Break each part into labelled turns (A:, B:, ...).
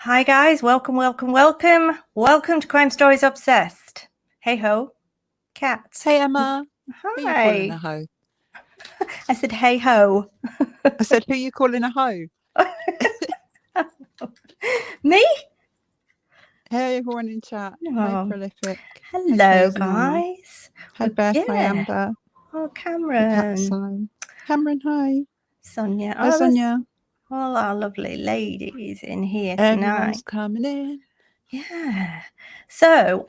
A: Hi guys, welcome to Crime Stories Obsessed. Hey ho, Cat.
B: Hey Emma, who you calling a
A: Hi.
B: hoe?
A: I said hey ho.
B: I said, who you calling a hoe?
A: Me?
B: Hey everyone in chat. Hi
A: Oh,
B: Prolific. Hi
A: hello
B: Crazy Mama.
A: guys.
B: Hi Beth. Hi
A: Yeah.
B: Amber.
A: Oh,
B: Hi
A: Cameron.
B: Patsy. Cameron, hi.
A: Sonia.
B: Hi
A: Oh, there's
B: Sonia.
A: all our lovely ladies in here
B: Everyone's
A: tonight.
B: coming in.
A: Yeah. So,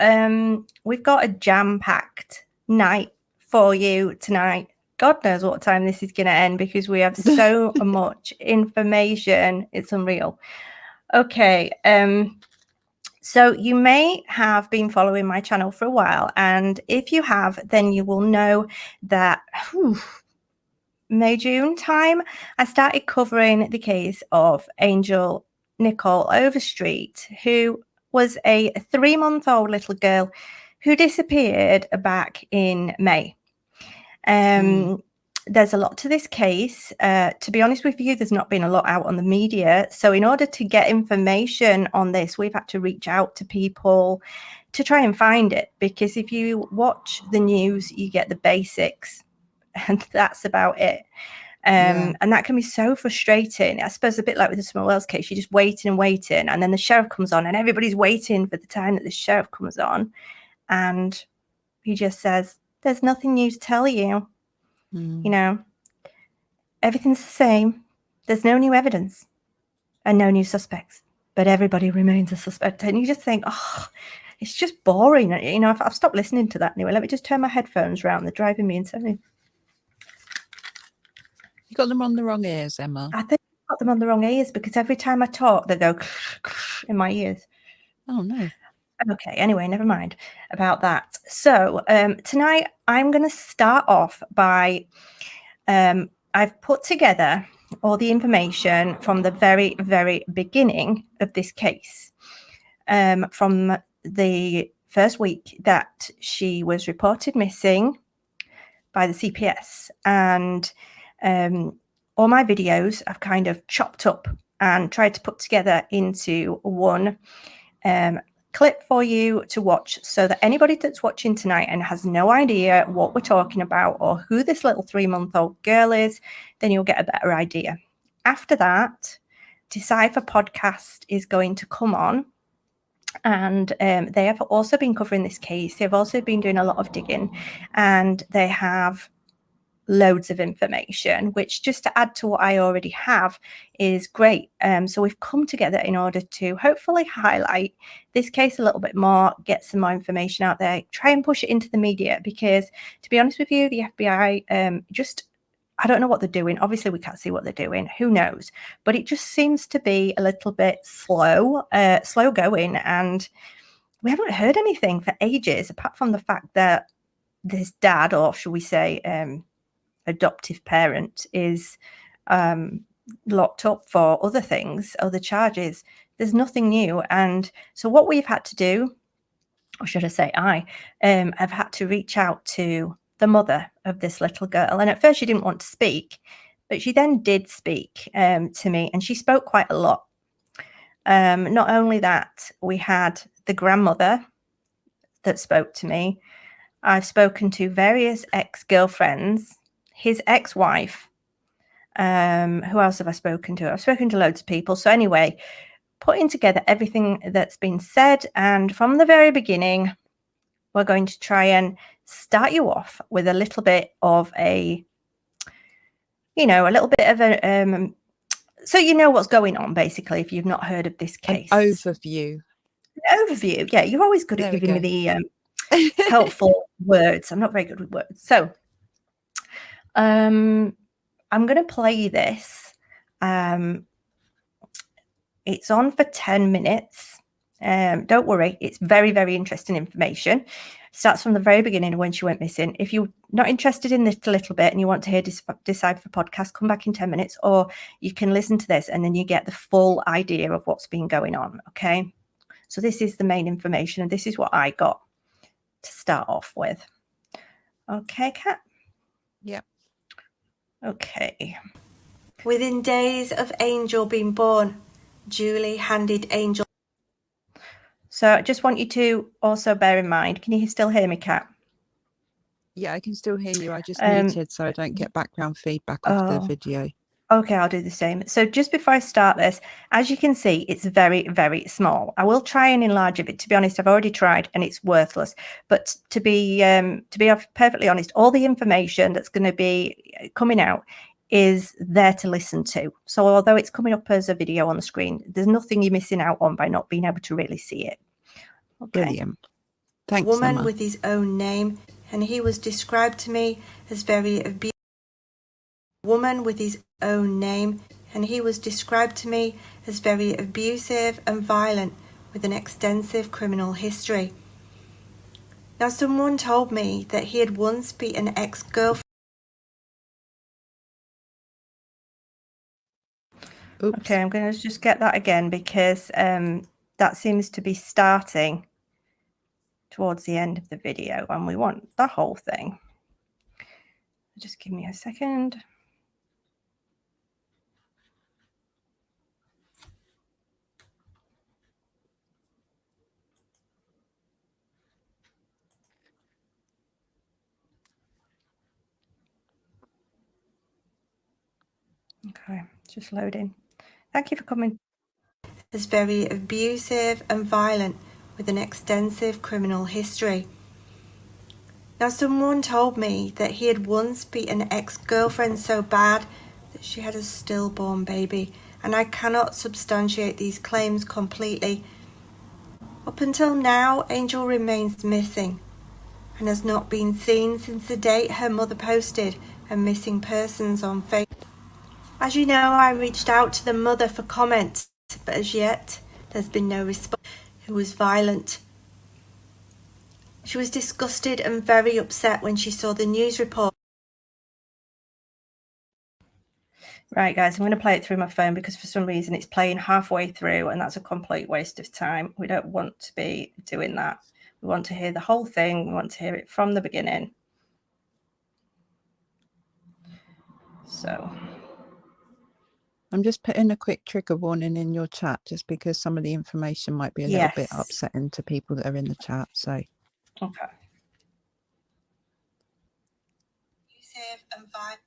A: we've got a jam-packed night for you tonight. God knows what time this is going to end because we have so much information. It's unreal. Okay. So you may have been following my channel for a while, and if you have, then you will know that May, June time, I started covering the case of Angel Nichole Overstreet, who was a 3-month-old little girl who disappeared back in May. There's a lot to this case. To be honest with you, there's not been a lot out on the media. So in order to get information on this, we've had to reach out to people to try and find it, because if you watch the news, you get the basics and that's about it. And that can be so frustrating. I suppose a bit like with the Small Wells case, you're just waiting and waiting, and then the sheriff comes on and everybody's waiting for the time that the sheriff comes on, and he just says, there's nothing new to tell you. You know, everything's the same. There's no new evidence and no new suspects, but everybody remains a suspect. And you just think, oh, it's just boring. You know, I've stopped listening to that anyway. Let me just turn my headphones around. They're driving me insane.
B: You got them on the wrong ears, Emma.
A: I think I've got them on the wrong ears because every time I talk, they go in my ears.
B: Oh no.
A: Okay, anyway, never mind about that. So tonight I'm going to start off by I've put together all the information from the very, very beginning of this case, from the first week that she was reported missing by the CPS, and all my videos I've kind of chopped up and tried to put together into one clip for you to watch, so that anybody that's watching tonight and has no idea what we're talking about or who this little 3-month-old girl is, then you'll get a better idea. After that, Decipher podcast is going to come on, and they have also been covering this case. They've also been doing a lot of digging, and they have loads of information, which, just to add to what I already have, is great. So we've come together in order to hopefully highlight this case a little bit more, get some more information out there, try and push it into the media, because to be honest with you, the FBI I don't know what they're doing. Obviously, we can't see what they're doing. Who knows? But it just seems to be a little bit slow going, and we haven't heard anything for ages, apart from the fact that this dad, or should we say adoptive parent, is locked up for other things, other charges. There's nothing new. And so what we've had to do, or should I say I have had to reach out to the mother of this little girl. And at first she didn't want to speak, but she then did speak to me, and she spoke quite a lot. Not only that, we had the grandmother that spoke to me. I've spoken to various ex-girlfriends, his ex-wife. Who else have I spoken to? I've spoken to loads of people. So anyway, putting together everything that's been said, and from the very beginning, we're going to try and start you off with a little bit of a, so you know what's going on, basically, if you've not heard of this case.
B: An overview.
A: Overview. Yeah, you're always good at giving me the helpful words. I'm not very good with words. So I'm going to play this. It's on for 10 minutes. Don't worry, it's very, very interesting information. Starts from the very beginning of when she went missing. If you're not interested in this a little bit and you want to hear Decipher podcast, come back in 10 minutes, or you can listen to this and then you get the full idea of what's been going on. Okay, so this is the main information, and this is what I got to start off with. Okay, Kat?
B: Yep.
A: Okay. Within days of Angel being born, Julie handed Angel So I just want you to also bear in mind, can you still hear me, Kat?
B: Yeah, I can still hear you. I just muted so I don't get background feedback off the video.
A: Okay, I'll do the same. So just before I start this, as you can see, it's very, very small. I will try and enlarge it, but to be honest, I've already tried and it's worthless. But to be perfectly honest, all the information that's going to be coming out is there to listen to. So although it's coming up as a video on the screen, there's nothing you're missing out on by not being able to really see it. Okay.
B: Brilliant. Thanks,
C: Woman
B: Emma.
C: with his own name, and he was described to me as very woman with his own name, and he was described to me as very abusive and violent with an extensive criminal history. Now, someone told me that he had once beaten an ex-girlfriend.
B: Oops.
A: Okay, I'm going to just get that again because that seems to be starting towards the end of the video and we want the whole thing. Just give me a second. Okay, just loading. Thank you for coming.
C: Is very abusive and violent with an extensive criminal history. Now, someone told me that he had once beaten an ex-girlfriend so bad that she had a stillborn baby, and I cannot substantiate these claims completely. Up until now, Angel remains missing and has not been seen since the date her mother posted a missing persons on Facebook. As you know, I reached out to the mother for comment, but as yet there's been no response. Who was violent. She was disgusted and very upset when she saw the news report.
A: Right, guys, I'm going to play it through my phone because for some reason it's playing halfway through and that's a complete waste of time. We don't want to be doing that. We want to hear the whole thing. We want to hear it from the beginning. So
B: I'm just putting a quick trigger warning in your chat just because some of the information might be a little bit upsetting to people that are in the chat. So,
A: okay.
C: Abusive and violent.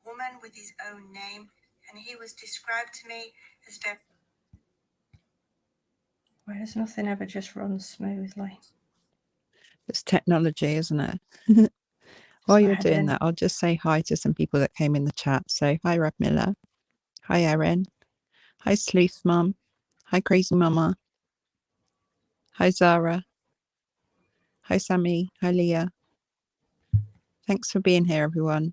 C: Woman with his own name, and he was described to me as very.
A: Why does nothing ever just run smoothly?
B: it's technology, isn't it? While you're doing that, I'll just say hi to some people that came in the chat. So, hi, Rob Miller. Hi, Erin. Hi, Sleuth Mum. Hi, Crazy Mama. Hi, Zara. Hi, Sammy. Hi, Leah. Thanks for being here, everyone.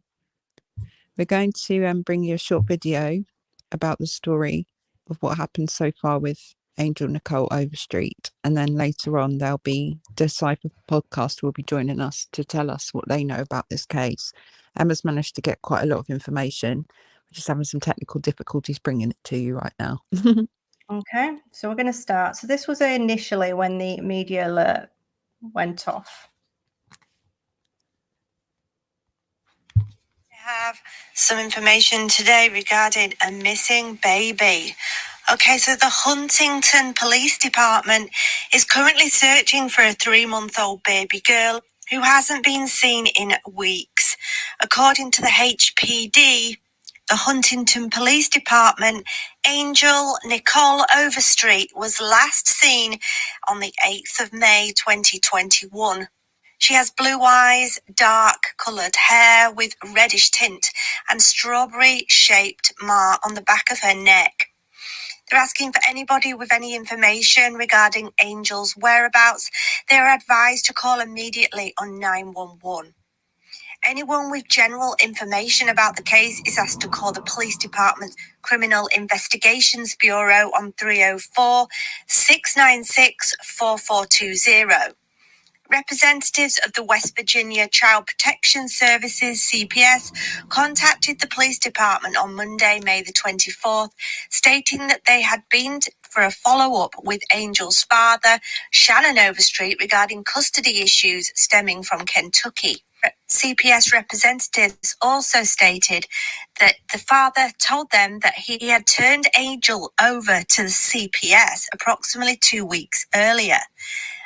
B: We're going to bring you a short video about the story of what happened so far with Angel Nichole Overstreet. And then later on, there'll be Decipher podcast will be joining us to tell us what they know about this case. Emma's managed to get quite a lot of information. We're just having some technical difficulties bringing it to you right now.
A: Okay, so we're going to start. So this was initially when the media alert went off.
C: Have some information today regarding a missing baby. Okay, so the Huntington Police Department is currently searching for a 3-month-old baby girl who hasn't been seen in weeks. According to the HPD, the Huntington Police Department, Angel Nichole Overstreet was last seen on the 8th of May 2021. She has blue eyes, dark-coloured hair with reddish tint and strawberry-shaped mark on the back of her neck. They're asking for anybody with any information regarding Angel's whereabouts. They are advised to call immediately on 911. Anyone with general information about the case is asked to call the Police Department's Criminal Investigations Bureau on 304 696 4420. Representatives of the West Virginia Child Protection Services, CPS, contacted the police department on Monday, May the 24th, stating that they had been for a follow-up with Angel's father, Shannon Overstreet, regarding custody issues stemming from Kentucky. CPS representatives also stated that the father told them that he had turned Angel over to the CPS approximately 2 weeks earlier.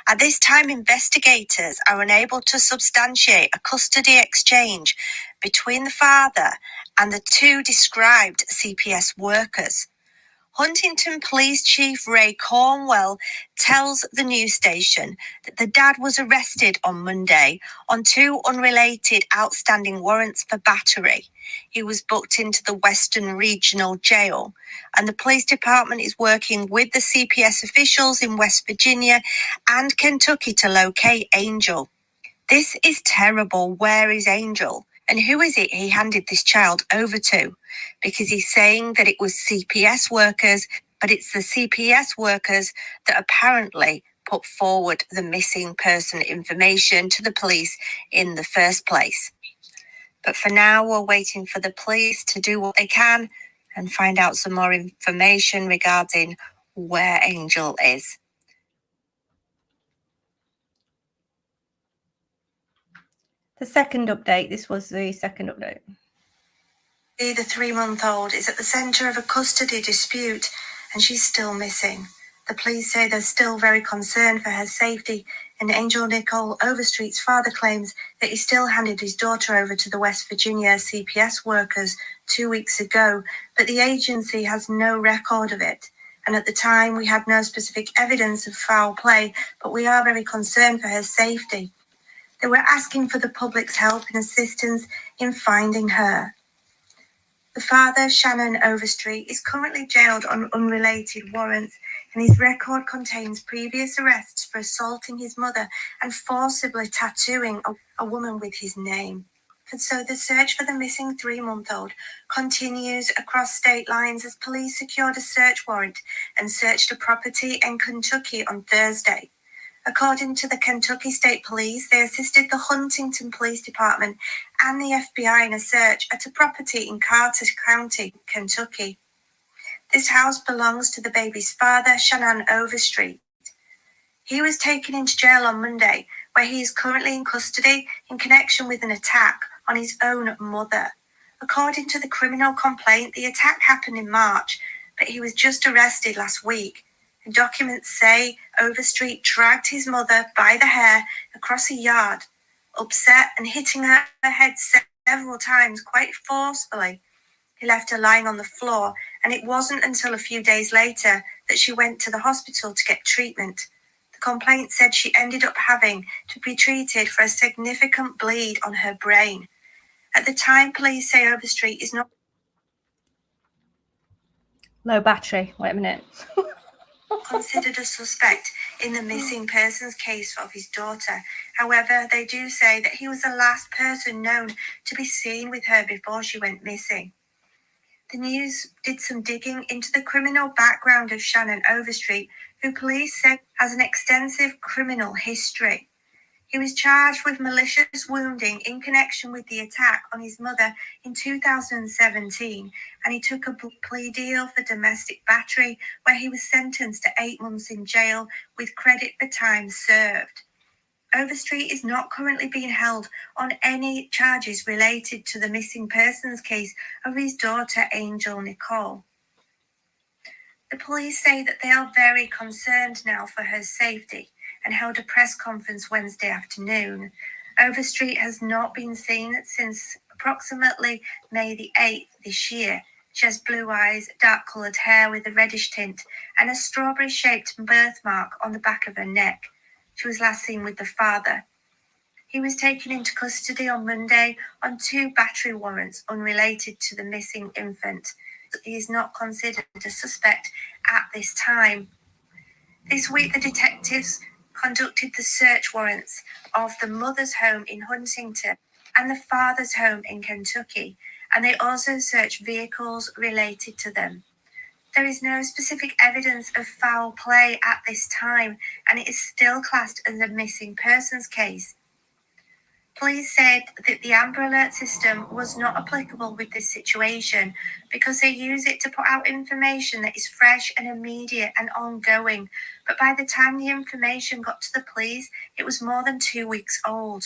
C: At this time, investigators are unable to substantiate a custody exchange between the father and the two described CPS workers. Huntington Police Chief Ray Cornwell tells the news station that the dad was arrested on Monday on two unrelated outstanding warrants for battery. He was booked into the Western Regional Jail, and the police department is working with the CPS officials in West Virginia and Kentucky to locate Angel. This is terrible. Where is Angel? And who is it he handed this child over to? Because he's saying that it was CPS workers, but it's the CPS workers that apparently put forward the missing person information to the police in the first place. But for now, we're waiting for the police to do what they can and find out some more information regarding where Angel is.
A: The second update. This was the second update.
C: The 3-month-old is at the centre of a custody dispute and she's still missing. The police say they're still very concerned for her safety, and Angel Nichole Overstreet's father claims that he still handed his daughter over to the West Virginia CPS workers 2 weeks ago, but the agency has no record of it. And at the time, we had no specific evidence of foul play, but we are very concerned for her safety. They were asking for the public's help and assistance in finding her. The father, Shannon Overstreet, is currently jailed on unrelated warrants, and his record contains previous arrests for assaulting his mother and forcibly tattooing a woman with his name. And so the search for the missing 3-month-old continues across state lines as police secured a search warrant and searched a property in Kentucky on Thursday. According to the Kentucky State Police, they assisted the Huntington Police Department and the FBI in a search at a property in Carter County, Kentucky. This house belongs to the baby's father, Shannon Overstreet. He was taken into jail on Monday, where he is currently in custody in connection with an attack on his own mother. According to the criminal complaint, the attack happened in March, but he was just arrested last week. The documents say Overstreet dragged his mother by the hair across a yard, upset and hitting her head several times quite forcefully. He left her lying on the floor, and it wasn't until a few days later that she went to the hospital to get treatment. The complaint said she ended up having to be treated for a significant bleed on her brain. At the time, police say Overstreet is not
A: Low battery. Wait a minute.
C: considered a suspect in the missing persons case of his daughter. However, they do say that he was the last person known to be seen with her before she went missing. The news did some digging into the criminal background of Shannon Overstreet, who police said has an extensive criminal history. He was charged with malicious wounding in connection with the attack on his mother in 2017, and he took a plea deal for domestic battery, where he was sentenced to 8 months in jail with credit for time served. Overstreet is not currently being held on any charges related to the missing persons case of his daughter, Angel Nichole. The police say that they are very concerned now for her safety and held a press conference Wednesday afternoon. Overstreet has not been seen since approximately May the 8th this year. She has blue eyes, dark-coloured hair with a reddish tint, and a strawberry-shaped birthmark on the back of her neck. She was last seen with the father. He was taken into custody on Monday on 2 battery warrants unrelated to the missing infant. He is not considered a suspect at this time. This week, the detectives conducted the search warrants of the mother's home in Huntington and the father's home in Kentucky, and they also searched vehicles related to them. There is no specific evidence of foul play at this time, and it is still classed as a missing persons case. Police said that the Amber Alert system was not applicable with this situation because they use it to put out information that is fresh and immediate and ongoing. But by the time the information got to the police, it was more than 2 weeks old.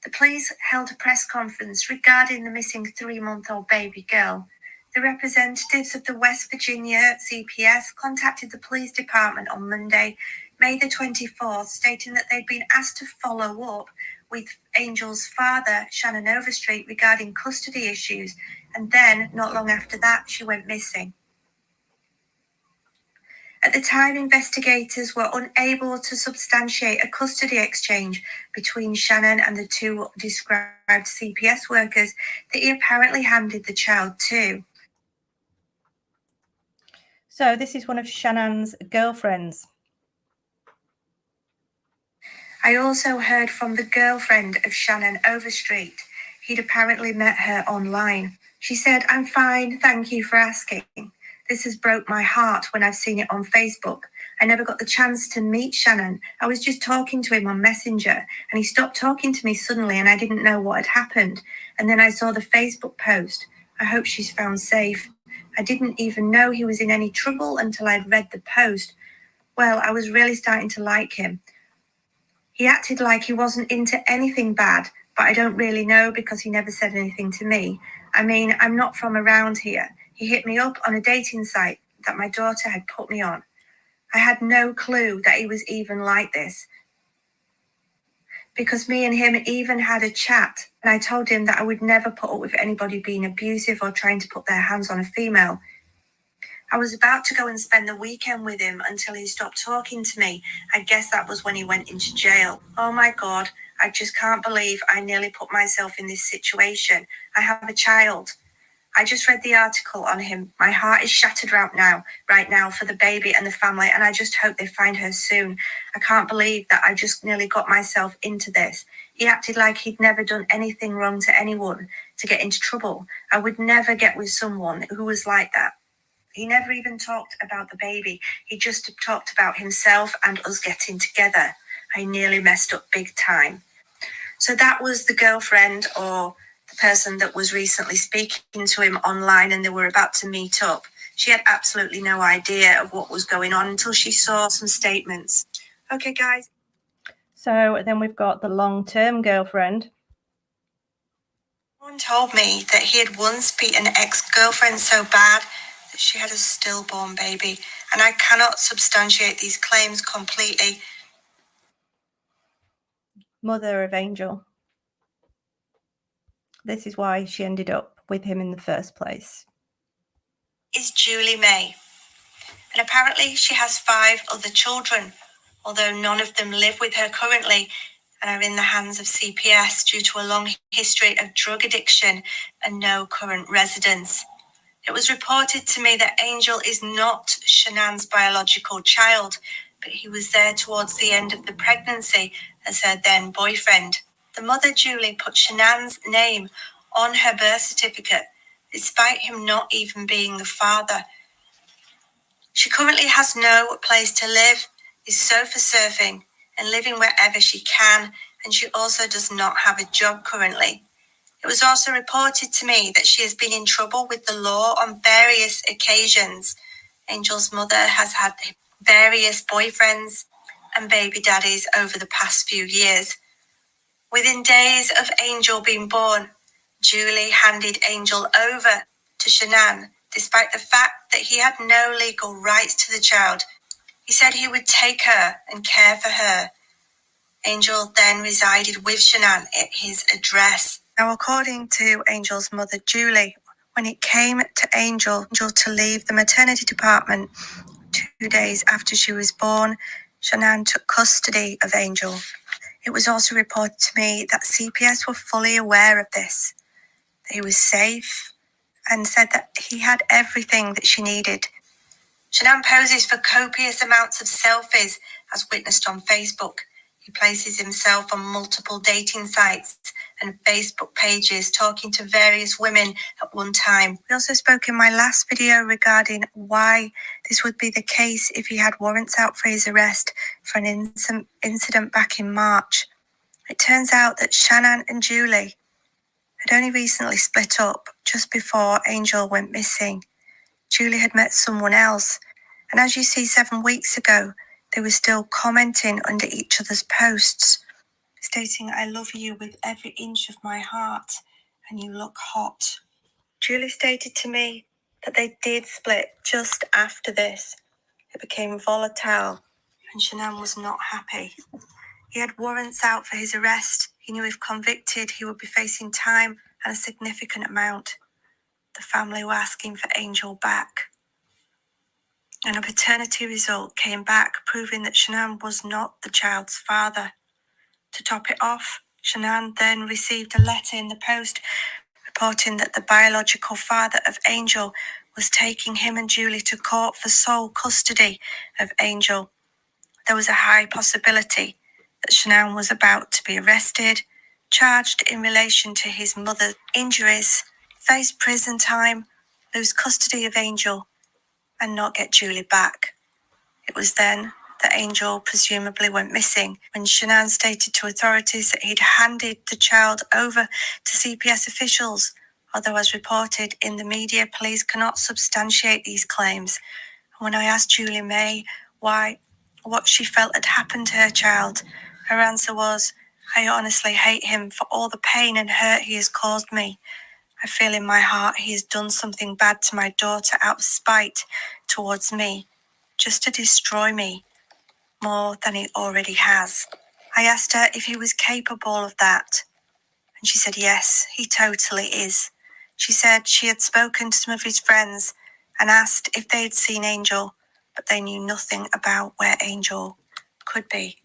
C: The police held a press conference regarding the missing 3-month-old baby girl. The representatives of the West Virginia CPS contacted the police department on Monday, May the 24th, stating that they'd been asked to follow up with Angel's father, Shannon Overstreet, regarding custody issues, and then, not long after that, she went missing. At the time, investigators were unable to substantiate a custody exchange between Shannon and the two described CPS workers that he apparently handed the child to.
A: So this is one of Shannon's girlfriends.
C: I also heard from the girlfriend of Shannon Overstreet. He'd apparently met her online. She said, "I'm fine, thank you for asking. This has broke my heart when I've seen it on Facebook. I never got the chance to meet Shannon. I was just talking to him on Messenger, and he stopped talking to me suddenly, and I didn't know what had happened. And then I saw the Facebook post. I hope she's found safe. I didn't even know he was in any trouble until I'd read the post. Well, I was really starting to like him. He acted like he wasn't into anything bad, but I don't really know because he never said anything to me. I mean, I'm not from around here. He hit me up on a dating site that my daughter had put me on. I had no clue that he was even like this, because me and him even had a chat, and I told him that I would never put up with anybody being abusive or trying to put their hands on a female. I was about to go and spend the weekend with him until he stopped talking to me. I guess that was when he went into jail. Oh my God, I just can't believe I nearly put myself in this situation. I have a child. I just read the article on him. My heart is shattered right now for the baby and the family, and I just hope they find her soon. I can't believe that I just nearly got myself into this. He acted like he'd never done anything wrong to anyone to get into trouble. I would never get with someone who was like that. He never even talked about the baby. He just talked about himself and us getting together. I nearly messed up big time." So that was the girlfriend, or the person that was recently speaking to him online, and they were about to meet up. She had absolutely no idea of what was going on until she saw some statements. Okay, guys.
A: So then we've got the long-term girlfriend.
C: Someone told me that he had once beaten an ex-girlfriend so bad that she had a stillborn baby, and I cannot substantiate these claims completely.
A: Mother of Angel. This is why she ended up with him in the first place.
C: Is Julie May, and apparently she has 5 other children, although none of them live with her currently and are in the hands of CPS due to a long history of drug addiction and no current residence. It was reported to me that Angel is not Shannon's biological child, but he was there towards the end of the pregnancy as her then boyfriend. The mother, Julie, put Shannon's name on her birth certificate, despite him not even being the father. She currently has no place to live, is sofa surfing and living wherever she can, and she also does not have a job currently. It was also reported to me that she has been in trouble with the law on various occasions. Angel's mother has had various boyfriends and baby daddies over the past few years. Within days of Angel being born, Julie handed Angel over to Shannon, despite the fact that he had no legal rights to the child. He said he would take her and care for her. Angel then resided with Shannon at his address. Now, according to Angel's mother, Julie, when it came to Angel to leave the maternity department 2 days after she was born, Shannon took custody of Angel. It was also reported to me that CPS were fully aware of this, that he was safe, and said that he had everything that she needed. Shannon poses for copious amounts of selfies, as witnessed on Facebook. He places himself on multiple dating sites and Facebook pages, talking to various women at one time. We also spoke in my last video regarding why this would be the case if he had warrants out for his arrest for an incident back in March. It turns out that Shannon and Julie had only recently split up just before Angel went missing. Julie had met someone else, and as you see 7 weeks ago, they were still commenting under each other's posts, stating, "I love you with every inch of my heart, and you look hot." Julie stated to me that they did split just after this. It became volatile, and Shannon was not happy. He had warrants out for his arrest. He knew if convicted, he would be facing time and a significant amount. The family were asking for Angel back. And a paternity result came back, proving that Shannon was not the child's father. To top it off, Shannon then received a letter in the post reporting that the biological father of Angel was taking him and Julie to court for sole custody of Angel. There was a high possibility that Shannon was about to be arrested, charged in relation to his mother's injuries, face prison time, lose custody of Angel, and not get Julie back. It was then that Angel presumably went missing when Shannon stated to authorities that he'd handed the child over to CPS officials, although as reported in the media, police cannot substantiate these claims. And when I asked Julie May what she felt had happened to her child, her answer was, "I honestly hate him for all the pain and hurt he has caused me. I feel in my heart he has done something bad to my daughter out of spite towards me, just to destroy me more than he already has." I asked her if he was capable of that, and she said yes, he totally is. She said she had spoken to some of his friends and asked if they'd seen Angel, but they knew nothing about where Angel could be.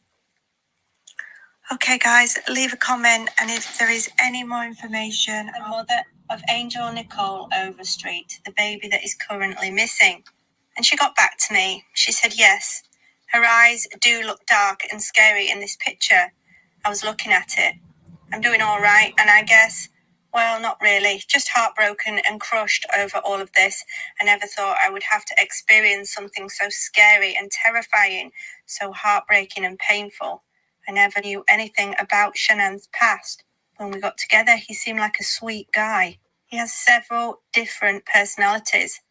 C: Okay, guys, leave a comment, and if there is any more information, the mother of Angel Nichole Overstreet, the baby that is currently missing. And she got back to me. She said yes, her eyes do look dark and scary in this picture. I was looking at it. I'm doing all right, and I guess, well, not really, just heartbroken and crushed over all of this. I never thought I would have to experience something so scary and terrifying, so heartbreaking and painful. I never knew anything about Shannon's past. When we got together, he seemed like a sweet guy. He has several different personalities.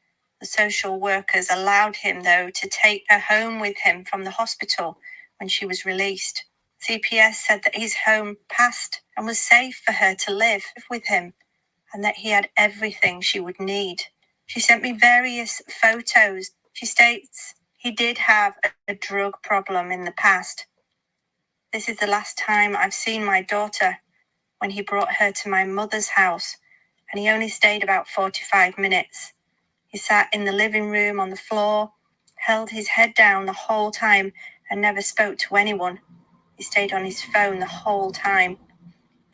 C: The social workers allowed him, though, to take her home with him from the hospital when she was released. CPS said that his home passed and was safe for her to live with him, and that he had everything she would need. She sent me various photos. She states he did have a drug problem in the past. This is the last time I've seen my daughter, when he brought her to my mother's house, and he only stayed about 45 minutes. He sat in the living room on the floor, held his head down the whole time, and never spoke to anyone. He stayed on his phone the whole time.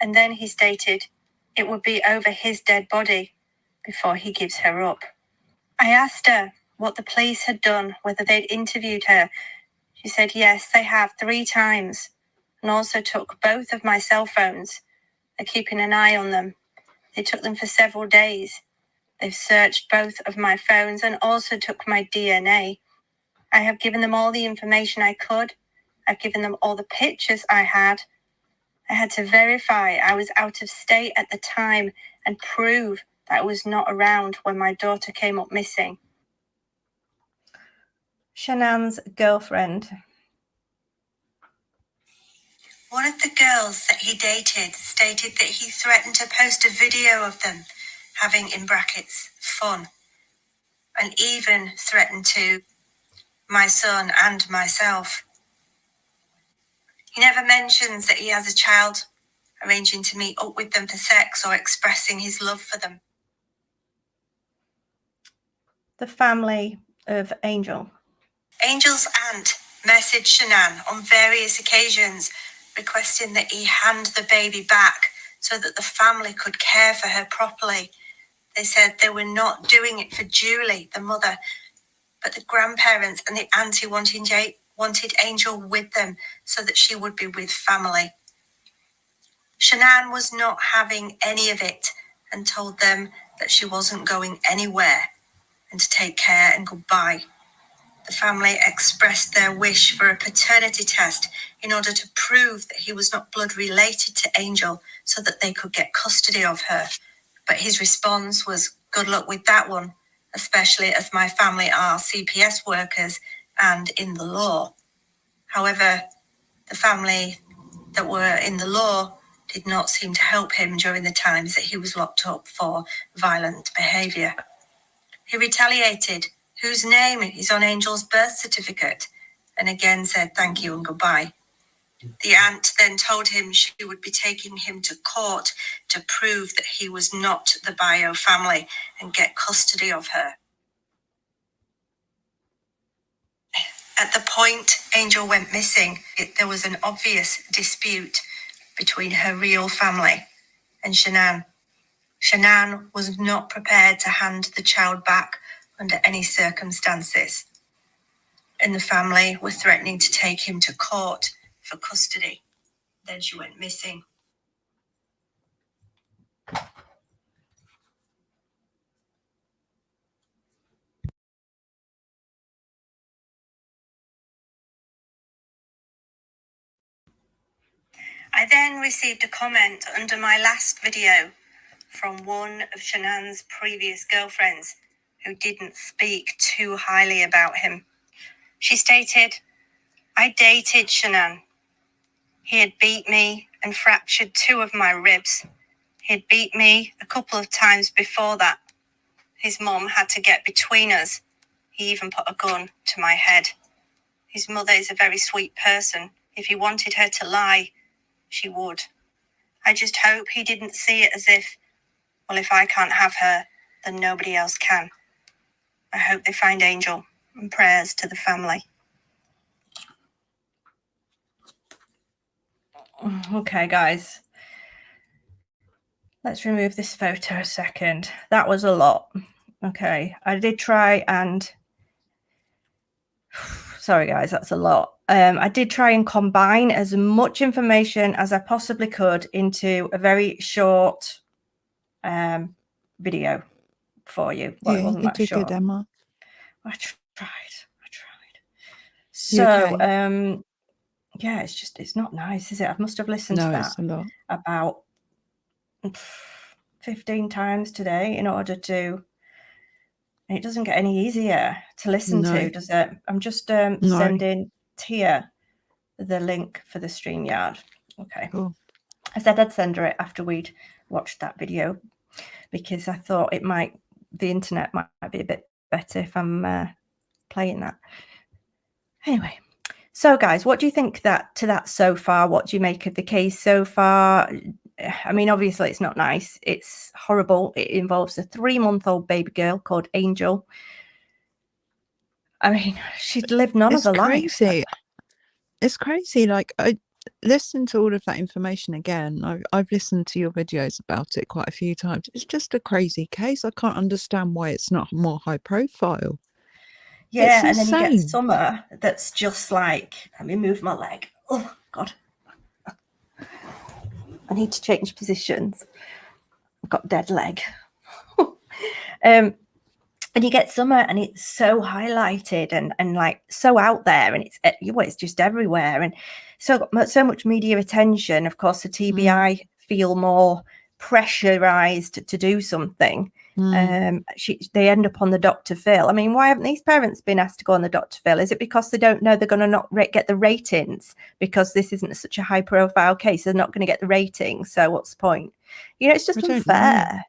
C: And then he stated it would be over his dead body before he gives her up. I asked her what the police had done, whether they'd interviewed her. She said yes, they have 3 times, and also took both of my cell phones. They're keeping an eye on them. They took them for several days. They've searched both of my phones and also took my DNA. I have given them all the information I could. I've given them all the pictures I had. I had to verify I was out of state at the time and prove that I was not around when my daughter came up missing.
A: Shannon's girlfriend.
C: One of the girls that he dated stated that he threatened to post a video of them having, in brackets, fun, and even threatened to my son and myself. He never mentions that he has a child, arranging to meet up with them for sex or expressing his love for them.
A: The family of Angel.
C: Angel's aunt messaged Shannon on various occasions requesting that he hand the baby back so that the family could care for her properly. They said they were not doing it for Julie, the mother, but the grandparents and the auntie wanted Angel with them so that she would be with family. Shanann was not having any of it and told them that she wasn't going anywhere and to take care and goodbye. The family expressed their wish for a paternity test in order to prove that he was not blood related to Angel so that they could get custody of her. But his response was, good luck with that one, especially as my family are CPS workers and in the law. However, the family that were in the law did not seem to help him during the times that he was locked up for violent behaviour. He retaliated, whose name is on Angel's birth certificate, and again said thank you and goodbye. The aunt then told him she would be taking him to court to prove that he was not the bio family and get custody of her. At the point Angel went missing, there was an obvious dispute between her real family and Shanann. Shanann was not prepared to hand the child back under any circumstances, and the family were threatening to take him to court for custody. Then she went missing. I then received a comment under my last video from one of Shanann's previous girlfriends who didn't speak too highly about him. She stated, I dated Shanann. He had beat me and fractured 2 of my ribs. He had beat me a couple of times before that. His mum had to get between us. He even put a gun to my head. His mother is a very sweet person. If he wanted her to lie, she would. I just hope he didn't see it as if, well, if I can't have her, then nobody else can. I hope they find Angel, and prayers to the family.
A: Okay, guys. Let's remove this photo a second. That was a lot. Okay, I did try and... Sorry, guys, that's a lot. I did try and combine as much information as I possibly could into a very short video for you. Well, it wasn't
B: you
A: that
B: did
A: short.
B: good, Emma.
A: I tried.
B: You
A: So,
B: okay?
A: yeah, it's not nice, is it? I must have listened to
B: It's
A: that
B: a lot.
A: about 15 times today in order to... It doesn't get any easier to listen to, does it? I'm just sending Tia the link for the StreamYard. Okay.
B: Cool.
A: I said I'd send her it after we'd watched that video because I thought the internet might be a bit better if I'm playing that. Anyway, so guys, what do you think to that so far? What do you make of the case so far? I mean, obviously it's not nice. It's horrible. It involves a 3-month-old baby girl called Angel. I mean, she'd lived none of her life.
B: It's crazy. Like, I listened to all of that information again. I've listened to your videos about it quite a few times. It's just a crazy case. I can't understand why it's not more high profile.
A: Yeah, and then you get Summer that's just like, let me move my leg. Oh, God. I need to change positions. I've got dead leg. And you get Summer and it's so highlighted and like so out there, and it's just everywhere, and so much media attention. Of course, the TBI feel more pressurized to do something. They end up on the Dr. Phil. I mean, why haven't these parents been asked to go on the Dr. Phil? Is it because they don't know they're going to not get the ratings because this isn't such a high profile case? They're not going to get the ratings. So what's the point? It's just unfair.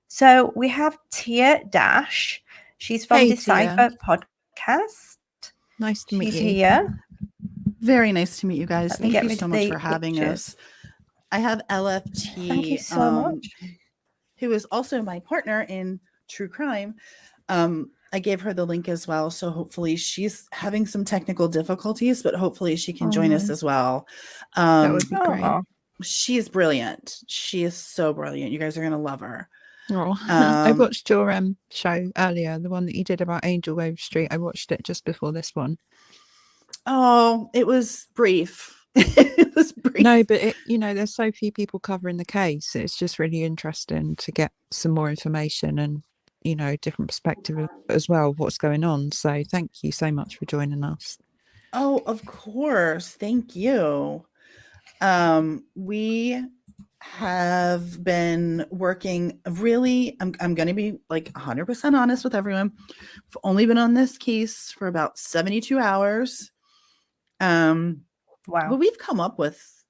A: So we have Tia Dash. She's from Decipher podcast.
B: Nice to meet you.
A: She's here.
D: Very nice to meet you guys. Thank you so much for having us. I have LFT.
A: Thank you so much.
D: Who is also my partner in true crime. I gave her the link as well. So hopefully she's having some technical difficulties, but hopefully she can join us as well.
B: That would be great.
D: She's brilliant. She is so brilliant. You guys are going to love her.
B: I watched your show earlier, the one that you did about Angel Overstreet. I watched it just before this one.
D: Oh, it was brief. It was brief.
B: No, but there's so few people covering the case. It's just really interesting to get some more information and, different perspective as well of what's going on. So thank you so much for joining us.
D: Oh, of course. Thank you. We have been working really, I'm going to be like 100% honest with everyone. I've only been on this case for about 72 hours.
A: Wow.
D: But we've come up with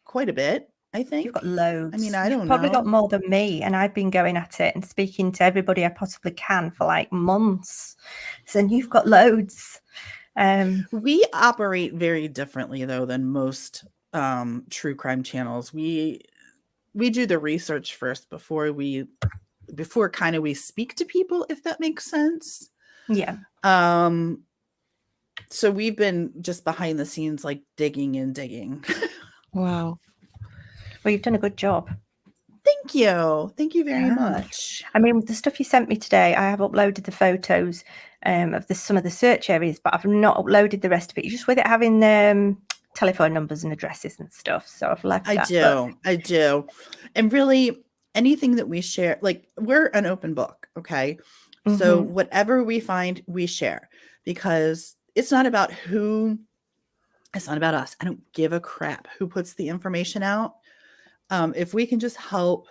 D: quite a bit, I think.
A: You've got loads.
D: I mean, I
A: You've
D: don't
A: probably
D: know.
A: got more than me, and I've been going at it and speaking to everybody I possibly can for like months. So you've got loads.
D: We operate very differently though than most true crime channels. We do the research first before we speak to people, if that makes sense.
A: Yeah.
D: So we've been just behind the scenes, like digging and digging.
B: Wow.
A: Well, you've done a good job.
D: Thank you. Thank you very much.
A: I mean, the stuff you sent me today, I have uploaded the photos of some of the search areas, but I've not uploaded the rest of it. Just with it having telephone numbers and addresses and stuff. So I've left that.
D: I do. And really, anything that we share, like, we're an open book, okay? So whatever we find, we share, because it's not about us. I don't give a crap who puts the information out. If we can just help,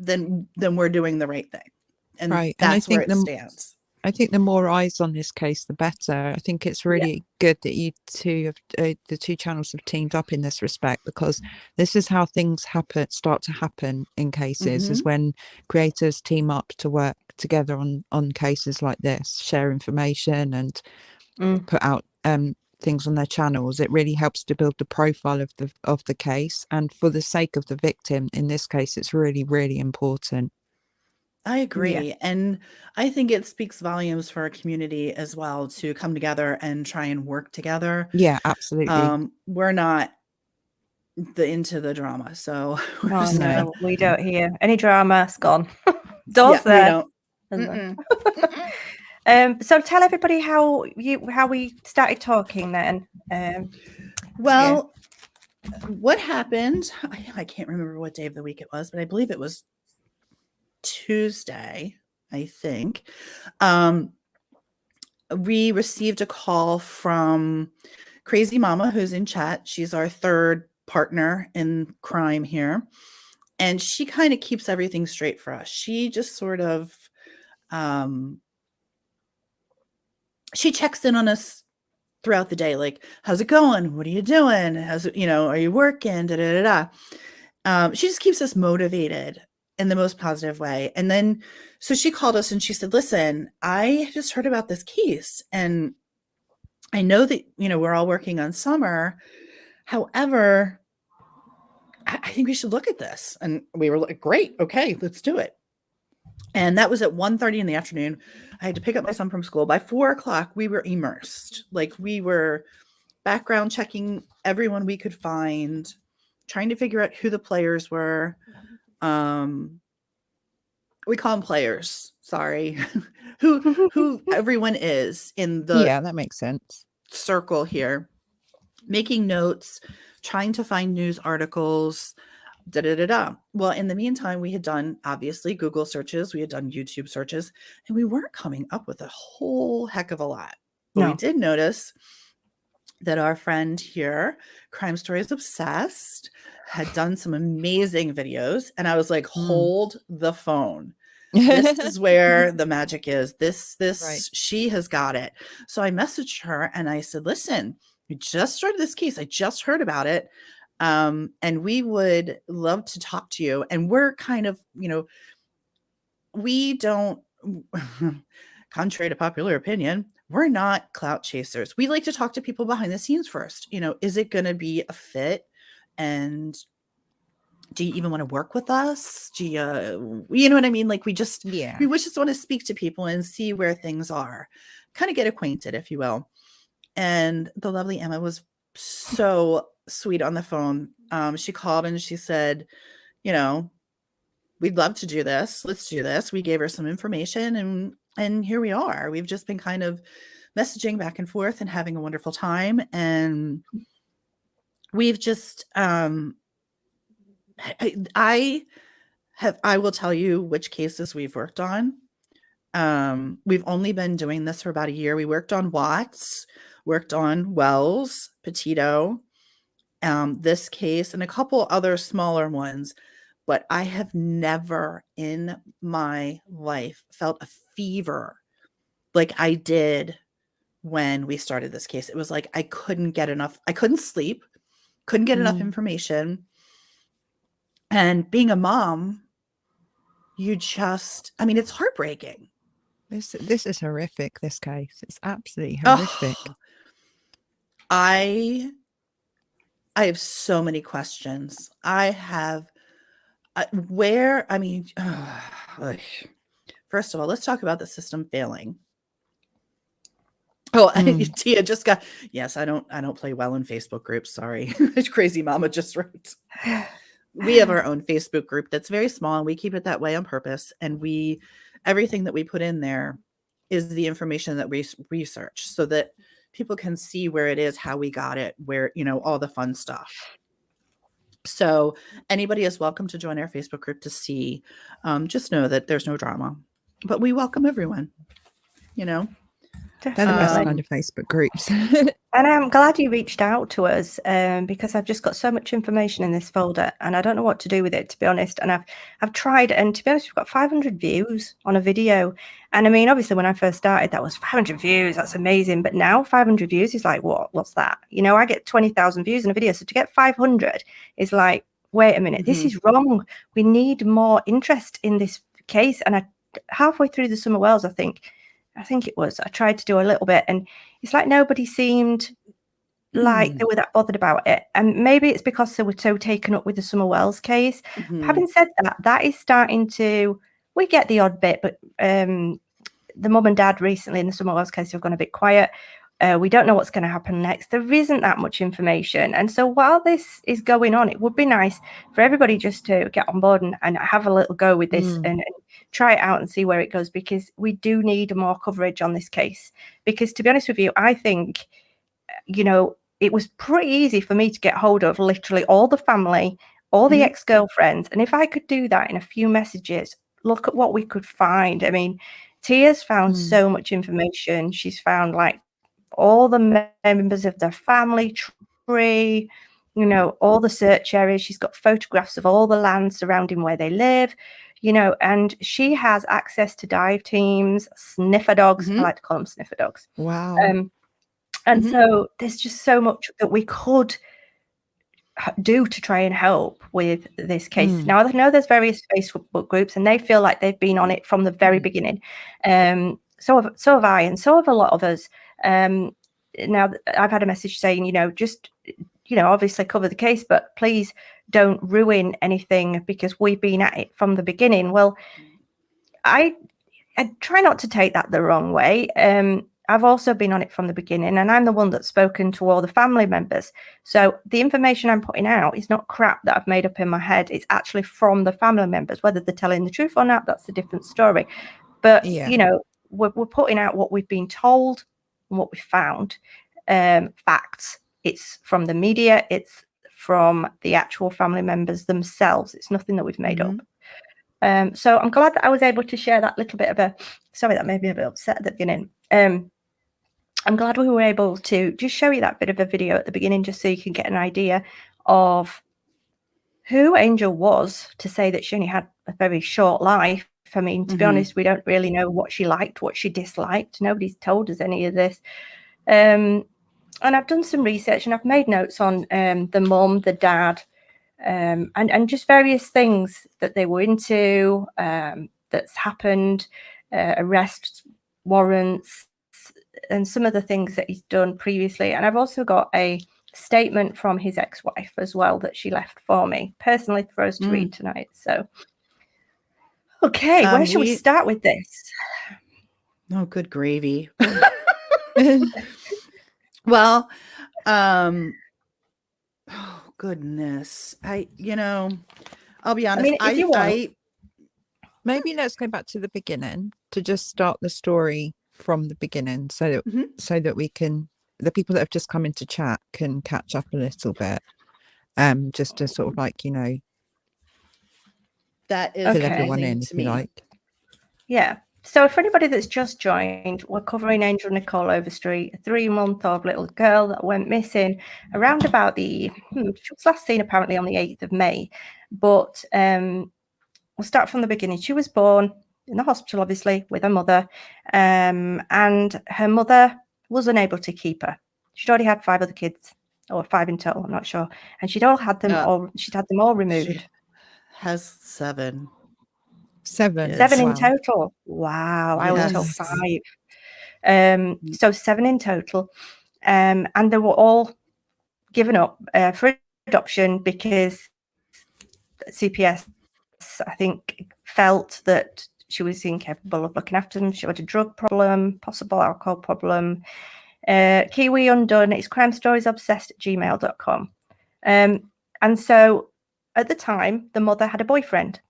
D: then we're doing the right thing. And
B: right.
D: That's where it stands.
B: I think the more eyes on this case, the better. I think it's really good that you two have, the two channels have teamed up in this respect, because this is how things start to happen in cases, is when creators team up to work together on cases like this, share information and put out things on their channels. It really helps to build the profile of the case, and for the sake of the victim in this case, it's really, really important.
D: I agree. And I think it speaks volumes for our community as well to come together and try and work together.
B: Yeah, absolutely.
D: We're not into the drama. So
A: no, we don't hear any drama. It's gone. Doors there.
D: We
A: don't. So tell everybody how we started talking then.
D: Well, what happened? I can't remember what day of the week it was, but I believe it was Tuesday, I think. We received a call from Crazy Mama, who's in chat. She's our third partner in crime here, and she kind of keeps everything straight for us. She just sort of she checks in on us throughout the day, like, how's it going? What are you doing? How's it, are you working? She just keeps us motivated in the most positive way. And then, so she called us and she said, listen, I just heard about this case, and I know that, we're all working on summer. However, I think we should look at this. And we were like, great. Okay, let's do it. And that was at 1:30 in the afternoon. I had to pick up my son from school. By 4:00, we were immersed. Like, we were background checking everyone we could find, trying to figure out who the players were. We call them players. Sorry. who everyone is in the
B: that makes sense.
D: circle here, making notes, trying to find news articles, Well, in the meantime, we had done, obviously, Google searches, we had done YouTube searches, and we weren't coming up with a whole heck of a lot. But we did notice that our friend here, Crime Stories Obsessed, had done some amazing videos. And I was like, hold the phone. This is where the magic is. This, right. She has got it. So I messaged her and I said, listen, we just started this case. I just heard about it. And we would love to talk to you. And we're kind of, we don't, contrary to popular opinion, we're not clout chasers. We like to talk to people behind the scenes first. Is it going to be a fit? And do you even want to work with us? Do you know what I mean? Like, we just want to speak to people and see where things are, kind of get acquainted, if you will. And the lovely Emma was so sweet on the phone. She called and she said, we'd love to do this. Let's do this. We gave her some information, and here we are. We've just been kind of messaging back and forth and having a wonderful time. And we've just, I will tell you which cases we've worked on. We've only been doing this for about a year. We worked on Watts, worked on Wells, Petito, this case, and a couple other smaller ones. But I have never in my life felt a fever like I did when we started this case. It was like I couldn't get enough. I couldn't sleep, couldn't get enough information. And being a mom, you just, I mean, it's heartbreaking.
B: This is horrific, this case. It's absolutely horrific.
D: Oh, I have so many questions. I have first of all, let's talk about the system failing. Oh, Tia just got, yes, I don't play well in Facebook groups. Sorry. Crazy Mama just wrote. We have our own Facebook group that's very small, and we keep it that way on purpose. And everything that we put in there is the information that we research so that people can see where it is, how we got it, where, all the fun stuff. So anybody is welcome to join our Facebook group to see. Just know that there's no drama, but we welcome everyone,
B: They're the best kind of Facebook groups.
A: And I'm glad you reached out to us because I've just got so much information in this folder and I don't know what to do with it, to be honest. And I've tried, and to be honest, we've got 500 views on a video. And I mean, obviously, when I first started, that was 500 views. That's amazing. But now 500 views is like, what's that? I get 20,000 views in a video. So to get 500 is like, wait a minute, this is wrong. We need more interest in this case. And halfway through the Summer Wells, I think it was, I tried to do a little bit, and it's like nobody seemed like they were that bothered about it. And maybe it's because they were so taken up with the Summer Wells case. Having said that is starting to, we get the odd bit, but the mum and dad recently in the Summer Wells case have gone a bit quiet. We don't know what's going to happen next. There isn't that much information. And so while this is going on, it would be nice for everybody just to get on board and have a little go with this and try it out and see where it goes, because we do need more coverage on this case. Because to be honest with you, I think, it was pretty easy for me to get hold of literally all the family, all the ex-girlfriends. And if I could do that in a few messages, look at what we could find. I mean, Tia's found so much information. She's found like all the members of their family tree, all the search areas. She's got photographs of all the land surrounding where they live, and she has access to dive teams, sniffer dogs. I like to call them sniffer dogs.
B: Wow.
A: And so there's just so much that we could do to try and help with this case. Now, I know there's various Facebook groups and they feel like they've been on it from the very beginning. So have I, and so have a lot of us. Now I've had a message saying, just, obviously cover the case, but please don't ruin anything because we've been at it from the beginning. Well, I try not to take that the wrong way. I've also been on it from the beginning, and I'm the one that's spoken to all the family members. So the information I'm putting out is not crap that I've made up in my head. It's actually from the family members. Whether they're telling the truth or not, that's a different story. But, we're putting out what we've been told and what we found. Facts. It's from the media. It's from the actual family members themselves. It's nothing that we've made up. So I'm glad that I was able to share that little bit of sorry, that made me a bit upset at the beginning. I'm glad we were able to just show you that bit of a video at the beginning, just so you can get an idea of who Angel was, to say that she only had a very short life. I mean, to be honest, we don't really know what she liked, what she disliked. Nobody's told us any of this. And I've done some research and I've made notes on the mum, the dad, and just various things that they were into, that's happened, arrest warrants, and some of the things that he's done previously. And I've also got a statement from his ex-wife as well that she left for me personally for us to read tonight. So, okay, where should we start with this?
D: Oh, good gravy. Well, oh goodness. I'll be honest.
A: I mean, if you want,
B: maybe let's go back to the beginning to just start the story from the beginning, so
D: Mhm.
B: that we can, the people that have just come into chat can catch up a little bit, just to sort of like, you know,
D: That is
B: fill
A: Okay.
B: everyone
D: confusing
B: in, if
D: to
B: you
D: me.
B: like.
A: Yeah. So for anybody that's just joined, we're covering Angel Nichole Overstreet, a 3-month-old little girl that went missing around about she was last seen apparently on the 8th of May. But we'll start from the beginning. She was born in the hospital, obviously, with her mother, and her mother was unable to keep her. She'd already had 5 other kids, or 5 in total, I'm not sure. And she'd had them all removed.
D: She has 7.
B: 7.
D: Yes.
A: 7 in
B: Wow.
A: total. Wow. I was told
D: Yes.
A: 5. So 7 in total. And they were all given up for adoption because CPS, I think, felt that she was incapable of looking after them. She had a drug problem, possible alcohol problem. Kiwi Undone, it's crimestoriesobsessed@gmail.com. And so at the time, the mother had a boyfriend.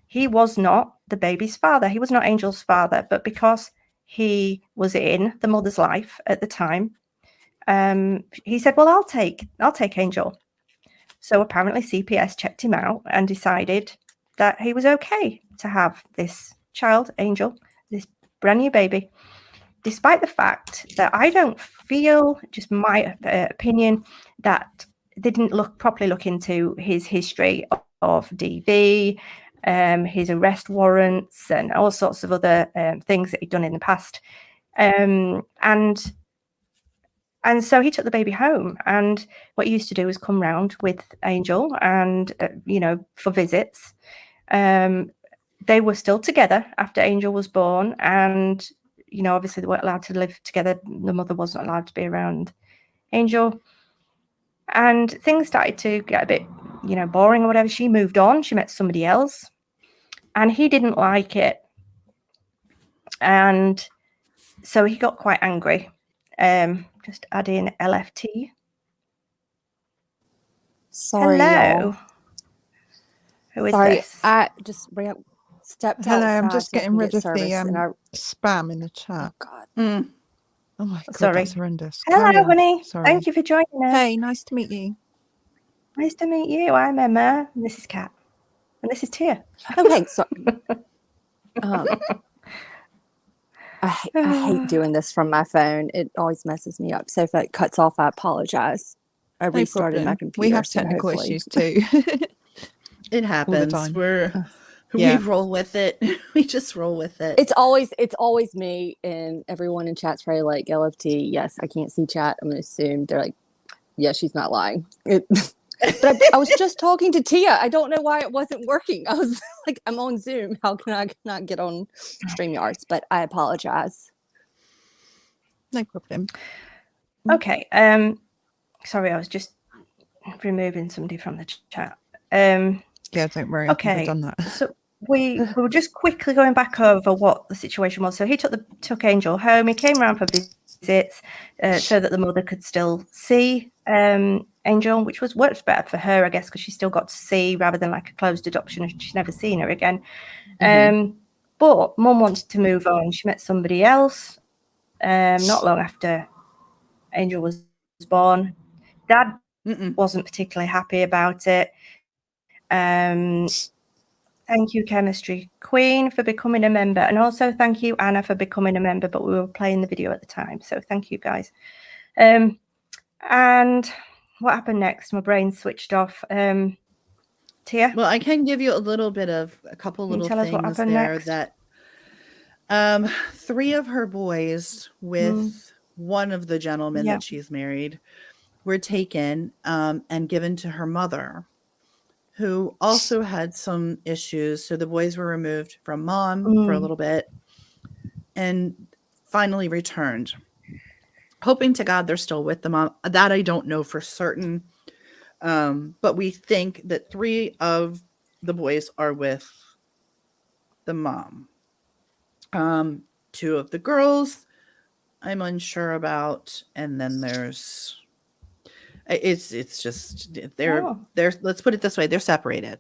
A: He was not the baby's father. He was not Angel's father, but because he was in the mother's life at the time, he said, well, I'll take Angel. So apparently CPS checked him out and decided that he was okay to have this child, Angel, this brand new baby, despite the fact that I don't feel, just my opinion, that they didn't properly look into his history of DV, his arrest warrants, and all sorts of other things that he'd done in the past. And so he took the baby home, and what he used to do was come round with Angel and, for visits. They were still together after Angel was born, and, obviously they weren't allowed to live together. The mother wasn't allowed to be around Angel. And things started to get a bit, boring or whatever. She moved on. She met somebody else, and he didn't like it. And so he got quite angry. Just add in LFT.
E: Sorry,
A: Hello.
E: y'all.
A: Who is
E: Sorry,
A: this?
E: I just stepped
B: Hello,
E: outside
B: I'm just
E: so I
B: getting
E: can
B: rid
E: get
B: of
E: service, and
B: the spam in the chat.
E: oh god,
B: Oh my god,
A: Sorry.
B: that's horrendous.
A: Hello,
B: Carry on.
A: honey.
B: Sorry.
A: Thank you for joining us.
B: Hey, nice to meet you.
A: Nice to meet you. I'm Emma, and this is Kat, and this is Tia.
E: okay. So, I hate doing this from my phone. It always messes me up. So if it cuts off, I apologize. I
B: No
E: restarted my
B: problem.
E: computer.
B: We have
E: so
B: technical
E: hopefully-
B: issues too.
D: It happens.
B: time.
D: We
B: Yeah.
D: roll with it. We just roll with it.
E: It's always me, and everyone in chat's probably like LFT. Yes, I can't see chat. I'm gonna assume they're like, yeah, she's not lying. But I was just talking to Tia. I don't know why it wasn't working. I was like, I'm on Zoom. How can I not get on StreamYards? But I apologize.
B: No problem.
A: Okay. Sorry, I was just removing somebody from the chat.
B: Yeah, don't worry. I think
A: Okay.
B: I've done that.
A: So we were just quickly going back over what the situation was. So he took Angel home. He came around for visits so that the mother could still see Angel, which worked better for her, I guess, because she still got to see rather than like a closed adoption. She's never seen her again. But Mum wanted to move on. She met somebody else not long after Angel was born. Dad wasn't particularly happy about it. Thank you, Chemistry Queen, for becoming a member. And also thank you, Anna, for becoming a member, but we were playing the video at the time. So thank you, guys. And what happened next? My brain switched off. Tia?
D: Well, I can give you a couple little
A: tell us what
D: things
A: happened
D: there
A: next?
D: that 3 of her boys with one of the gentlemen that she's married were taken and given to her mother, who also had some issues. So the boys were removed from Mom for a little bit and finally returned. Hoping to God they're still with the mom. That I don't know for certain. But we think that 3 of the boys are with the mom. 2 of the girls I'm unsure about. And then it's just they're let's put it this way, they're separated.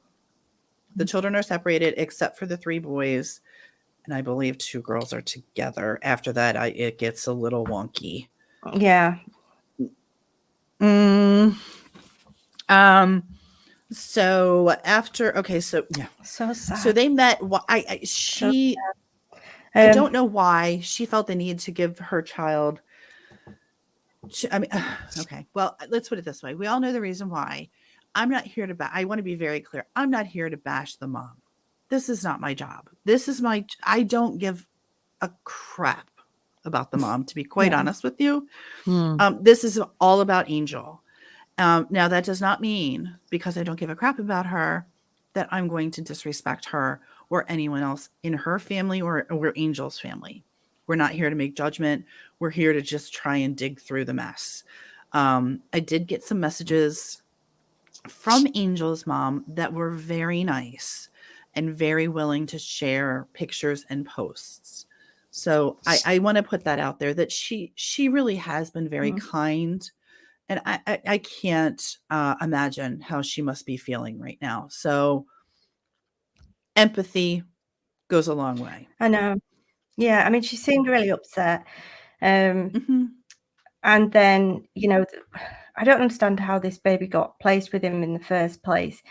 D: The children are separated except for the 3 boys. and I believe 2 girls are together. After that, it gets a little wonky.
A: Yeah.
D: So after, okay, so yeah,
A: So sad.
D: so they met. I don't know why she felt the need to give her child. Okay, well, let's put it this way. We all know the reason why. I'm not here to I want to be very clear. I'm not here to bash the mom. This is not my job. I don't give a crap about the mom, to be quite honest with you. This is all about Angel. Now, that does not mean, because I don't give a crap about her, that I'm going to disrespect her or anyone else in her family or Angel's family. We're not here to make judgment. We're here to just try and dig through the mess. I did get some messages from Angel's mom that were very nice and very willing to share pictures and posts. So I want to put that out there, that she really has been very kind. And I can't imagine how she must be feeling right now. So empathy goes a long way.
A: I know. Yeah, I mean, she seemed really upset. And then, I don't understand how this baby got placed with him in the first place.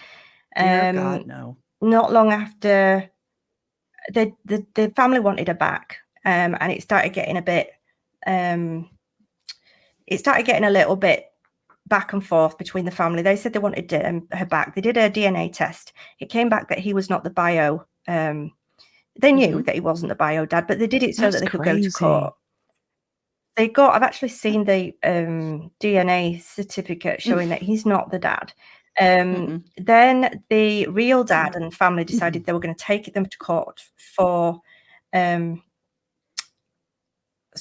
D: Dear God, no.
A: Not long after, the family wanted her back, and it started getting a bit. It started getting a little bit back and forth between the family. They said they wanted her back. They did a DNA test. It came back that he was not the bio. They knew that he wasn't the bio dad, but they did it so that they could go to court. I've actually seen the DNA certificate showing that he's not the dad. Then the real dad and family decided they were going to take them to court for. So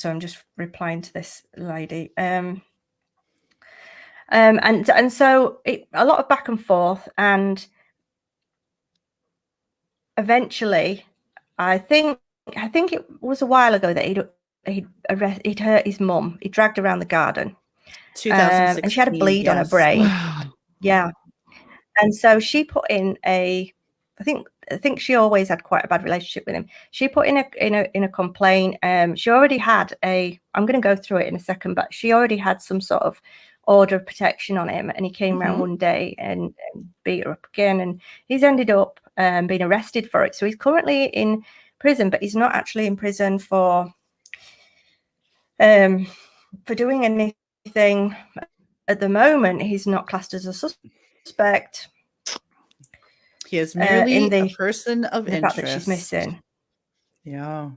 A: I'm just replying to this lady. And so a lot of back and forth, and eventually, I think it was a while ago that he'd hurt his mum. He dragged her around the garden,
D: 2016,
A: and she had a bleed on her brain.
B: Wow.
A: Yeah, and so she put in I think she always had quite a bad relationship with him. She put in a complaint. She already had I'm going to go through it in a second, but she already had some sort of order of protection on him, and he came around one day and beat her up again, and he's ended up being arrested for it. So he's currently in prison, but he's not actually in prison for doing anything at the moment. He's not classed as a suspect.
D: He is merely
A: in
D: a person of
A: the
D: interest.
A: fact that she's missing.
D: Yeah.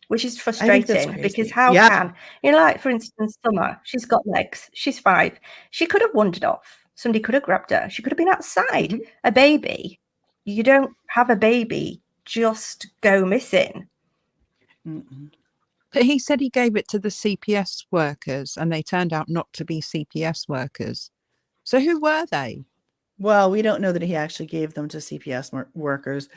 A: Which is frustrating, because how can, like, for instance, Summer, she's got legs, she's 5. She could have wandered off. Somebody could have grabbed her. She could have been outside. A baby. You don't have a baby just go missing.
B: But he said he gave it to the CPS workers, and they turned out not to be CPS workers. So who were they?
D: Well, we don't know that he actually gave them to CPS workers.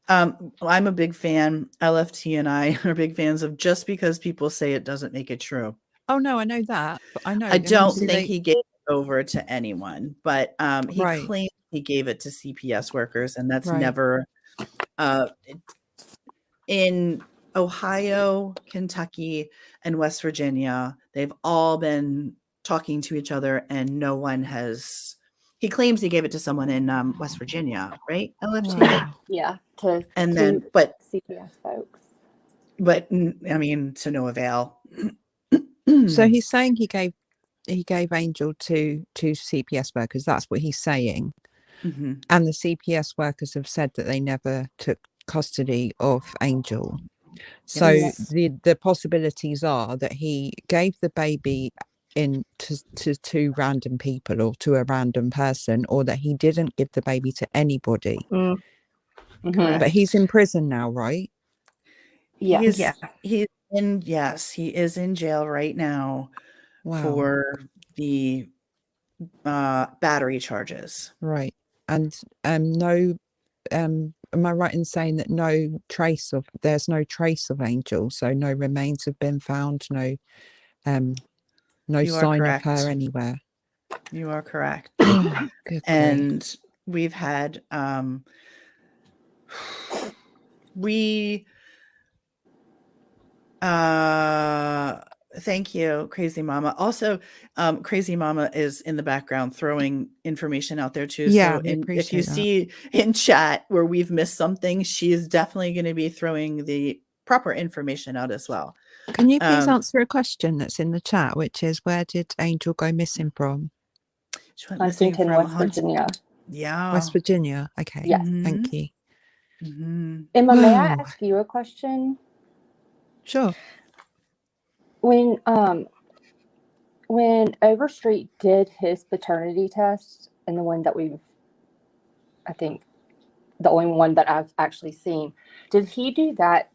D: I'm a big fan. LFT and I are big fans of, just because people say it doesn't make it true.
B: Oh no, I know that, but I know.
D: I don't think he gave it over to anyone, but he claimed he gave it to CPS workers, and that's never in Ohio, Kentucky, and West Virginia. They've all been talking to each other, and no one has. He claims he gave it to someone in West Virginia, right? LFT.
E: Yeah,
D: but
E: CPS folks.
D: But I mean, to no avail.
B: So he's saying he gave Angel to CPS workers. That's what he's saying. And the CPS workers have said that they never took custody of Angel. So the possibilities are that he gave the baby to 2 random people, or to a random person, or that he didn't give the baby to anybody. But he's in prison now, right?
D: He is in jail right now for the battery charges.
B: Right. And no, am I right in saying that there's no trace of Angel, so no remains have been found, no sign of her anywhere?
D: You are correct.
B: Good
D: and we've had thank you, Crazy Mama. Also, Crazy Mama is in the background throwing information out there too.
B: Yeah,
D: So
B: we
D: if you
B: appreciate that.
D: see in chat where we've missed something, she is definitely going to be throwing the proper information out as well.
B: Can you please answer a question that's in the chat, which is, where did Angel go missing from?
D: She went missing
E: Huntington,
D: from
E: West Virginia.
D: Yeah.
B: West Virginia. Okay.
E: Yes.
B: Thank you.
E: Emma, may I
B: Wow.
E: ask you a question?
B: Sure.
E: When Overstreet did his paternity test, and the one that I think the only one that I've actually seen, did he do that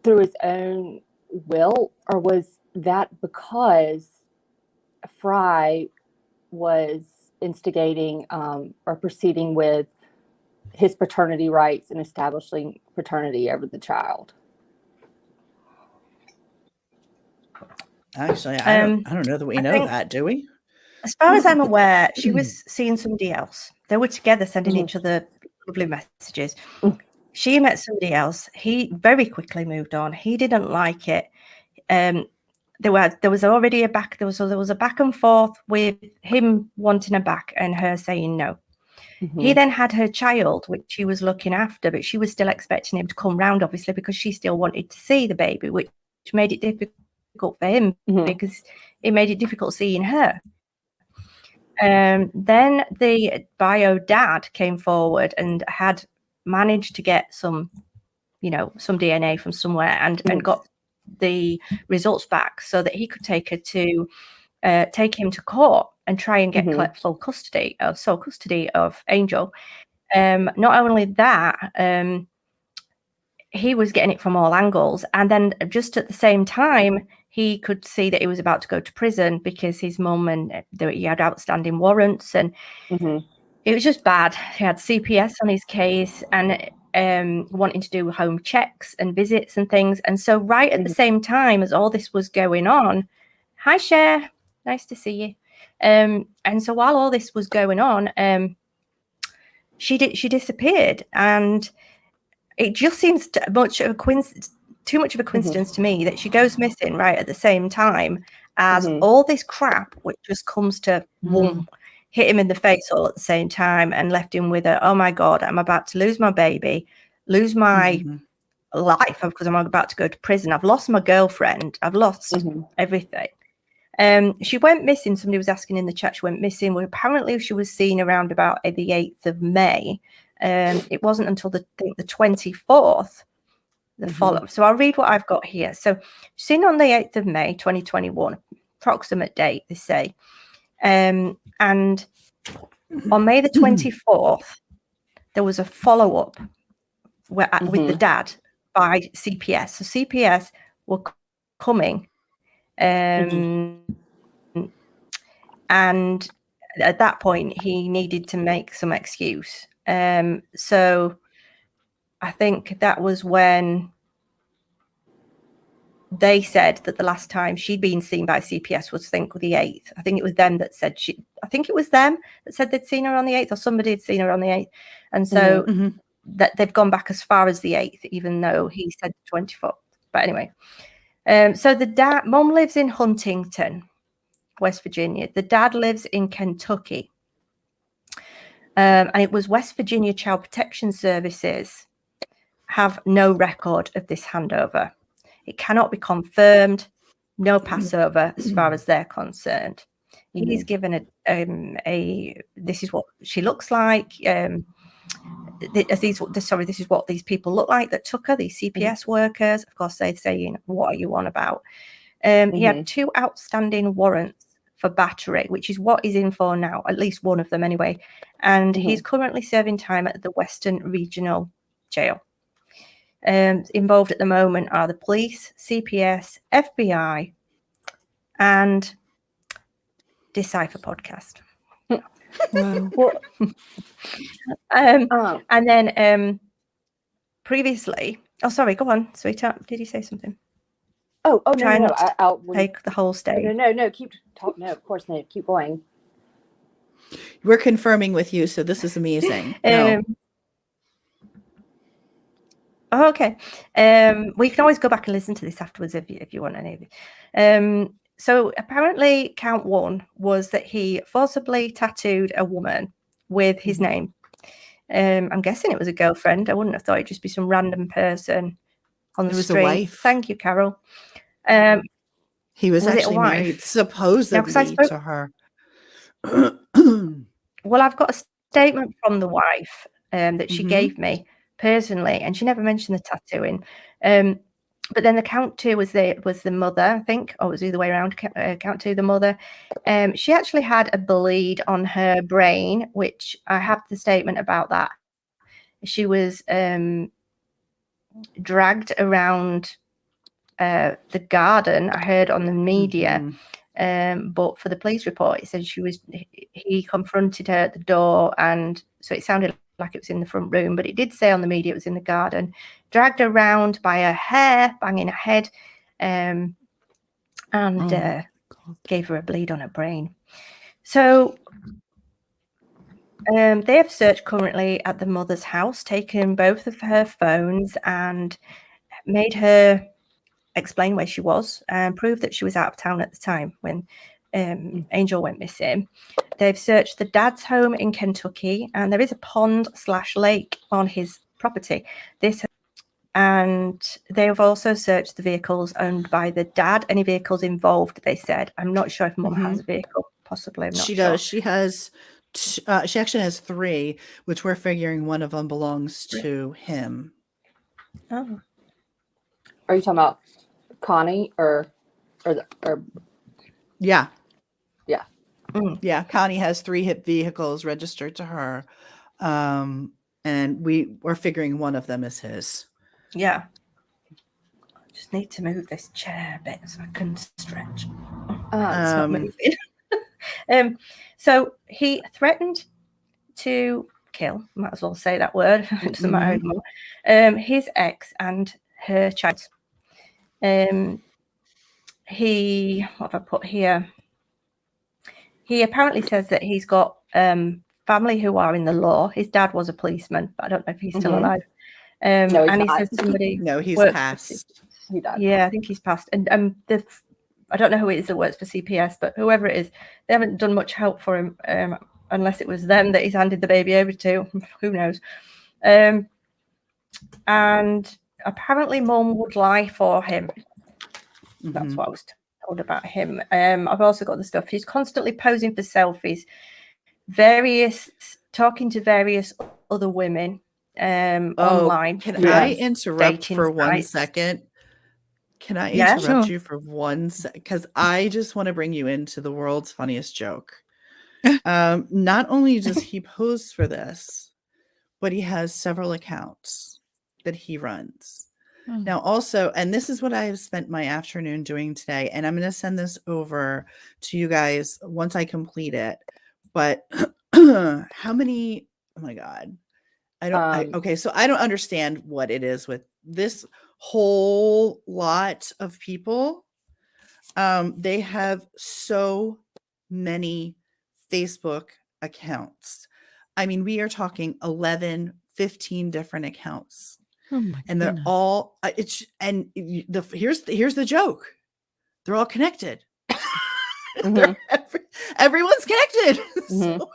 E: through his own will, or was that because Fry was instigating or proceeding with his paternity rights and establishing paternity over the child?
D: Actually, I don't know that we know that, do we?
A: As far as I'm aware, she was seeing somebody else. They were together sending each other lovely messages. She met somebody else. He very quickly moved on. He didn't like it. There was already a back and forth with him wanting her back and her saying no. He then had her child, which she was looking after, but she was still expecting him to come round, obviously, because she still wanted to see the baby, which made it difficult for him because it made it difficult seeing her. Then the bio dad came forward and had managed to get some DNA from somewhere and got the results back so that he could take him to court and try and get full custody of Angel. Not only that, he was getting it from all angles, and then just at the same time he could see that he was about to go to prison because his mum and he had outstanding warrants, and it was just bad. He had CPS on his case and wanting to do home checks and visits and things. And so right at the same time as all this was going on, hi Cher, nice to see you. And so while all this was going on, she disappeared, and it just seems too much of a coincidence to me that she goes missing right at the same time as all this crap, which just comes to hit him in the face all at the same time and left him with oh my God, I'm about to lose my baby, lose my life because I'm about to go to prison. I've lost my girlfriend. I've lost everything. She went missing. Somebody was asking in the chat. She went missing. Well, apparently she was seen around about the 8th of May. It wasn't until the 24th, the follow. So I'll read what I've got here. So seen on the 8th of May, 2021, approximate date, they say. And on May the 24th, there was a follow-up with the dad by CPS. So CPS were coming. And at that point, he needed to make some excuse. So I think that was when they said that the last time she'd been seen by CPS was, the 8th. I think it was them that said they'd seen her on the 8th, or somebody had seen her on the 8th. And so that they've gone back as far as the 8th, even though he said the 24th. But anyway, so the mom lives in Huntington, West Virginia. The dad lives in Kentucky. And it was West Virginia Child Protection Services have no record of this handover. It cannot be confirmed. No passover as far as they're concerned. He's given this is what she looks like. This is what these people look like that took her, these CPS workers. Of course, they're saying, what are you on about? He had 2 outstanding warrants for battery, which is what he's in for now, at least one of them anyway. And he's currently serving time at the Western Regional Jail. Involved at the moment are the police, CPS, FBI, and Decipher podcast.
E: Well,
A: and then previously, sorry, go on, sweetheart. Did you say something?
E: No,
A: I'll take the whole stage.
E: No, keep talking. No, of course not. Keep going.
D: We're confirming with you, so this is amazing. No.
A: Oh, okay. Well, you can always go back and listen to this afterwards if you want any of it. So apparently, count one was that he forcibly tattooed a woman with his name. I'm guessing it was a girlfriend. I wouldn't have thought it'd just be some random person on the
D: It was a
A: street.
D: wife.
A: Thank you, Carol.
D: He was
A: Was it a
D: actually married
A: wife?
D: supposedly to her.
A: Well, I've got a statement from the wife that she
D: Mhm.
A: gave me personally, and she never mentioned the tattooing. But then the count two was the mother, I think, or it was the other way around. Count two, the mother. She actually had a bleed on her brain, which I have the statement about that. She was dragged around the garden. I heard on the media. But for the police report, it said he confronted her at the door, and so it sounded like it was in the front room, but it did say on the media it was in the garden, dragged around by her hair, banging her head, and gave her a bleed on her brain. So they have searched currently at the mother's house, taken both of her phones and made her explain where she was and proved that she was out of town at the time when Angel went missing. They've searched the dad's home in Kentucky, and there is a pond/lake on his property. And they have also searched the vehicles owned by the dad. Any vehicles involved, they said. I'm not sure if Mum has a vehicle. Possibly, I'm not
D: She
A: sure.
D: does. She has. She actually has 3, which we're figuring one of them belongs to him.
A: Oh,
E: Are you talking about Connie or
D: Yeah.
E: Yeah.
D: Yeah. Connie has 3 hit vehicles registered to her. And we're figuring one of them is his.
A: yeah. I just need to move this chair a bit so I can stretch. It's not moving. So he threatened to kill, might as well say that word, it doesn't matter anymore, his ex and her child. What have I put here? He apparently says that he's got family who are in the law. His dad was a policeman, but I don't know if he's still alive.
E: No, he's
A: and he
E: not.
A: says somebody
D: No, he's
A: works
D: passed.
E: He died.
A: Yeah, I think he's passed. And I don't know who it is that works for CPS, but whoever it is, they haven't done much help for him, unless it was them that he's handed the baby over to. Who knows? And apparently Mum would lie for him. That's what I was told about him. I've also got the stuff. He's constantly posing for selfies, talking to various other women online.
D: Can I interrupt for 1
A: sites.
D: second? Can I
A: Yeah,
D: interrupt you for 1 second? Because I just want to bring you into the world's funniest joke. Not only does he pose for this, but he has several accounts that he runs. Now, also, and this is what I have spent my afternoon doing today, and I'm going to send this over to you guys once I complete it. But how many? Oh my God. Okay, so I don't understand what it is with this whole lot of people. They have so many Facebook accounts. I mean, we are talking 11, 15 different accounts.
B: Oh my
D: And they're
B: goodness.
D: all here's the joke. They're all connected. Everyone's connected. So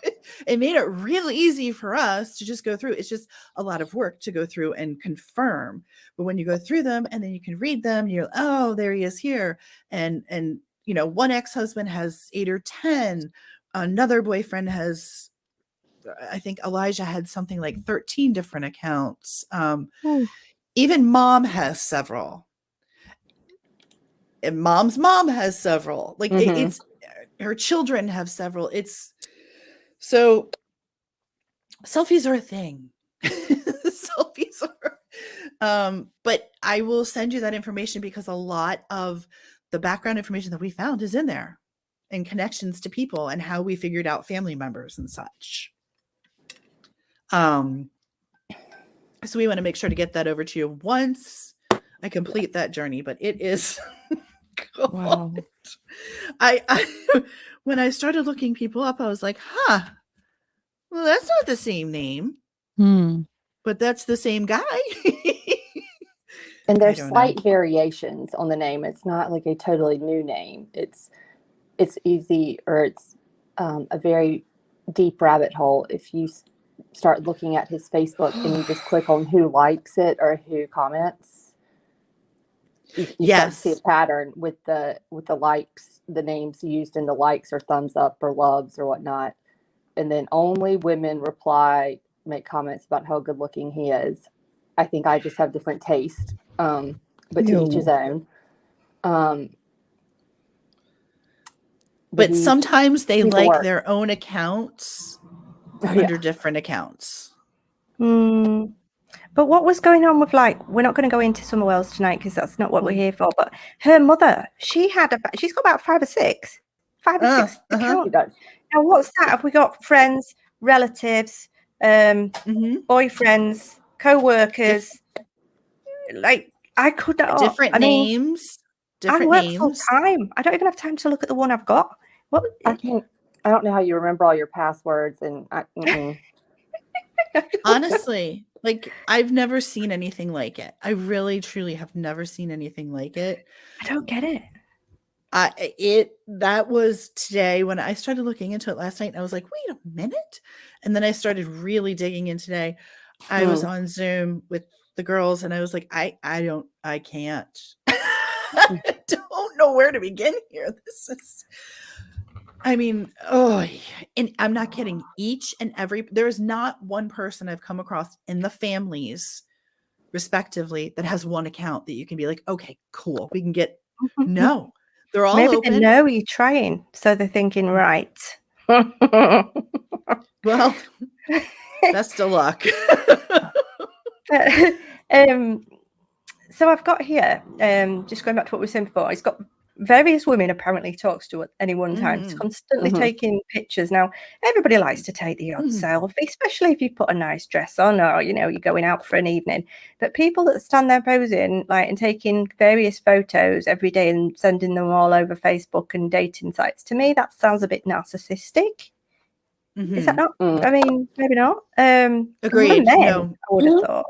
D: it made it really easy for us to just go through. It's just a lot of work to go through and confirm. But when you go through them and then you can read them, you're, oh, there he is here. And you know, one ex-husband has 8 or 10. Another boyfriend has, I think Elijah had something like 13 different accounts. Even Mom has several. And Mom's mom has several. Like it's her children have several. It's so selfies are a thing. Selfies are but I will send you that information because a lot of the background information that we found is in there and connections to people and how we figured out family members and such. So we want to make sure to get that over to you once I complete that journey, but it is
B: Wow.
D: I when I started looking people up, I was like, well, that's not the same name, but that's the same guy.
E: And
D: I
E: there's
D: don't
E: slight
D: know.
E: variations on the name. It's not like a totally new name. It's easy, or it's a very deep rabbit hole if you start looking at his Facebook and you just click on who likes it or who comments. You start to see a
D: Yes.
E: pattern with the likes, the names used in the likes or thumbs up or loves or whatnot. And then only women reply, make comments about how good looking he is. I think I just have different taste, but to each his
B: Ew.
E: own.
D: But sometimes they
E: he's a
D: like
E: work.
D: their own accounts
E: Oh, yeah.
D: under different accounts.
A: But what was going on with, like, we're not going to go into Summer Wells tonight because that's not what we're
D: Mm.
A: here for. But her mother, she's got about 5 or 6
E: He
A: accounts.
E: does.
A: Now, what's that? Have we got friends, relatives, boyfriends, co-workers? Like, I could not.
D: Different
A: I mean,
D: names.
A: I
D: Different
A: work full
D: names.
A: time. I don't even have time to look at the one I've got. What?
E: I don't know how you remember all your passwords, and
D: Honestly, like, I've never seen anything like it. I really, truly have never seen anything like it.
A: I don't get it.
D: That was today when I started looking into it last night, and I was like, wait a minute. And then I started really digging in today. I was on Zoom with the girls, and I was like, I can't. I don't know where to begin here. And I'm not kidding. There is not one person I've come across in the families, respectively, that has one account that you can be like, okay, cool, we can get. No, they're all
A: Maybe
D: open.
A: they know you're trying, so they're thinking, right.
D: Well, best of luck.
A: So I've got here, just going back to what we were saying before, he's got various women apparently he talks to at any one time. He's constantly taking pictures. Now, everybody likes to take the odd selfie, especially if you put a nice dress on or, you're going out for an evening. But people that stand there posing, like, and taking various photos every day and sending them all over Facebook and dating sites, to me, that sounds a bit narcissistic. Is that not? I mean, maybe not.
D: Agreed.
A: Men,
D: No.
A: I would have thought.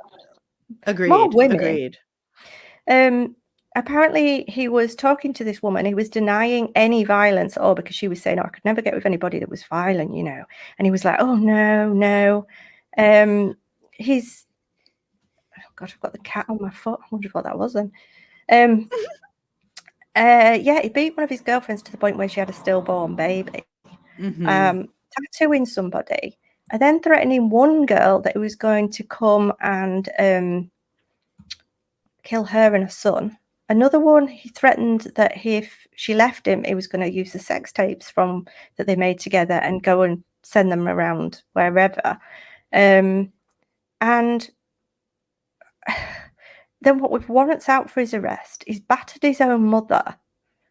D: Agreed.
A: More women.
D: Agreed.
A: Apparently he was talking to this woman. He was denying any violence at all because she was saying, I could never get with anybody that was violent, And he was like, oh, no. He's, oh God, I've got the cat on my foot. I wonder what that was then. He beat one of his girlfriends to the point where she had a stillborn baby. Tattooing somebody and then threatening one girl that he was going to come and kill her and her son. Another one, he threatened that if she left him, he was going to use the sex tapes that they made together and go and send them around wherever. And then what, with warrants out for his arrest, he's battered his own mother.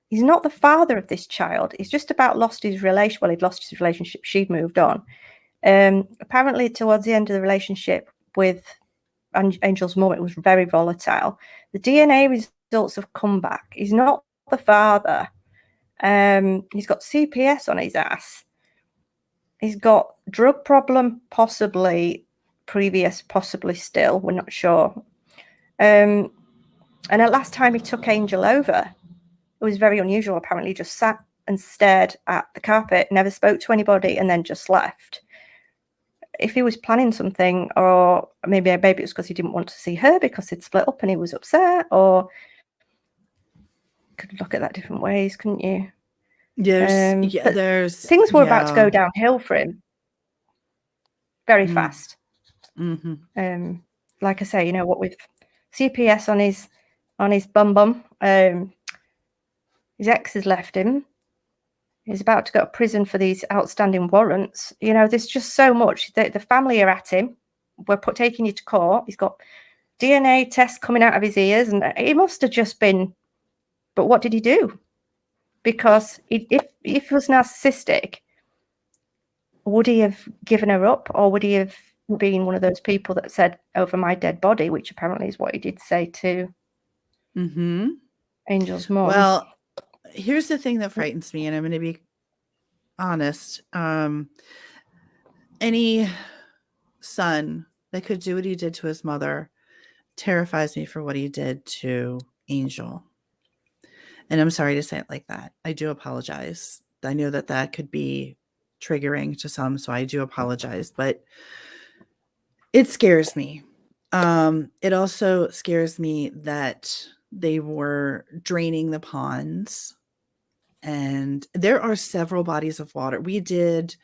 A: He's not the father of this child. He's just about lost his relation. Well, he'd lost his relationship. She'd moved on. Apparently, towards the end of the relationship with Angel's mum, it was very volatile. The DNA results have come back. He's not the father. He's got CPS on his ass. He's got drug problem, possibly previous, possibly still. We're not sure. And the last time he took Angel over, it was very unusual. Apparently, just sat and stared at the carpet, never spoke to anybody, and then just left. If he was planning something, or maybe it was because he didn't want to see her because he'd split up and he was upset, or could look at that different ways, couldn't you?
D: There's
A: things were about to go downhill for him very fast. Like I say, what with CPS on his bum, his ex has left him. He's about to go to prison for these outstanding warrants. There's just so much. The family are at him. We're taking you to court. He's got DNA tests coming out of his ears, and he must have just been. But what did he do? Because if he was narcissistic, would he have given her up, or would he have been one of those people that said, "Over my dead body," which apparently is what he did say to Angel's mom?
D: Well, here's the thing that frightens me, and I'm going to be honest. Any son that could do what he did to his mother terrifies me for what he did to Angel. And I'm sorry to say it like that. I do apologize. I know that that could be triggering to some, so I do apologize, but it scares me. It also scares me that they were draining the ponds, and there are several bodies of water. We did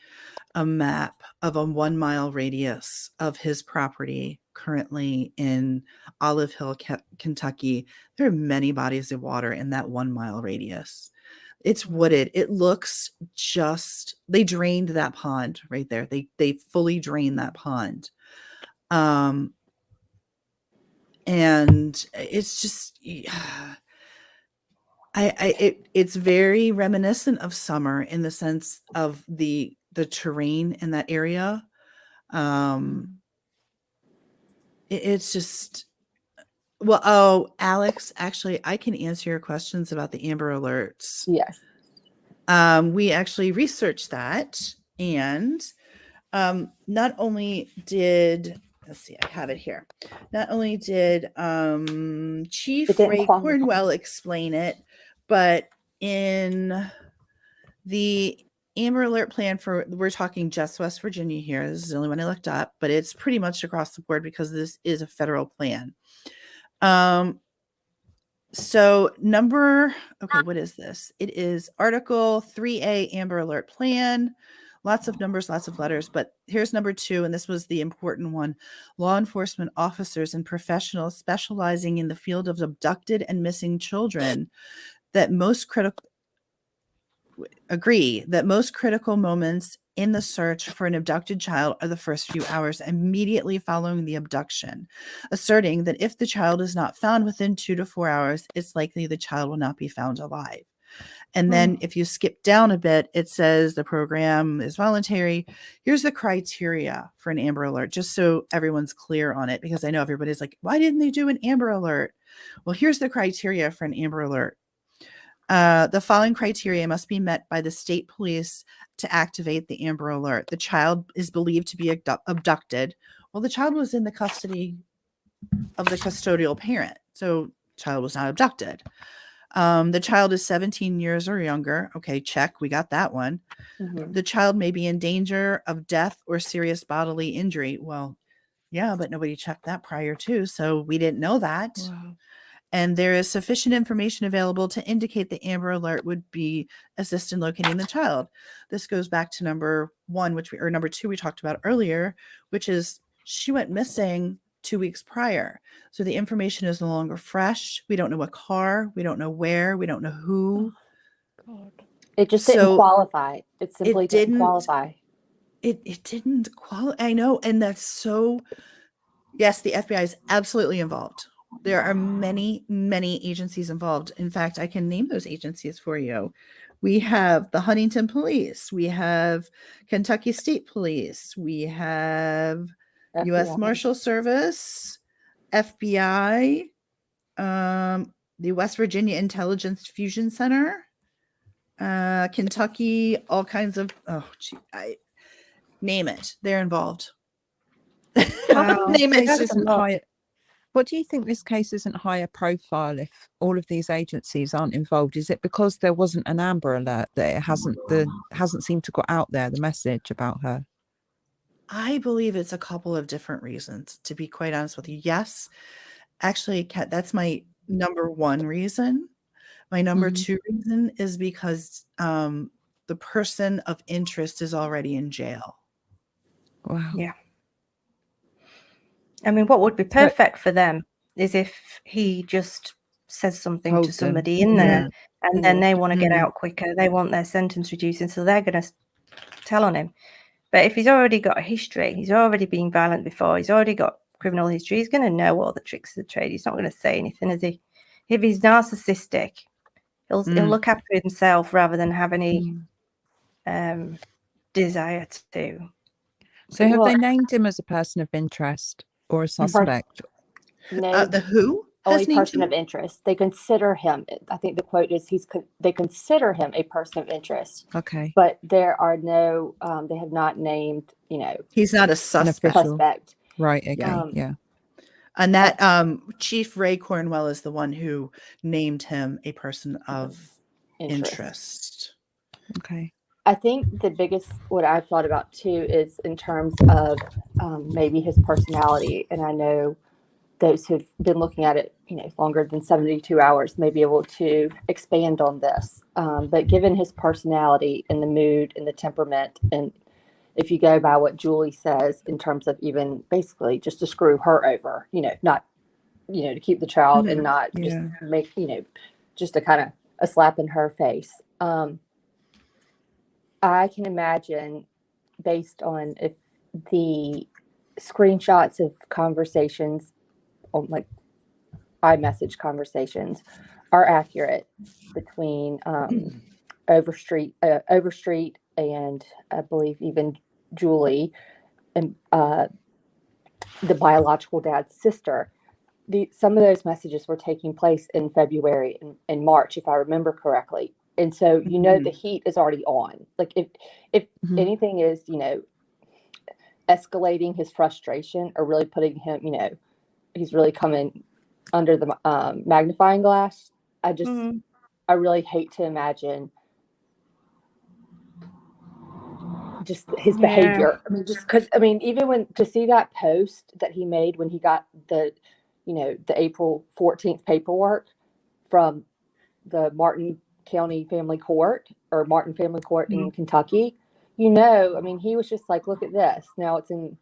D: a map of a 1 mile radius of his property currently in Olive Hill, Kentucky. There are many bodies of water in that 1 mile radius. It's wooded. It looks just, they drained that pond right there. They fully drained that pond. And it's just, it's very reminiscent of summer in the sense of the terrain in that area. It's just, well, oh, Alex, actually, I can answer your questions about the Amber Alerts.
E: Yes.
D: We actually researched that, and not only did, let's see, I have it here. Not only did Chief Ray Cornwell explain it, but in the Amber Alert plan for, we're talking just West Virginia here. This is the only one I looked up, but it's pretty much across the board because this is a federal plan. So okay, what is this? It is Article 3A Amber Alert Plan. Lots of numbers, lots of letters, but here's number 2, and this was the important one. Law enforcement officers and professionals specializing in the field of abducted and missing children agree that most critical moments in the search for an abducted child are the first few hours immediately following the abduction, asserting that if the child is not found within 2 to 4 hours, it's likely the child will not be found alive. And then if you skip down a bit, it says the program is voluntary. Here's the criteria for an Amber Alert, just so everyone's clear on it, because I know everybody's like, why didn't they do an Amber Alert? Well, here's the criteria for an Amber Alert. The following criteria must be met by the state police to activate the Amber Alert. The child is believed to be abducted. Well, the child was in the custody of the custodial parent, so child was not abducted. The child is 17 years or younger. Okay, check. We got that one.
E: Mm-hmm.
D: The child may be in danger of death or serious bodily injury. Well, yeah, but nobody checked that prior to, so we didn't know that.
B: Wow.
D: And there is sufficient information available to indicate the Amber Alert would be assist in locating the child. This goes back to number 1, or number 2 we talked about earlier, which is she went missing 2 weeks prior. So the information is no longer fresh. We don't know what car, we don't know where, we don't know who.
B: God.
E: It just didn't qualify. It simply didn't qualify.
D: It didn't qualify. I know. And that's so, yes, the FBI is absolutely involved. There are many, many agencies involved. In fact, I can name those agencies for you. We have the Huntington Police. We have Kentucky State Police. We have
E: FBI.
D: U.S. Marshal Service, FBI, the West Virginia Intelligence Fusion Center, Kentucky, all kinds of, name it. They're involved.
B: Name it. What do you think this case isn't higher profile if all of these agencies aren't involved? Is it because there wasn't an Amber Alert that it hasn't seemed to got out there, the message about her?
D: I believe it's a couple of different reasons, to be quite honest with you. Yes, actually, Kat, that's my number 1 reason. My number 2 reason is because the person of interest is already in jail.
B: Wow.
A: Yeah. I mean, what would be perfect for them is if he just says something to somebody in there, and then they want to get out quicker. They want their sentence reduced, and so they're going to tell on him. But if he's already got a history, he's already been violent before, he's already got criminal history, he's going to know all the tricks of the trade. He's not going to say anything, is he? If he's narcissistic, he'll look after himself rather than have any desire to.
B: So have they named him as a person of interest or a suspect?
E: No,
D: The who?
E: Only person of interest. They consider him, I think the quote is, they consider him a person of interest.
B: Okay.
E: But there are no, they have not named,
D: he's not a suspect.
B: Right. Okay. Yeah.
D: And that Chief Ray Cornwell is the one who named him a person of interest.
B: Okay.
E: I think the biggest, what I've thought about too, is in terms of maybe his personality. And I know those who've been looking at it, longer than 72 hours may be able to expand on this. But given his personality and the mood and the temperament, and if you go by what Julie says in terms of even basically just to screw her over, not, to keep the child and not just make, just a kind of a slap in her face. I can imagine, based on if the screenshots of conversations, on like iMessage conversations, are accurate between Overstreet and I believe even Julie and the biological dad's sister. Some of those messages were taking place in February and March, if I remember correctly. And so, the heat is already on. Like if anything is, escalating his frustration or really putting him, he's really coming under the magnifying glass. I really hate to imagine just his behavior. I mean, just because, even to see that post that he made when he got the April 14th paperwork from the Martin County Family Court or Martin Family Court in Kentucky, he was just like, look at this. Now it's in,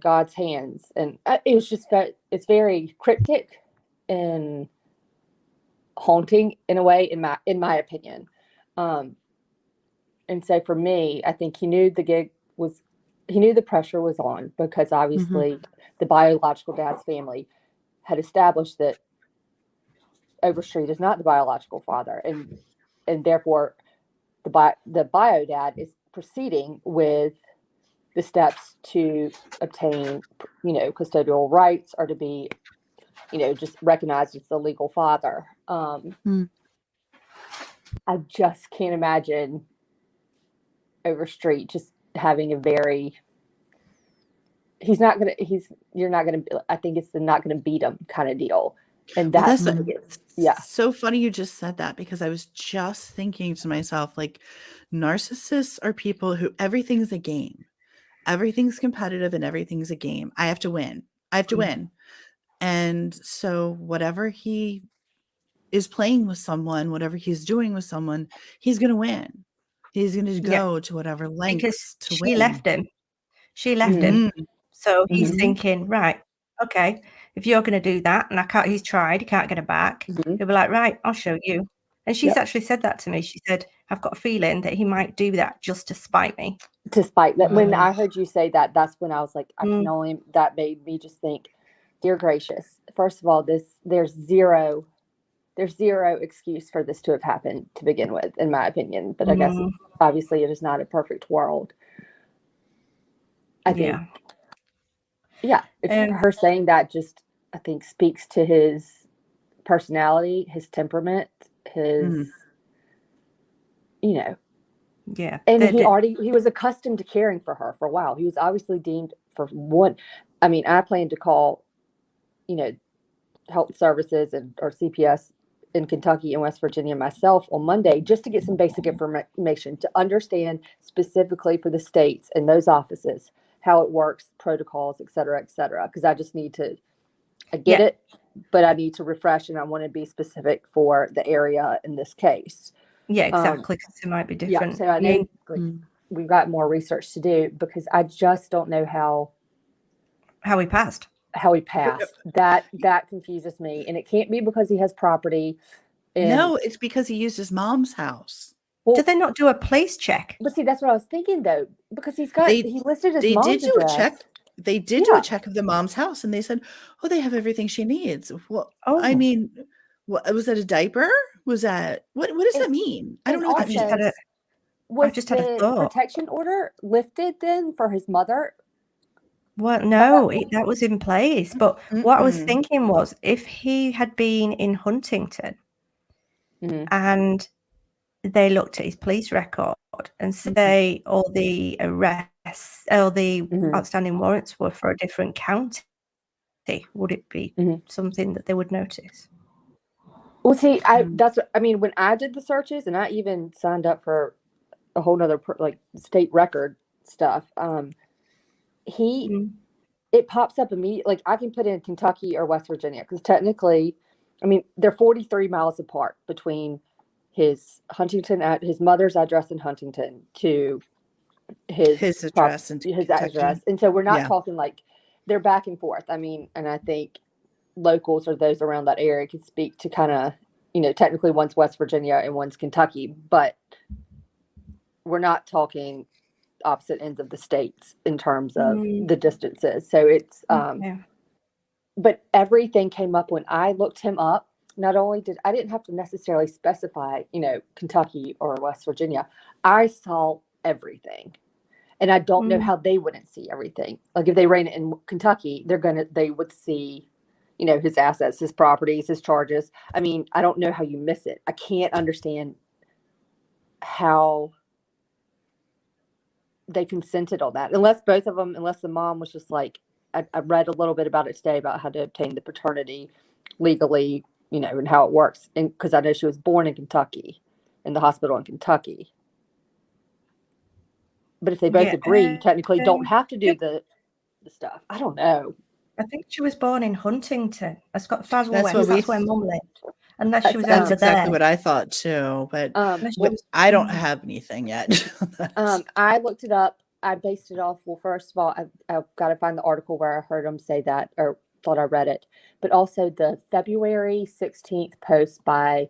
E: God's hands. And it was just, it's very cryptic and haunting in a way, in my opinion. And so for me, I think he knew the pressure was on, because obviously the biological dad's family had established that Overstreet is not the biological father, and therefore the bio dad is proceeding with the steps to obtain, custodial rights, or to be, just recognized as the legal father. I just can't imagine Overstreet just having a very, I think it's the not gonna beat him kind of deal. And that's
D: so funny you just said that, because I was just thinking to myself, like, narcissists are people who everything's a game. Everything's competitive and everything's a game. I have to win. And so whatever he is playing with someone, whatever he's doing with someone, he's going to win. He's going to go to whatever lengths to win.
A: She left him. So he's thinking, right, okay, if you're going to do that, and he's tried, he can't get her back. He'll be like, right, I'll show you. And she's actually said that to me. She said, I've got a feeling that he might do that just to spite me.
E: To spite that. When I heard you say that, that's when I was like, that made me just think, dear gracious, first of all, there's zero excuse for this to have happened to begin with, in my opinion. But I guess obviously it is not a perfect world. I think, her saying that just, I think, speaks to his personality, his temperament, his, and he was accustomed to caring for her for a while. He was obviously deemed for one. I plan to call, health services or CPS in Kentucky and West Virginia myself on Monday, just to get some basic information to understand specifically for the states and those offices how it works, protocols, et cetera, because I just need to, I get it, but I need to refresh, and I want to be specific for the area in this case.
A: Yeah, exactly, because it might be different.
E: So I think we've got more research to do, because I just don't know how
A: he passed.
E: That confuses me, and it can't be because he has property.
D: No, it's because he used his mom's house.
A: Well, did they not do a police check?
E: But see, that's what I was thinking, though, because he listed his mom's address.
D: They did do a check of the mom's house, and they said, "Oh, they have everything she needs." Well, I mean, what was that? A diaper? Was that what does that mean? I don't know what that means.
E: Was the protection order lifted then for his mother?
A: Well, no, that was in place. But what I was thinking was, if he had been in Huntington and they looked at his police record and say all the arrests, all the outstanding warrants were for a different county, would it be
E: Mhm.
A: something that they would notice?
E: Well, see, when I did the searches, and I even signed up for a whole nother like state record stuff. It pops up immediately. Like I can put in Kentucky or West Virginia because technically, they're 43 miles apart between his mother's address in Huntington to his
D: address in
E: his
D: Kentucky.
E: address, and so we're not
D: Yeah.
E: talking like they're back and forth. And I think locals or those around that area can speak to kind of, technically one's West Virginia and one's Kentucky, but we're not talking opposite ends of the states in terms of the distances. So it's, but everything came up when I looked him up. Not only I didn't have to necessarily specify, Kentucky or West Virginia. I saw everything. And I don't know how they wouldn't see everything. Like if they ran it in Kentucky, they would see, his assets, his properties, his charges. I don't know how you miss it. I can't understand how they consented on that. Unless the mom was just like, I read a little bit about it today about how to obtain the paternity legally, and how it works. And because I know she was born in Kentucky, in the hospital in Kentucky. But if they both agree, you technically don't have to do the stuff. I don't know.
A: I think she was born in Huntington. That's got West.
D: That's
A: Where Mum lived. Unless she was
D: That's
A: over
D: exactly
A: there.
D: what I thought too. But I don't have anything yet.
E: I looked it up. I based it off. Well, first of all, I've got to find the article where I heard them say that, or thought I read it. But also the February 16th post by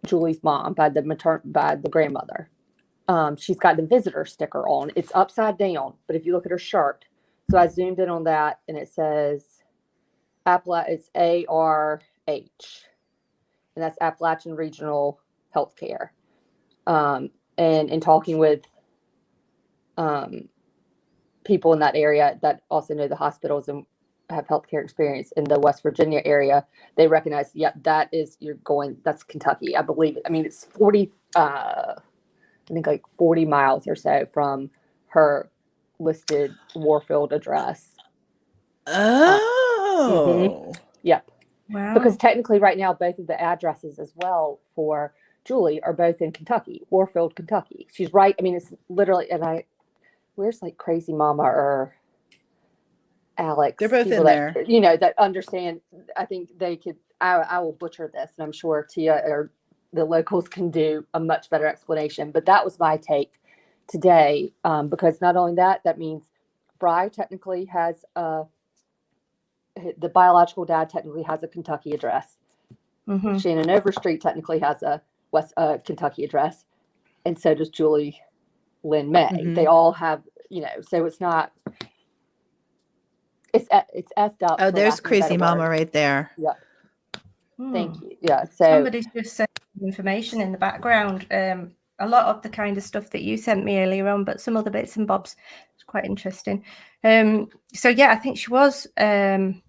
E: Julie's mom, by the grandmother. She's got the visitor sticker on. It's upside down, but if you look at her shirt, so I zoomed in on that, and it says it's ARH, and that's Appalachian Regional Healthcare. And in talking with people in that area that also know the hospitals and have healthcare experience in the West Virginia area, they recognize, that's Kentucky, I believe. It's 40. I think like 40 miles or so from her listed Warfield address.
D: Oh.
E: Yep.
A: Wow.
E: Because technically right now, both of the addresses as well for Julie are both in Kentucky, Warfield, Kentucky. She's right. It's literally, where's like Crazy Mama or Alex?
D: They're both in there.
E: That understand. I think they could, I will butcher this, and I'm sure Tia or the locals can do a much better explanation, but that was my take today. Because not only that means Fry technically has the biological dad technically has a Kentucky address. Shannon Overstreet technically has a Kentucky address, and so does Julie Lynn May. They all have, so it's not. It's effed up.
D: Oh, there's Crazy Mama right there.
E: Yep. Thank you. Yeah. So
A: somebody's just sent information in the background. A lot of the kind of stuff that you sent me earlier on, but some other bits and bobs. It's quite interesting. So yeah, I think she was born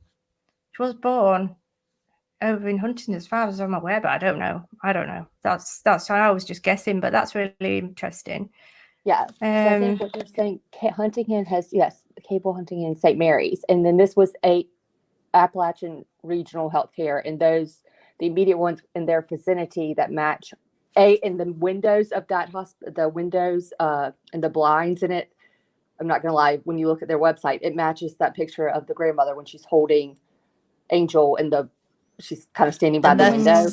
A: over in Huntington, as far as I'm aware, but I don't know. That's I was just guessing, but that's really interesting.
E: Yeah. I think what you're saying, Huntington has, Cable Huntington and St. Mary's, and then this was a Appalachian Regional Healthcare, and the immediate ones in their vicinity that match in the windows of that hospital, the windows and the blinds in it. I'm not gonna lie, when you look at their website, it matches that picture of the grandmother when she's holding Angel she's kind of standing by the window.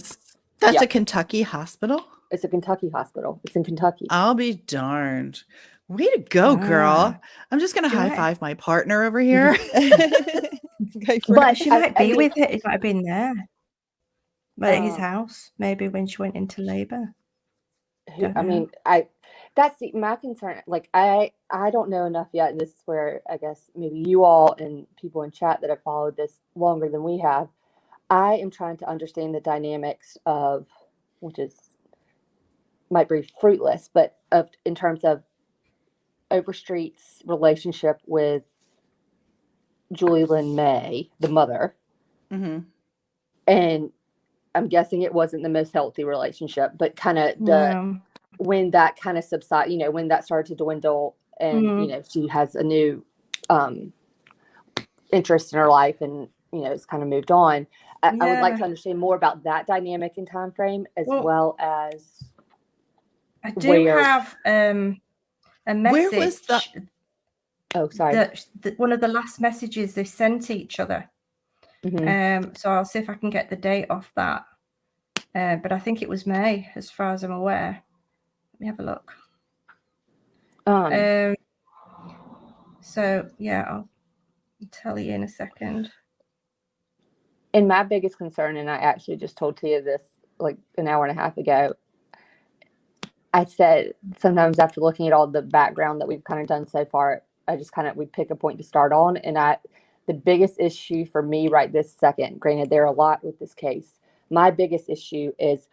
D: That's a Kentucky hospital?
E: It's a Kentucky hospital. It's in Kentucky.
D: I'll be darned. Way to go, girl. I'm just gonna high five my partner over here.
A: But she might be with it. It might have been there. But at his house, maybe when she went into labor.
E: That's my concern. Like, I don't know enough yet. And this is where I guess maybe you all and people in chat that have followed this longer than we have. I am trying to understand the dynamics of, might be fruitless, but in terms of Overstreet's relationship with Julie Lynn May, the mother. And I'm guessing it wasn't the most healthy relationship, but kind of when that kind of subsided, when that started to dwindle and, she has a new interest in her life and it's kind of moved on. I would like
A: Yeah.
E: to understand more about that dynamic and time frame, as well as
A: I do have a message.
D: Where was the?
E: Oh, sorry.
A: That one of the last messages they sent each other. So I'll see if I can get the date off that. But I think it was May, as far as I'm aware. Let me have a look. So yeah, I'll tell you in a second.
E: And my biggest concern, and I actually just told Tia this like an hour and a half ago, I said sometimes after looking at all the background that we've kind of done so far, I just we pick a point to start on. And the biggest issue for me right this second, granted there are a lot with this case, my biggest issue is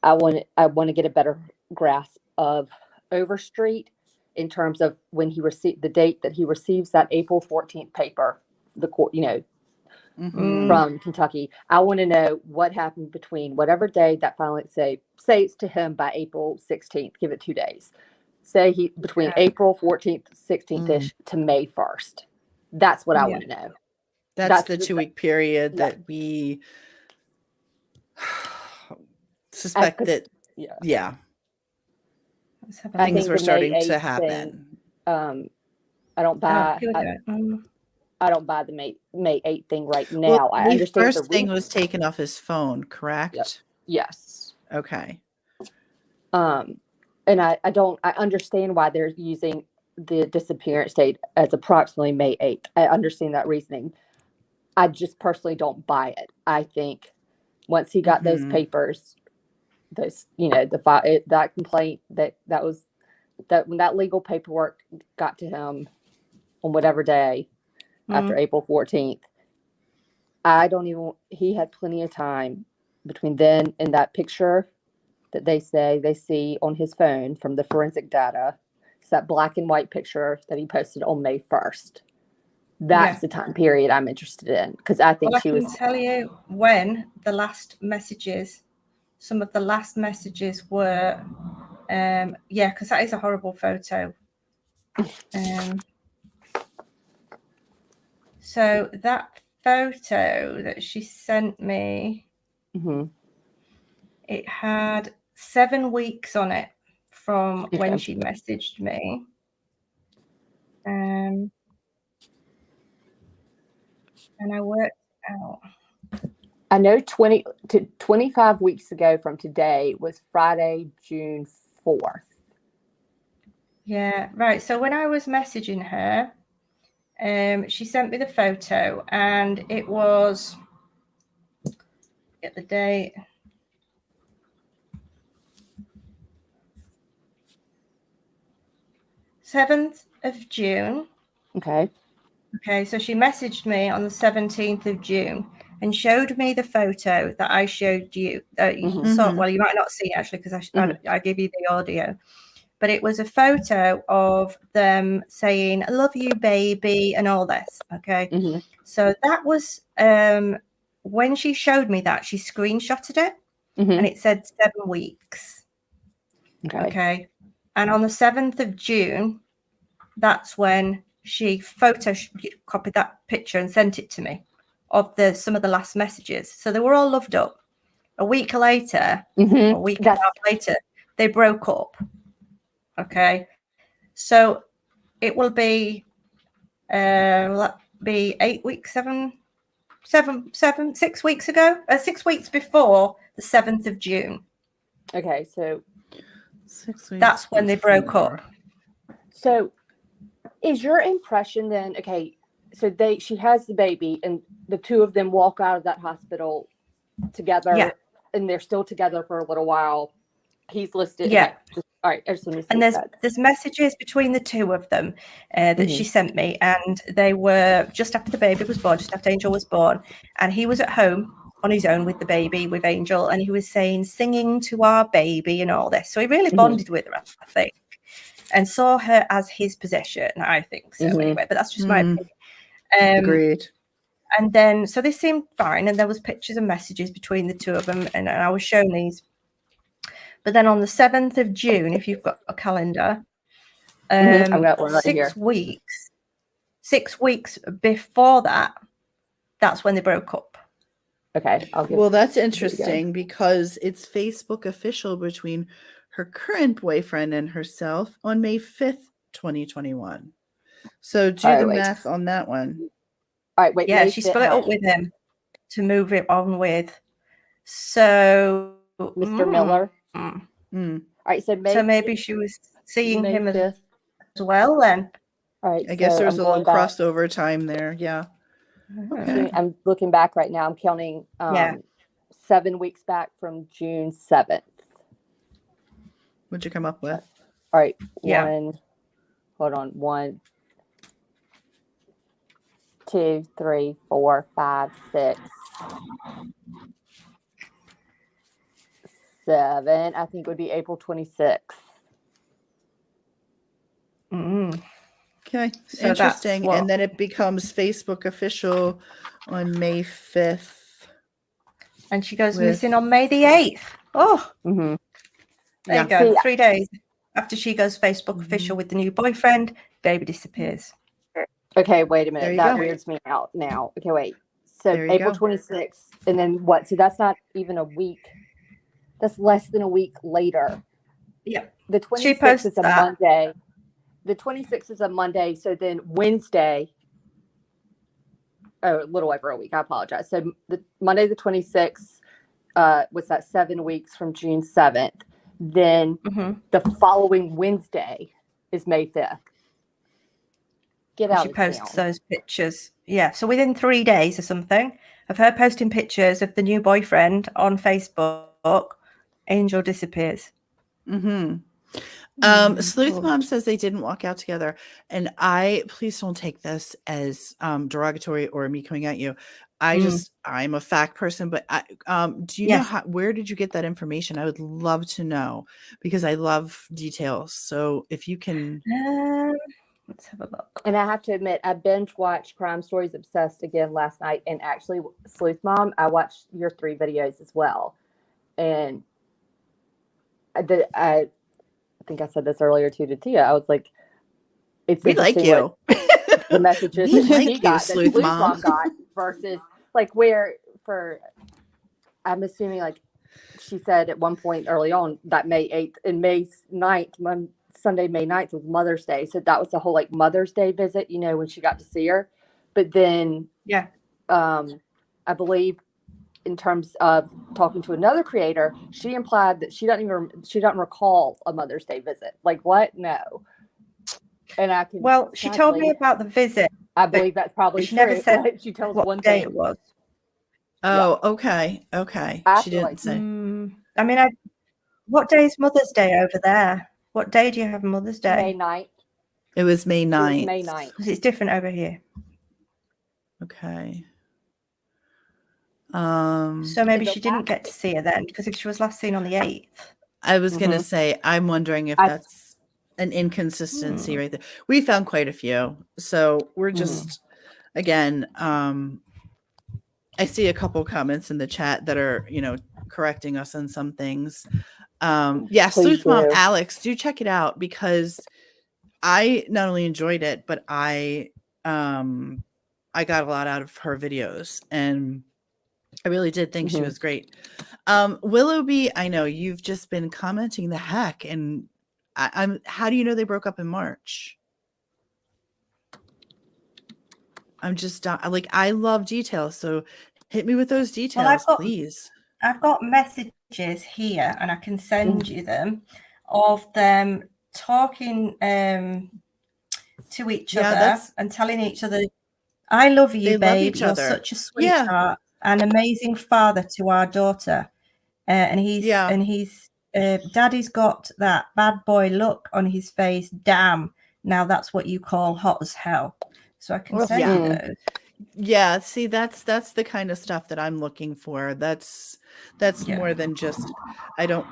E: I want to get a better grasp of Overstreet in terms of when he received the date that he receives that April 14th paper, the court, from Kentucky. I want to know what happened between whatever day that finally say it's to him by April 16th, give it 2 days. Say between April 14th, 16th-ish to May 1st. That's what I want to know.
D: That's the 2-week period that we suspect that. Yeah. Things were starting to happen.
E: I don't buy. I don't buy the May 8th thing right now.
D: Well,
E: I understand
D: the first thing was taken off his phone, correct?
E: Yep. Yes.
D: Okay.
E: And I understand why they're using the disappearance date as approximately May 8th. I understand that reasoning. I just personally don't buy it. I think once he got those papers, that complaint that when that legal paperwork got to him on whatever day after April 14th, he had plenty of time between then and that picture that they say they see on his phone from the forensic data. It's that black and white picture that he posted on May 1st. That's the time period I'm interested in, because I think she was. I
A: can tell you when the last messages, some of the last messages were, because that is a horrible photo. So that photo that she sent me, it had 7 weeks on it from when she messaged me. And I worked out.
E: I know 20 to 25 weeks ago from today was Friday, June 4th.
A: Yeah, right. So when I was messaging her, she sent me the photo, and it was, get the date, 7th of June.
E: Okay,
A: so she messaged me on the 17th of June and showed me the photo that I showed you. You saw, well, you might not see it actually, because I gave you the audio. But it was a photo of them saying, "I love you, baby," and all this. Okay. So that was when she showed me that, she screenshotted it and it said 7 weeks. Okay. And on the 7th of June, that's when she photocopied that picture and sent it to me of some of the last messages. So they were all loved up. A week later, a week and a half later, they broke up. Okay, so it will be 8 weeks, 6 weeks ago, 6 weeks before the 7th of June.
E: Okay, so
D: 6 weeks.
A: That's when they broke up.
E: So is your impression then, okay, so she has the baby and the two of them walk out of that hospital together, and they're still together for a little while. He's listed.
A: Yeah.
E: All right. I just want to see
A: and there's messages between the two of them that she sent me, and they were just after the baby was born, just after Angel was born, and he was at home on his own with the baby, with Angel, and he was singing to our baby and all this. So he really bonded with her, I think, and saw her as his possession. I think so anyway, but that's just my opinion.
D: Agreed.
A: And then, so they seemed fine, and there was pictures and messages between the two of them, and I was shown these. But then on the 7th of June, if you've got a calendar,
E: 6
A: weeks before that, that's when they broke up.
E: Okay. I'll give.
D: Well, that's
E: there you go.
D: interesting because it's Facebook official between her current boyfriend and herself on May 5th, 2021. So do
E: All right,
D: the
E: wait.
D: math on that one.
E: All right. Wait.
A: Yeah,
E: May
A: she
E: 5th,
A: split it
E: huh?
A: up with him to move it on with. So,
E: Mr. Miller.
A: mm.
D: Mm,
E: All right. So May.
A: So maybe she was seeing
E: May
A: him as
E: 5th.
A: well then.
E: All right.
D: I guess
E: so
D: there's
E: I'm
D: a little
E: going back.
D: crossover time there. Yeah. Okay.
E: I'm looking back right now. I'm counting
A: Yeah.
E: 7 weeks back from June 7th.
D: What'd you come up with?
E: All right.
A: Yeah.
E: Hold on. 1, 2, 3, 4, 5, 6, 7. I think it would be April 26th.
A: Mm.
D: Okay.
A: So that's
D: Interesting.
A: what-
D: And then it becomes Facebook official on May 5th.
A: And she goes
D: with-
A: missing on May the 8th. Oh,
E: Mm-hmm.
A: there
D: Yeah.
A: you go.
E: See,
A: 3 days after she goes Facebook official with the new boyfriend, baby disappears.
E: Okay, wait a
D: There
E: minute.
D: you
E: That
D: go.
E: weirds me out now. Okay, wait. So
D: There you
E: April
D: go.
E: 26th, and then what? So that's not even a week. That's less than a week later.
A: Yeah.
E: The
A: She
E: 26th
A: posts
E: is a
A: that.
E: Monday. The 26th is a Monday. So then Wednesday. Oh, a little over a week. I apologize. So the Monday the 26th was that 7 weeks from June 7th. Then
A: Mm-hmm.
E: the following Wednesday is May 5th. Get out
A: She
E: of
A: posts
E: town.
A: those pictures. Yeah. So within 3 days or something of her posting pictures of the new boyfriend on Facebook, Angel disappears.
D: Mm-hmm.
A: Mm,
D: Sleuth
A: God.
D: Mom says they didn't walk out together. And please don't take this as derogatory or me coming at you. I'm a fact person, but do you know
A: Yes.
D: where did you get that information? I would love to know because I love details. So if you can.
A: Let's have a look.
E: And I have to admit, I binge watched Crime Stories Obsessed again last night. And actually, Sleuth Mom, I watched your 3 videos as well. And I think I said this earlier too to Tia. I was like, it's
D: We like
E: interesting
D: you.
E: what the messages
D: We like
E: he
D: you,
E: got, that
D: Sleuth Mom.
E: got versus like where I'm assuming like she said at one point early on that May 8th and May 9th, Sunday, May 9th was Mother's Day. So that was the whole like Mother's Day visit, when she got to see her. But then,
A: Yeah.
E: I believe in terms of talking to another creator, she implied that she doesn't recall a Mother's Day visit. Like what? No. And I can.
A: Well, she told me about the visit.
E: I believe that's probably
A: she
E: true.
A: never said
E: but she tells
A: what
E: one
A: day
E: thing.
A: it was.
D: Oh, okay. Okay.
E: I
D: She
E: feel
D: didn't
E: like-
D: say.
A: I mean, what day is Mother's Day over there? What day do you have Mother's
E: May
A: Day?
E: 9th.
D: It was May 9th.
E: May 9th.
A: Because it's different over here.
D: Okay.
A: So maybe
E: the
A: she didn't
E: last-
A: get to see her then, because if she was last seen on the 8th.
D: I was going to say, I'm wondering if that's an inconsistency right there. We found quite a few. So we're just, again, I see a couple comments in the chat that are, correcting us on some things. Yeah,
E: Please
D: Sleuth Mom,
E: do.
D: Alex, do check it out because I not only enjoyed it, but I got a lot out of her videos and I really did think she was great. Willoughby, I know you've just been commenting the heck, and how do you know they broke up in March? I'm just like, I love details, so hit me with those details, please.
A: I've got messages here, and I can send you them of them talking to each other and telling each other, "I love you, babe. You're such a sweetheart, an amazing father to our daughter." And he's Daddy's got that bad boy look on his face. Damn, now that's what you call hot as hell. So I can send you those.
D: Yeah, see, that's the kind of stuff that I'm looking for. That's more than just
E: I'll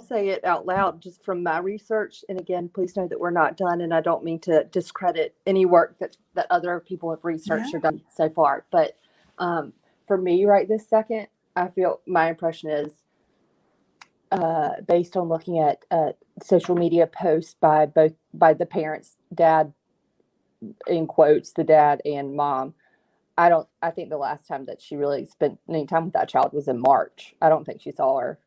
E: say it out loud just from my research. And again, please know that we're not done, and I don't mean to discredit any work that other people have researched or done so far. But for me, right this second, I feel my impression is based on looking at social media posts by the parents, Dad, in quotes, the dad and mom. I think the last time that she really spent any time with that child was in March. I don't think she saw her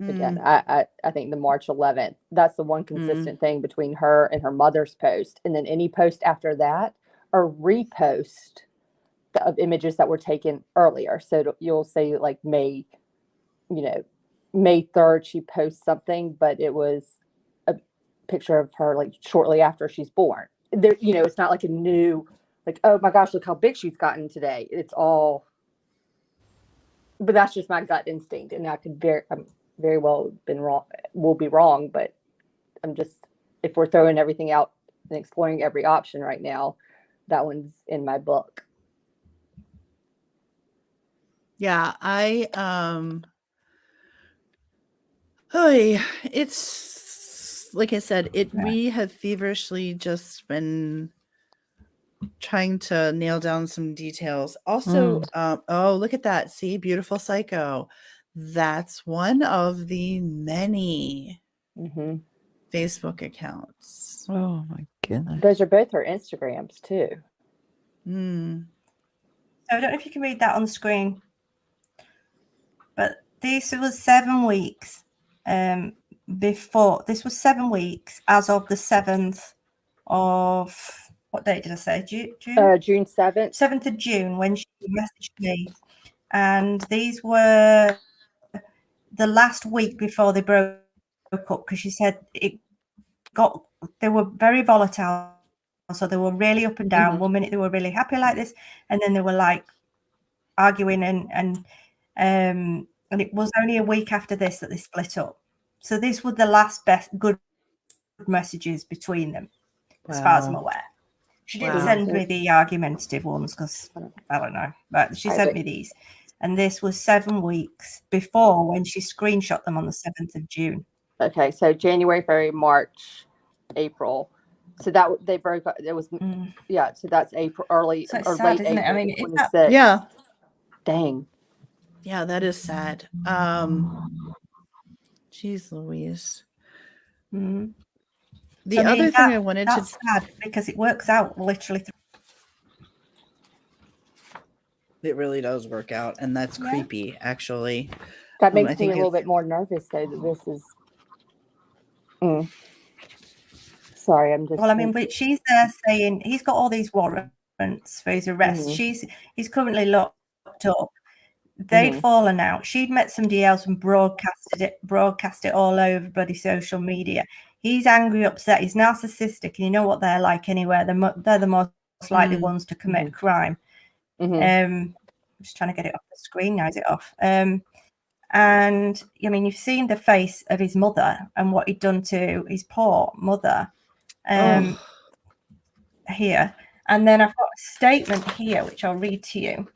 E: again. I think the March 11th, that's the one consistent thing between her and her mother's post. And then any post after that are repost of images that were taken earlier. So you'll say like May 3rd, she posts something, but it was a picture of her like shortly after she's born. There, it's not like a new, like, oh my gosh, look how big she's gotten today. It's all, but that's just my gut instinct. And I'm very well been wrong, will be wrong, but I'm just, if we're throwing everything out and exploring every option right now, that one's in my book.
D: Yeah, it's like I said, we have feverishly just been trying to nail down some details. Also, oh, look at that. See, Beautiful Psycho. That's one of the many Facebook accounts.
B: Oh my goodness.
E: Those are both her Instagrams too.
A: So I don't know if you can read that on screen, but this was 7 weeks before. This was 7 weeks as of the 7th of, what date did I say? June?
E: June 7th.
A: 7th of June, when she messaged me. And these were the last week before they broke up, because she said they were very volatile. So they were really up and down. 1 minute they were really happy like this, and then they were like arguing, and it was only a week after this that they split up. So these were the last good messages between them, as far as I'm aware. She didn't send me the argumentative ones because I don't know, but she sent me these, and this was 7 weeks before, when she screenshot them on the 7th of June.
E: Okay, so January, February, March, April. So that they broke up. It was So that's April, early
A: so
E: or
A: sad,
E: late
A: isn't
E: April.
A: It? I mean,
E: 26.
D: Yeah.
E: Dang.
D: Yeah, that is sad. Geez Louise. The other thing I wanted to
A: sad, because it works out literally.
D: It really does work out, and that's creepy, actually.
E: That makes me a little bit more nervous, though, that this is. Sorry, I'm just.
A: Well, I mean, but she's there saying he's got all these warrants for his arrest. He's currently locked up. They'd fallen out. She'd met somebody else and broadcast it all over bloody social media. He's angry, upset. He's narcissistic, and you know what they're like anywhere. They're the most likely ones to commit a crime. I'm just trying to get it off the screen now. Is it off? And I mean, you've seen the face of his mother and what he'd done to his poor mother. Here, and then I've got a statement here which I'll read to you.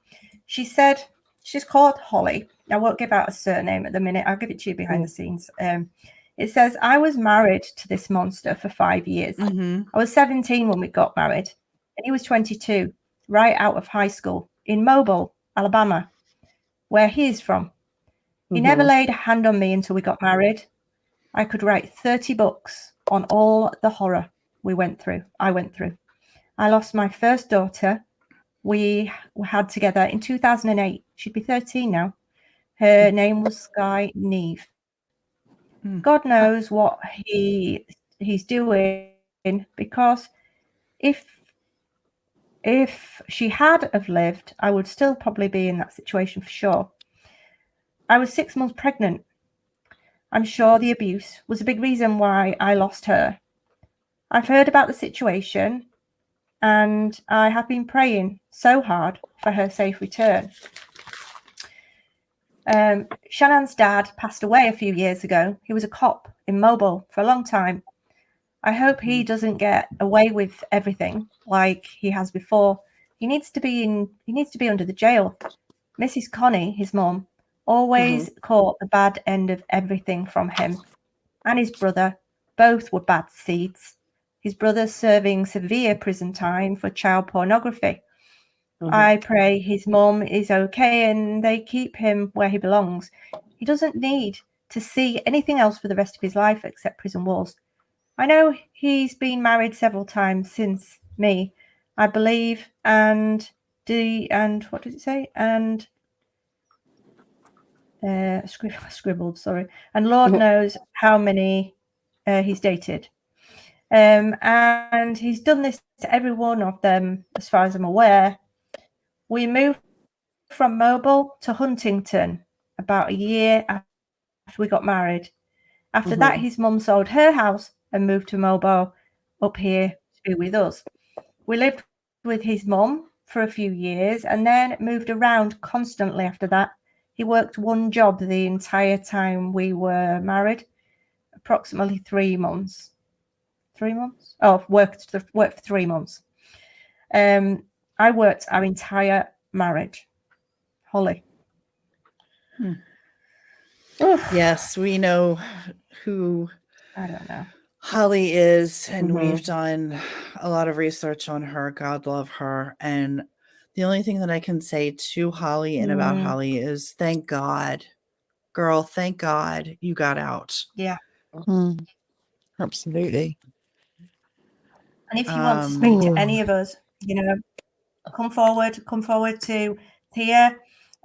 A: She said, she's called Holly. I won't give out a surname at the minute. I'll give it to you behind the scenes. It says, I was married to this monster for 5 years. I was 17 when we got married, and he was 22, right out of high school in Mobile, Alabama, where he is from. He never laid a hand on me until we got married. I could write 30 books on all the horror I went through. I lost my first daughter. We had together in 2008. She'd be 13 now. Her name was Sky Neve. God knows what he's doing, because if she had have lived, I would still probably be in that situation for sure. I was 6 months pregnant. I'm sure the abuse was a big reason why I lost her. I've heard about the situation, and I have been praying so hard for her safe return. Shannon's dad passed away a few years ago. He was a cop in Mobile for a long time. I hope he doesn't get away with everything like he has before. He needs to be under the jail. Mrs. Connie, his mum, always caught the bad end of everything from him. And his brother, both were bad seeds. His brother's serving severe prison time for child pornography. I pray his mum is okay and they keep him where he belongs. He doesn't need to see anything else for the rest of his life except prison walls. I know he's been married several times since me, I believe, and what did it say? And scribbled, sorry. And Lord knows how many he's dated. And he's done this to every one of them, as far as I'm aware. We moved from Mobile to Huntington about a year after we got married. After that, his mum sold her house and moved to Mobile up here to be with us. We lived with his mum for a few years and then moved around constantly after that. He worked one job the entire time we were married, approximately 3 months. 3 months? Oh, worked for 3 months. I worked our entire marriage. Holly.
D: Yes, we know who
A: I don't know.
D: Holly is, and we've done a lot of research on her. God love her. And the only thing that I can say to Holly and about Holly is thank God, girl, thank God you got out.
A: Yeah.
B: Absolutely.
A: And if you want to speak to any of us, come forward to Tia.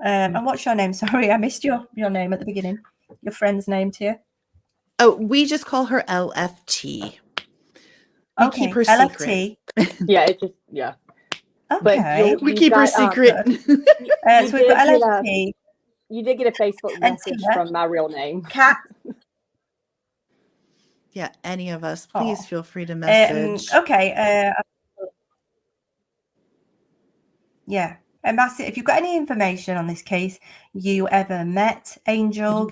A: And what's your name? Sorry, I missed your name at the beginning. Your friend's name, Tia.
D: Oh, we just call her LFT. We keep her
A: LFT.
D: secret.
E: Yeah, it just yeah.
A: Okay.
D: We keep her secret.
A: So we've got LFT.
E: You did get a Facebook message from my real name.
A: Kat.
D: Yeah, any of us, please feel free to message.
A: Yeah. And that's it. If you've got any information on this case, you ever met Angel,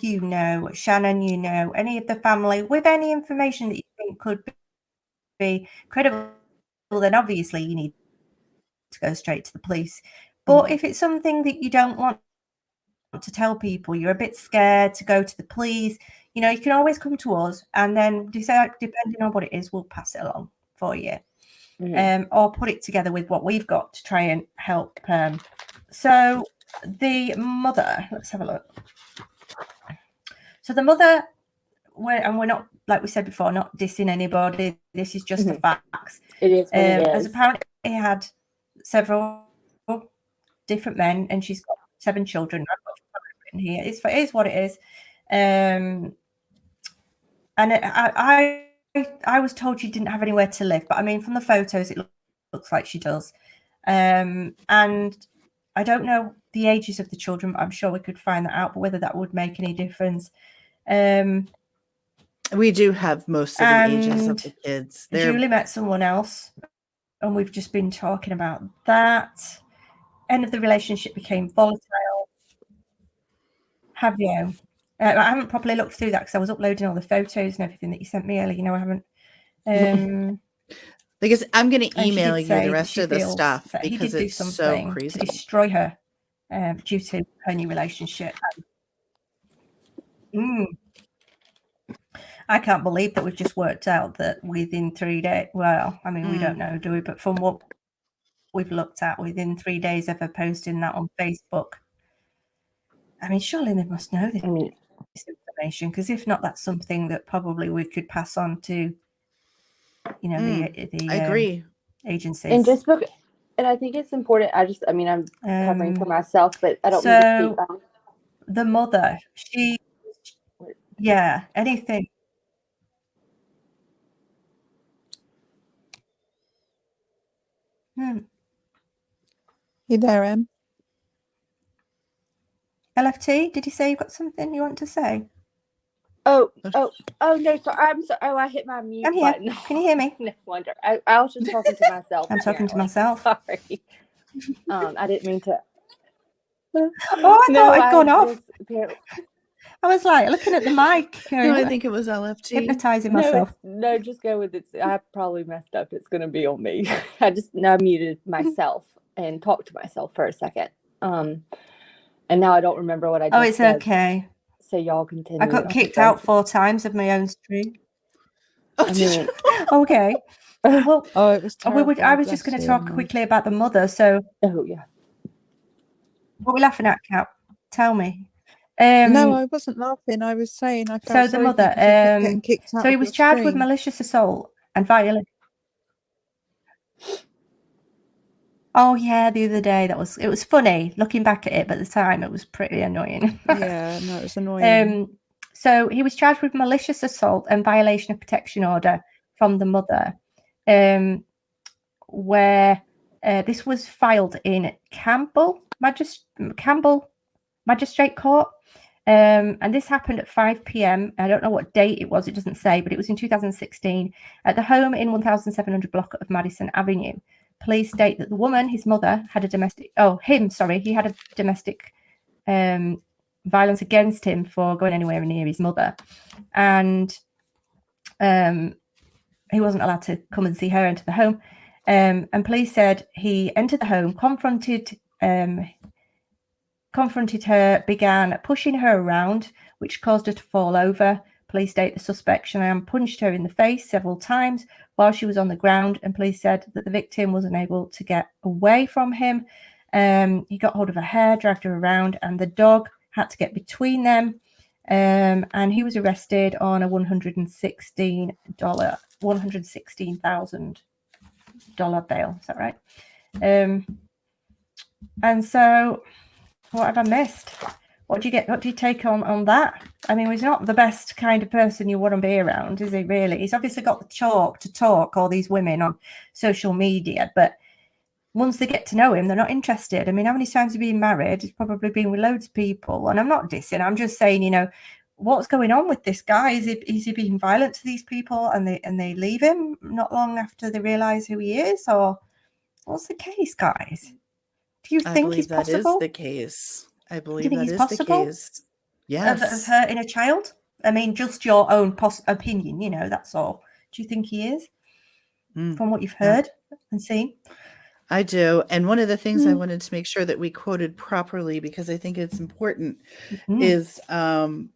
A: Shannon, any of the family with any information that you think could be credible, then obviously you need to go straight to the police. But if it's something that you don't want to tell people, you're a bit scared to go to the police, you can always come to us, and then depending on what it is, we'll pass it along for you. Or put it together with what we've got to try and help. So the mother, let's have a look. So the mother, we're not, like we said before, not dissing anybody. This is just the facts.
E: It is what it is.
A: As apparently he had several different men, and she's got 7 children. I've got it written here. It is what it is. And I was told she didn't have anywhere to live, but I mean, from the photos, it looks like she does. And I don't know the ages of the children, but I'm sure we could find that out. But whether that would make any difference,
D: we do have most of the ages of the kids.
A: Julie met someone else, and we've just been talking about that. End of the relationship became volatile. Have you? I haven't properly looked through that because I was uploading all the photos and everything that you sent me earlier. I haven't.
D: Because I'm going to email you the rest of the stuff because it's so crazy.
A: To destroy her due to her new relationship. I can't believe that we've just worked out that within 3 days. Well, I mean, we don't know, do we? But from what we've looked at, within 3 days of her posting that on Facebook. I mean, surely they must know this information, because if not, that's something that probably we could pass on to, the
D: I agree.
A: agencies.
E: And and I think it's important. I'm covering for myself, but I don't need to speak on.
A: The mother, anything.
B: You there, Em?
A: LFT, did you say you've got something you want to say?
E: Oh, no, sorry. I'm sorry. Oh, I hit my mute button.
A: Can you hear me?
E: No wonder. I was just talking to myself.
A: I'm talking to myself.
E: Sorry. I didn't mean to.
A: Oh, I thought I'd gone off. I was like looking at the mic.
D: No, I think it was LFT.
A: Hypnotizing myself.
E: No, just go with it. I probably messed up. It's going to be on me. I muted myself and talked to myself for a second. And now I don't remember what I just said.
A: Oh, it's okay.
E: So y'all continue.
A: I got kicked out 4 times of my own stream. Okay. Well,
B: it was terrible.
A: I was just going to talk quickly about the mother. So,
E: oh yeah.
A: What are we laughing at, Kat? Tell me.
B: No, I wasn't laughing. I was saying I felt
A: so the mother.
B: Kicked out
A: so he was charged with malicious assault and violence. Oh yeah, the other day it was funny looking back at it, but at the time it was pretty annoying.
B: Yeah, no, it was annoying.
A: So he was charged with malicious assault and violation of protection order from the mother, where this was filed in Campbell Magistrate Court. And this happened at 5 p.m. I don't know what date it was, it doesn't say, but it was in 2016 at the home in 1700 block of Madison Avenue. Police state that the woman, his mother, had a domestic violence against him for going anywhere near his mother. And he wasn't allowed to come and see her into the home. And police said he entered the home, confronted her, began pushing her around, which caused her to fall over. Police state the suspect Cheyenne punched her in the face several times while she was on the ground, and police said that the victim was unable to get away from him. He got hold of her hair, dragged her around, and the dog had to get between them. And he was arrested on a $116,000 bail. Is that right? And so, what have I missed? What do you take on that? I mean, he's not the best kind of person you want to be around, is he really? He's obviously got the chalk to talk all these women on social media, but once they get to know him, they're not interested. I mean, how many times have you been married? He's probably been with loads of people. And I'm not dissing, I'm just saying, what's going on with this guy? Is he being violent to these people and they leave him not long after they realise who he is? Or what's the case, guys? Do you think he's possible?
D: That is the case. I believe that is the case.
A: Yes. Of hurting a child? I mean, just your own opinion, that's all. Do you think he is? From what you've heard and seen?
D: I do. And one of the things I wanted to make sure that we quoted properly, because I think it's important, is I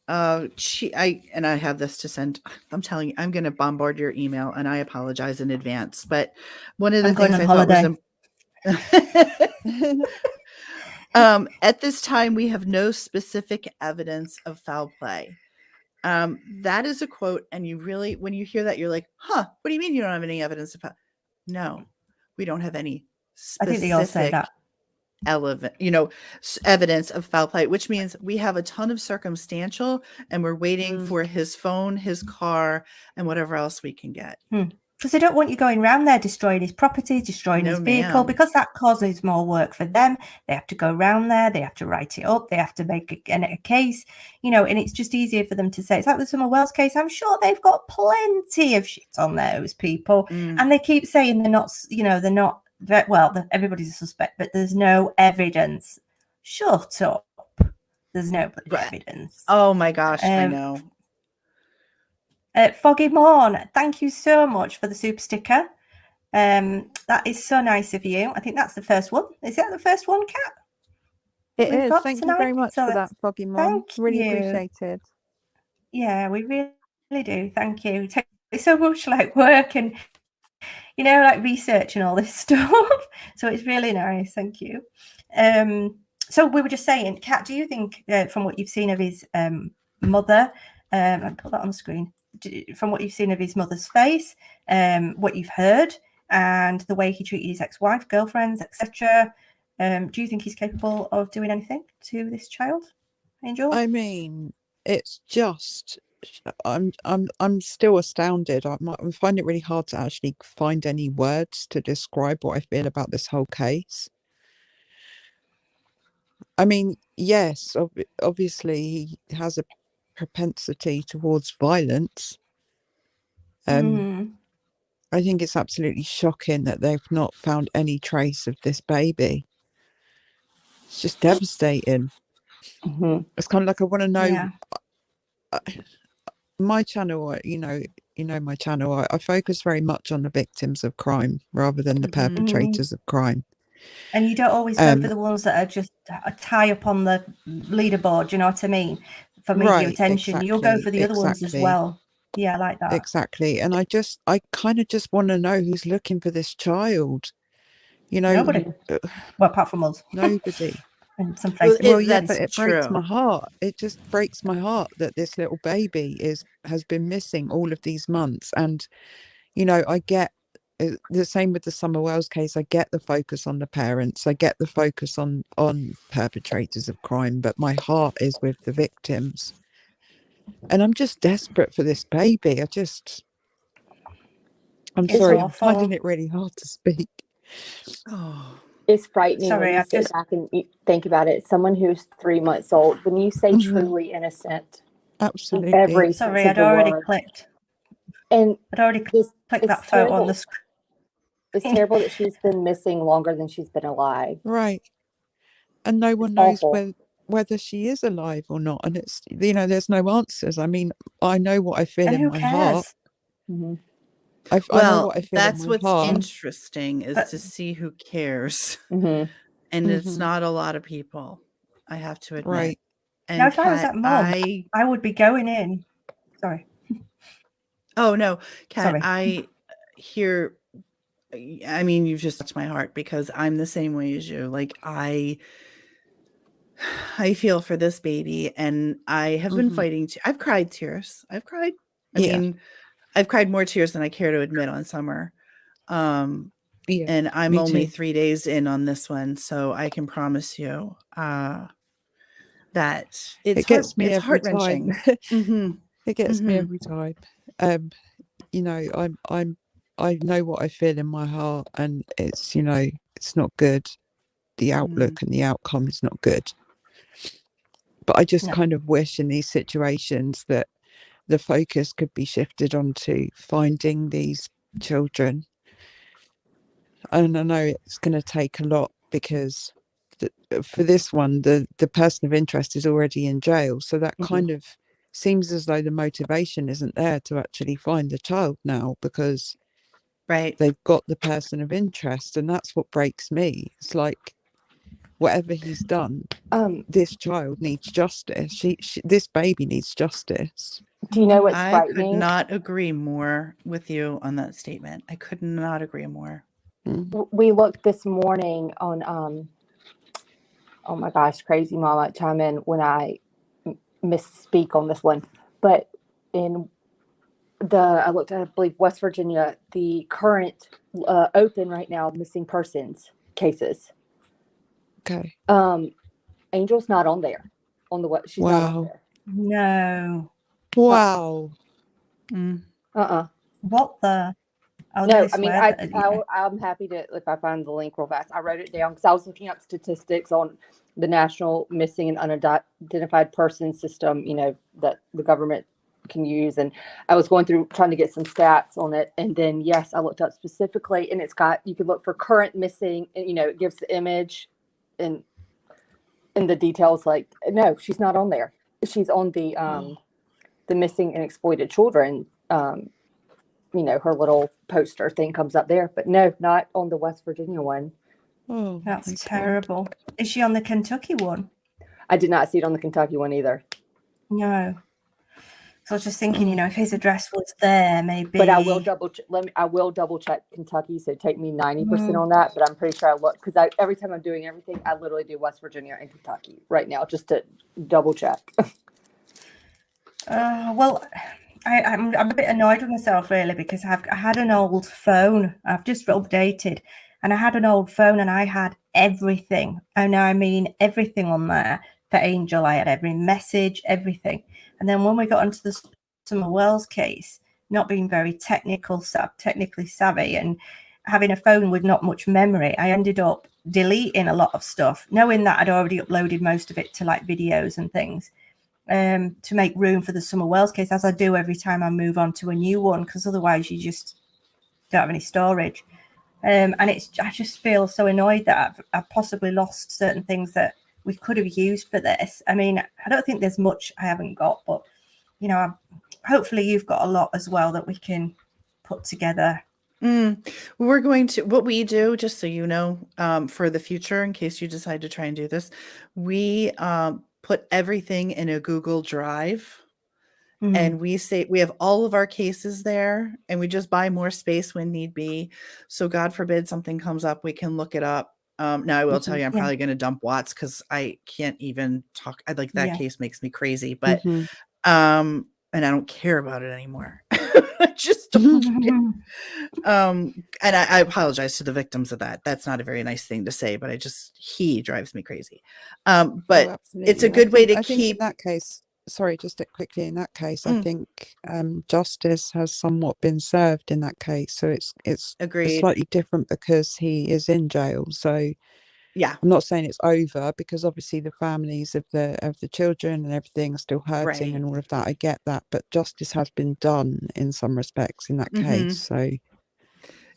D: have this to send. I'm telling you, I'm going to bombard your email, and I apologize in advance. But one of the things I thought was at this time, we have no specific evidence of foul play. That is a quote. And you really, when you hear that, you're like, what do you mean you don't have any evidence of foul? No, we don't have any specific, I think they all say that. Evidence of foul play, which means we have a ton of circumstantial, and we're waiting for his phone, his car, and whatever else we can get.
A: Because they don't want you going around there destroying his property, destroying his vehicle, because that causes more work for them. They have to go around there, they have to write it up, they have to make a case, and it's just easier for them to say. It's like the Summer Wells case. I'm sure they've got plenty of shit on those people, and they keep saying they're not, everybody's a suspect, but there's no evidence. Shut up. There's no evidence.
D: Oh my gosh, I know.
A: Foggy Morn, thank you so much for the super sticker. That is so nice of you. I think that's the first one. Is that the first one, Kat?
B: It is. Thank you very much for that, Foggy Morn. Really appreciated.
A: Yeah, we really do. Thank you. It's so much like work and like research and all this stuff. So it's really nice. Thank you. So we were just saying, Kat, do you think from what you've seen of his mother, I'll put that on the screen. From what you've seen of his mother's face, what you've heard, and the way he treated his ex-wife, girlfriends, etc., do you think he's capable of doing anything to this child, Angel?
B: I mean, it's just, I'm still astounded. I find it really hard to actually find any words to describe what I feel about this whole case. I mean, yes, obviously he has a propensity towards violence. I think it's absolutely shocking that they've not found any trace of this baby. It's just devastating. It's kind of like, I want to know. My channel, my channel, I focus very much on the victims of crime rather than the perpetrators of crime.
A: And you don't always go for the ones that are just high up on the leaderboard, you know what I mean? For media attention. Exactly, you'll go for the other ones as well. Yeah, I like that.
B: Exactly. And I kind of just want to know who's looking for this child.
A: Nobody. Well, apart from us.
B: Nobody.
A: And some Facebook.
B: But it breaks my heart. It just breaks my heart that this little baby has been missing all of these months. And, I get the same with the Summer Wells case. I get the focus on the parents. I get the focus on perpetrators of crime, but my heart is with the victims. And I'm just desperate for this baby. I'm
A: It's
B: sorry, I'm
A: awful.
B: finding it really hard to speak.
D: Oh,
E: It's frightening
A: Sorry,
E: when you
A: I
E: sit
A: just-
E: back and you think about it. Someone who's 3 months old, when you say
B: Mhm.
E: truly innocent,
B: Absolutely.
E: every
A: Sorry,
E: sense
A: I'd
E: of the
A: already
E: word.
A: clicked.
E: And
A: I'd already
E: this,
A: clicked
E: it's
A: that photo on
E: terrible.
A: the screen.
E: It's terrible that she's been missing longer than she's been alive.
B: Right. And no one
E: It's
B: knows
E: awful.
B: whether she is alive or not. And it's, there's no answers. I mean, I know what I feel
A: And
B: in
A: who
B: my heart.
A: cares?
E: Mm-hmm.
B: I know
D: well,
B: what I feel
D: that's
B: in my
D: what's
B: heart.
D: interesting is
A: But-
D: to see who cares.
E: Mm-hmm.
D: And it's
B: Mhm.
D: not a lot of people, I have to admit.
B: Right.
D: And
A: Now, if I was
D: Kat,
A: that mum, I would be going in. Sorry.
D: oh no, Kat,
A: Sorry.
D: I hear, I mean, you've just touched my heart because I'm the same way as you. Like I feel for this baby, and I have been
B: Mhm.
D: fighting. I've cried tears. I've cried. I
B: Yeah.
D: mean, I've cried more tears than I care to admit on Summer.
B: Yeah.
D: And I'm
B: me
D: only
B: too.
D: 3 days in on this one, so I can promise you that
B: It gets me
D: it's
B: every
D: heart-wrenching.
B: time.
D: Mm-hmm.
B: It gets me
D: Mhm.
B: every time. You know, I know what I feel in my heart, and it's, it's not good. The outlook and the outcome is not good. But I just
A: No.
B: kind of wish in these situations that the focus could be shifted onto finding these children. And I know it's going to take a lot because for this one, the person of interest is already in jail. So that kind of seems as though the motivation isn't there to actually find the child now, because
D: Right.
B: they've got the person of interest. And that's what breaks me. It's like, whatever he's done, this child needs justice. This baby needs justice.
E: Do you know what's
D: I could
E: frightening?
D: not agree more with you on that statement. I could not agree more.
E: We looked this morning on oh my gosh, crazy mama, chime in when I misspeak on this one, but I looked at, I believe, West Virginia, the current open right now missing persons cases.
B: Okay.
E: Angel's not on there. She's not on there.
A: No.
B: Wow.
A: What the?
E: No, I mean, I'm happy to, if I find the link real fast. I wrote it down because I was looking up statistics on the National Missing and Unidentified Persons System, that the government can use. And I was going through trying to get some stats on it. And then, yes, I looked up specifically, and you could look for current missing, and, it gives the image and the details. Like, no, she's not on there. She's on the missing and exploited children. Her little poster thing comes up there, but no, not on the West Virginia one.
B: Oh,
A: That's terrible. Is she on the Kentucky one?
E: I did not see it on the Kentucky one either.
A: No. So I was just thinking, if his address was there, maybe.
E: But I will double check Kentucky. So take me 90% on that. But I'm pretty sure I look, because every time I'm doing everything, I literally do West Virginia and Kentucky right now just to double check.
A: Well, I'm a bit annoyed with myself, really, because I had an old phone. I've just updated, and I had an old phone, and I had everything. And I mean everything on there for Angel. I had every message, everything. And then when we got into the Summer Wells case, not being very technically savvy, and having a phone with not much memory, I ended up deleting a lot of stuff, knowing that I'd already uploaded most of it to like videos and things. To make room for the Summer Wells case, as I do every time I move on to a new one, because otherwise you just don't have any storage. And I just feel so annoyed that I've possibly lost certain things that we could have used for this. I mean, I don't think there's much I haven't got, but hopefully you've got a lot as well that we can put together.
D: We're going to, what we do, just so you know, for the future, in case you decide to try and do this, we put everything in a Google Drive. And we say we have all of our cases there, and we just buy more space when need be. So God forbid something comes up, we can look it up. Now I will tell you, I'm probably going to dump Watts because I can't even talk. That case makes me crazy, but and I don't care about it anymore. I just don't get and I apologize to the victims of that. That's not a very nice thing to say, but he drives me crazy. But it's a good way to
B: I think in
D: keep.
B: that case, sorry, just quickly, in that case, I
D: Mm.
B: think justice has somewhat been served in that case. So it's
D: Agreed.
B: slightly different because he is in jail. So
D: Yeah,
B: I'm not saying it's over, because obviously the families of the children and everything are still hurting
D: right.
B: and all of that. I get that, but justice has been done in some respects in that
D: Mhm.
B: case. So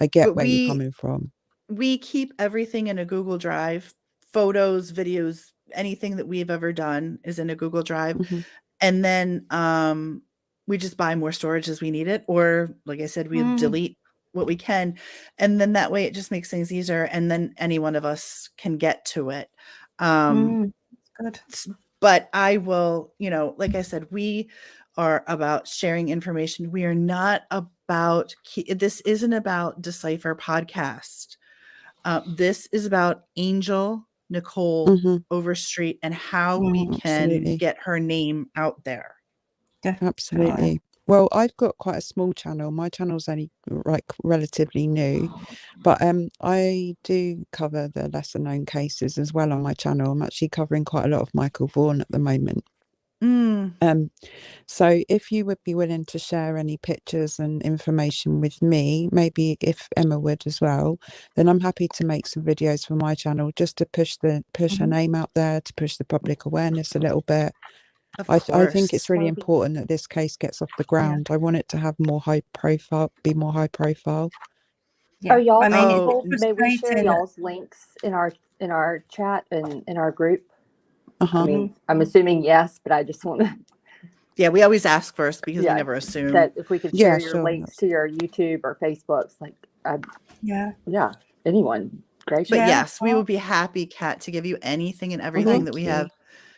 B: I get
D: But
B: where you're coming from.
D: we keep everything in a Google Drive. Photos, videos, anything that we've ever done is in a Google Drive.
B: Hmm.
D: And then we just buy more storage as we need it, or like I said, we delete what we can, and then that way it just makes things easier, and then any one of us can get to it.
A: Good.
D: But I will, like I said, we are about sharing information. We are not about this isn't about Decipher podcast. This is about Angel Nichole
B: Hmm.
D: Overstreet and how we can
B: Absolutely.
D: get her name out there.
A: Definitely.
B: Absolutely. Well, I've got quite a small channel. My channel's only like relatively new, but I do cover the lesser known cases as well on my channel. I'm actually covering quite a lot of Michael Vaughan at the moment. So if you would be willing to share any pictures and information with me, maybe if Emma would as well, then I'm happy to make some videos for my channel just to push her name out there, to push the public awareness a little bit. I think it's really important that this case gets off the ground. I want it to have be more high profile.
A: Yeah.
E: Are y'all
A: I mean, it's
E: possible? May we share
A: frustrating.
E: y'all's links in our chat and in our group?
B: Uh-huh.
E: I mean, I'm assuming yes, but I just want to.
D: Yeah, we always ask first because we never assume
E: that if we could share your
B: sure,
E: links to your YouTube or Facebooks, like,
A: Yeah.
E: anyone, great.
D: But
A: Yeah.
D: yes, we will be happy, Kat, to give you anything and everything that we have.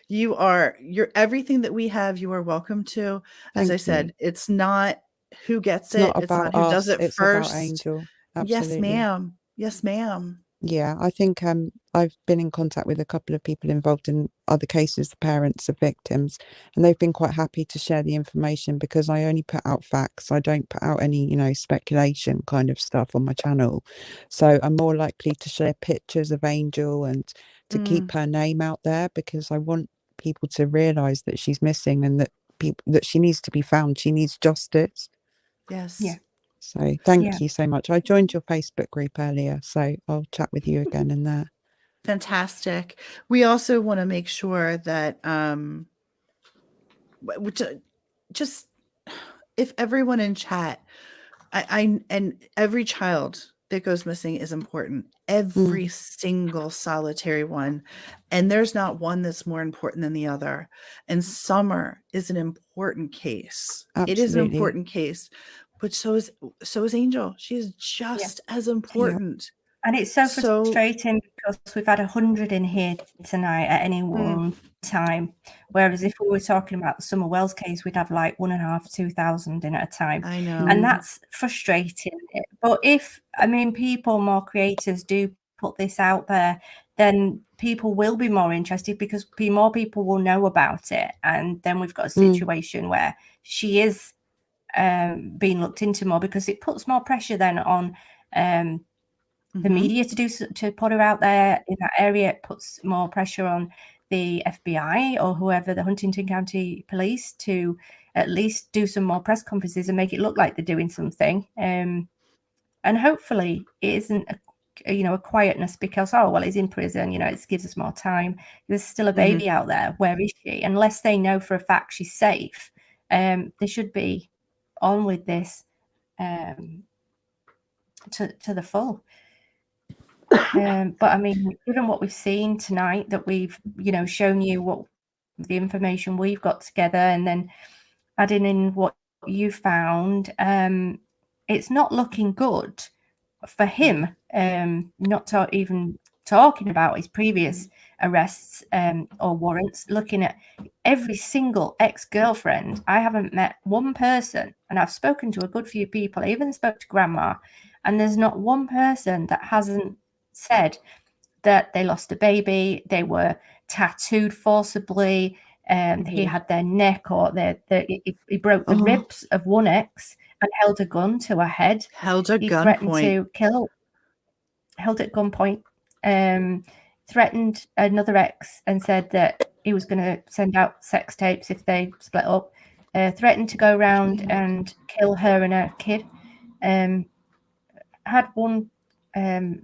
D: You're everything that we have. You are welcome to. As I said, it's not who gets it. It's not who does it
B: it's
D: first.
B: About Angel.
D: Yes,
B: Absolutely.
D: ma'am. Yes, ma'am.
B: Yeah, I think I've been in contact with a couple of people involved in other cases, the parents of victims, and they've been quite happy to share the information because I only put out facts. I don't put out any, speculation kind of stuff on my channel. So I'm more likely to share pictures of Angel and to keep her name out there because I want people to realise that she's missing and that she needs to be found. She needs justice.
D: Yes.
A: Yeah.
B: So thank you so much. I joined your Facebook group earlier, so I'll chat with you again in there.
D: Fantastic. We also want to make sure that just if everyone in chat, and every child that goes missing is important. Every single solitary one. And there's not one that's more important than the other. And Summer is an important case.
B: Absolutely.
D: It is an important case. But so is Angel. She is just as important.
A: And it's so frustrating because we've had 100 in here tonight at any one time. Whereas if we were talking about the Summer Wells case, we'd have like 1,500, 2,000 in at a time.
D: I know.
A: And that's frustrating. But if, more creators do put this out there, then people will be more interested because more people will know about it. And then we've got a situation where she is being looked into more because it puts more pressure then on the media to put her out there in that area. It puts more pressure on the FBI or whoever, the Huntington County Police, to at least do some more press conferences and make it look like they're doing something. And hopefully it isn't a quietness because, he's in prison, it gives us more time. There's still a baby out there. Where is she? Unless they know for a fact she's safe, they should be on with this to the full. But given what we've seen tonight, that we've shown you what the information we've got together, and then adding in what you found, it's not looking good for him. Not even talking about his previous arrests or warrants. Looking at every single ex-girlfriend, I haven't met one person, and I've spoken to a good few people. I even spoke to Grandma, and there's not one person that hasn't said that they lost a baby, they were tattooed forcibly, he had their neck or he broke the ribs of one ex, and held a gun to her head.
D: Held a
A: He threatened
D: gunpoint.
A: to kill, held at gunpoint, threatened another ex and said that he was going to send out sex tapes if they split up, threatened to go around and kill her and her kid, had one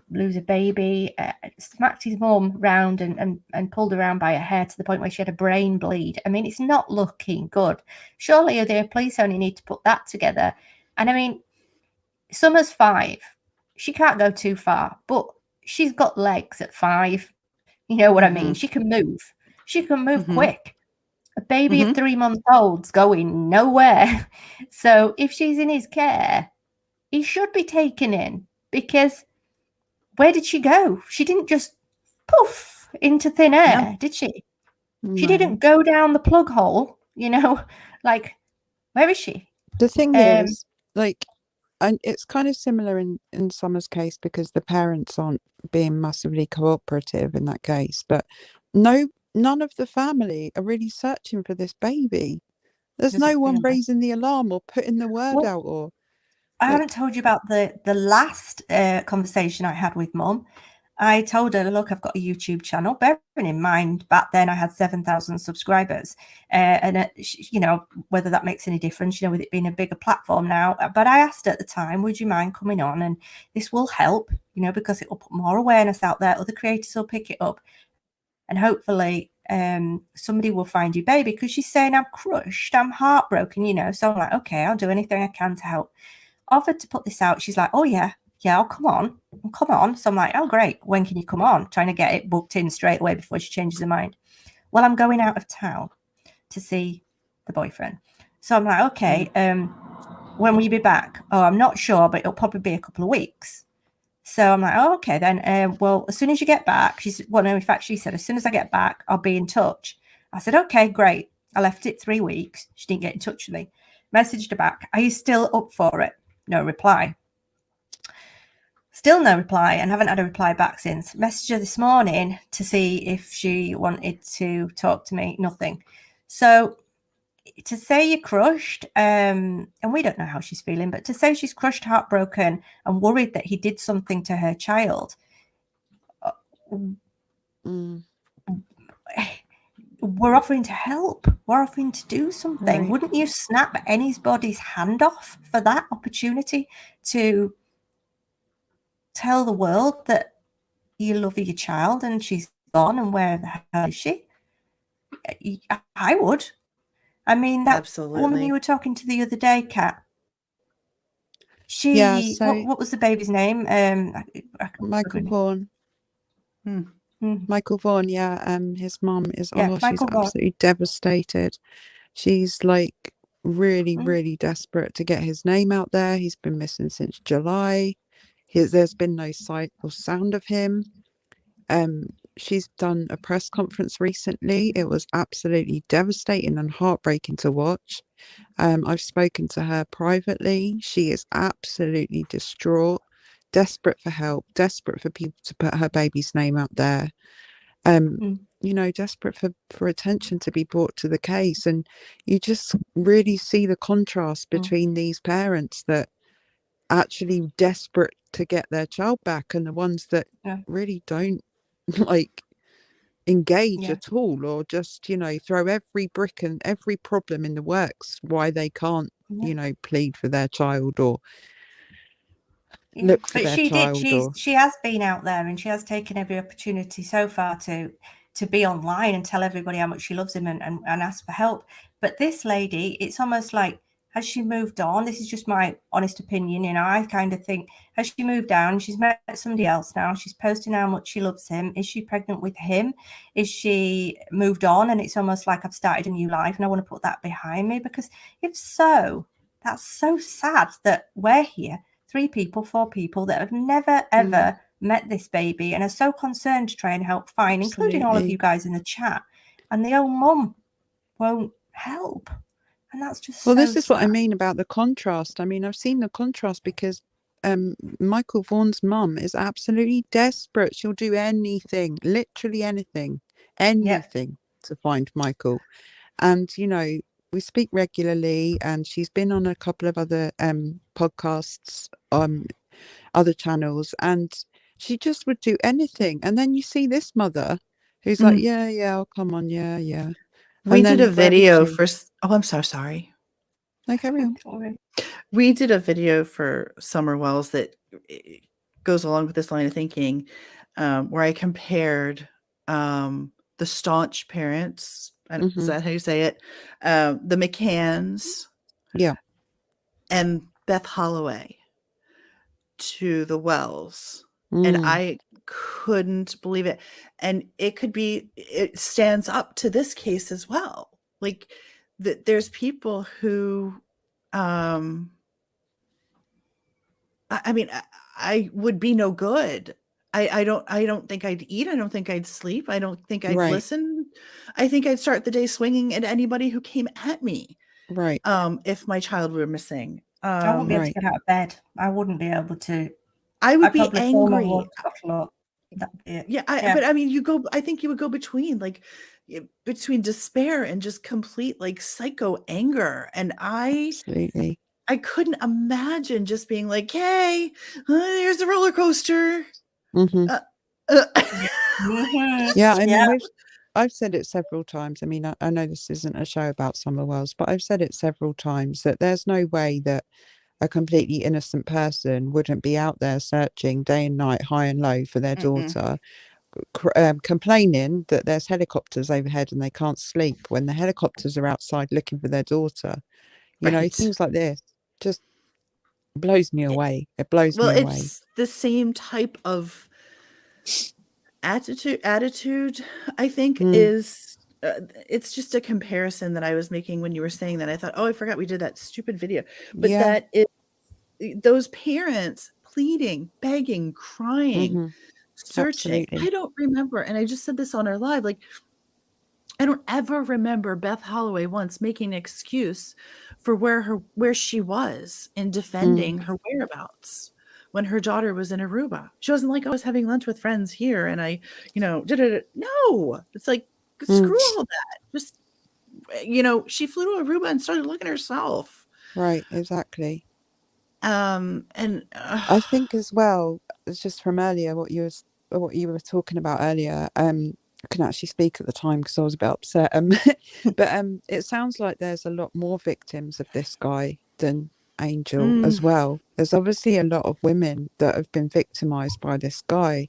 A: lose a baby, smacked his mum round and pulled her around by her hair to the point where she had a brain bleed. I mean, it's not looking good. Surely the police only need to put that together. And I mean, Summer's 5. She can't go too far, but she's got legs at 5. You know what I mean? She can move. She can move quick. A baby of 3 months old's going nowhere. So if she's in his care, he should be taken in, because where did she go? She didn't just poof into thin air, did she? She didn't go down the plug hole, you know, like, where is she?
B: The thing is, like, and it's kind of similar in Summer's case, because the parents aren't being massively cooperative in that case, but none of the family are really searching for this baby. There's no one raising the alarm or putting the word out. Or
A: I haven't told you about the last conversation I had with Mum. I told her, look, I've got a YouTube channel. Bearing in mind, back then I had 7,000 subscribers. And, you know, whether that makes any difference, you know, with it being a bigger platform now. But I asked at the time, would you mind coming on? And this will help, you know, because it will put more awareness out there. Other creators will pick it up. And hopefully somebody will find your baby, because she's saying, I'm crushed, I'm heartbroken, you know. So I'm like, okay, I'll do anything I can to help. Offered to put this out. She's like, oh, yeah, I'll come on. So I'm like, oh, great. When can you come on? Trying to get it booked in straight away before she changes her mind. Well, I'm going out of town to see the boyfriend. So I'm like, okay, when will you be back? Oh, I'm not sure, but it'll probably be a couple of weeks. So I'm like, oh, okay, then. Well, as soon as you get back, she said, well, no, in fact, she said, as soon as I get back, I'll be in touch. I said, okay, great. I left it 3 weeks. She didn't get in touch with me. Messaged her back. Are you still up for it? No reply. Still no reply, and haven't had a reply back since. Messaged her this morning to see if she wanted to talk to me. Nothing. So to say you're crushed, and we don't know how she's feeling, but to say she's crushed, heartbroken, and worried that he did something to her child, we're offering to help. We're offering to do something. Right. Wouldn't you snap anybody's hand off for that opportunity to tell the world that you love your child and she's gone, and where the hell is she? I would. I mean, that woman you were talking to the other day, Kat, she,
B: yeah, so
A: what was the baby's name?
B: Michael Vaughan. Michael Vaughan, yeah. His mum is, she's absolutely devastated. She's like really, really desperate to get his name out there. He's been missing since July. There's been no sight or sound of him. She's done a press conference recently. It was absolutely devastating and heartbreaking to watch. I've spoken to her privately. She is absolutely distraught, desperate for help, desperate for people to put her baby's name out there. You know, desperate for attention to be brought to the case. And you just really see the contrast between these parents that actually desperate to get their child back, and the ones that really don't like engage at all, or just, you know, throw every brick and every problem in the works why they can't, you know, plead for their child or look for their child.
A: She has been out there, and she has taken every opportunity so far to be online and tell everybody how much she loves him and ask for help. But this lady, it's almost like, has she moved on? This is just my honest opinion. You know, I kind of think, has she moved on? She's met somebody else now. She's posting how much she loves him. Is she pregnant with him? Is she moved on? And it's almost like I've started a new life and I want to put that behind me, because if so, that's so sad that we're here. 3 people, 4 people that have never, ever met this baby and are so concerned to try and help find, including all of you guys in the chat. And the old mum won't help. And that's just
B: this is sad. What I mean about the contrast. I mean, I've seen the contrast because Michael Vaughan's mum is absolutely desperate. She'll do anything, literally anything to find Michael. And, you know, we speak regularly, and she's been on a couple of other podcasts on other channels, and she just would do anything. And then you see this mother who's like, yeah, I'll come on, yeah.
D: We
B: And
D: did
B: then
D: a
B: where is
D: video
B: she?
D: for. Oh, I'm so sorry.
B: No, carry on.
D: We did a video for Summer Wells that goes along with this line of thinking, where I compared the staunch parents. Is that how you say it? The McCanns,
B: Yeah.
D: and Beth Holloway to the Wells, and I couldn't believe it. And it stands up to this case as well. Like there's people who, I mean, I would be no good. I don't think I'd eat. I don't think I'd sleep. I don't think I'd
B: Right.
D: listen. I think I'd start the day swinging at anybody who came at me.
B: Right.
D: If my child were missing.
A: I wouldn't be able to
B: Right.
A: get out of bed. I wouldn't be able to.
D: I would
A: I'd
D: be
A: probably fall my
D: angry.
A: water bottle up. That'd be it.
D: Yeah, but I mean, I think you would go between between despair and just complete like psycho anger. And
B: Absolutely.
D: I couldn't imagine just being like, hey, there's the roller coaster.
B: Yeah, I mean, I've said it several times. I mean, I know this isn't a show about Summer Wells, but I've said it several times that there's no way that a completely innocent person wouldn't be out there searching day and night, high and low, for their daughter, complaining that there's helicopters overhead and they can't sleep when the helicopters are outside looking for their daughter. You know, things like this just blows me away. It blows me away.
D: It's the same type of attitude, I think, is it's just a comparison that I was making when you were saying that. I thought, oh, I forgot we did that stupid video. But that is those parents pleading, begging, crying, searching.
B: Absolutely.
D: I don't remember, and I just said this on our live, like, I don't ever remember Beth Holloway once making an excuse for where she was in defending her whereabouts when her daughter was in Aruba. She wasn't like, I was having lunch with friends here and I, no, it's like, screw all that. Just, she flew to Aruba and started looking herself.
B: Right, exactly.
D: And
B: I think as well, it's just from earlier, what you were talking about earlier, I couldn't actually speak at the time because I was a bit upset. But it sounds like there's a lot more victims of this guy than Angel as well. There's obviously a lot of women that have been victimized by this guy.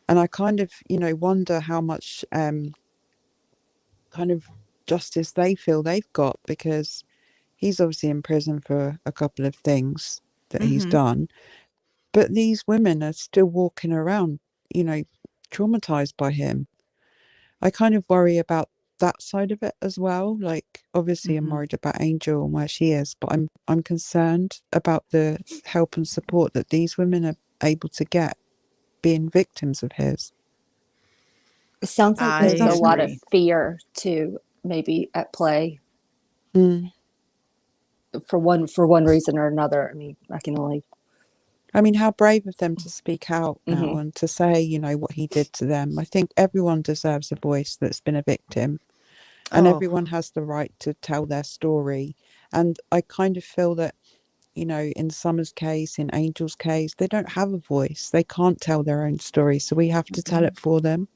B: And I kind of, wonder how much kind of justice they feel they've got, because he's obviously in prison for a couple of things that he's done. But these women are still walking around, traumatized by him. I kind of worry about that side of it as well. Like, obviously I'm worried about Angel and where she is, but I'm concerned about the help and support that these women are able to get being victims of his.
E: It sounds like there's a lot of fear too, maybe at play. For one reason or another. I mean,
B: how brave of them to speak out now and to say, what he did to them. I think everyone deserves a voice that's been a victim, and everyone has the right to tell their story. And I kind of feel that, in Summer's case, in Angel's case, they don't have a voice. They can't tell their own story. So we have to tell it for them.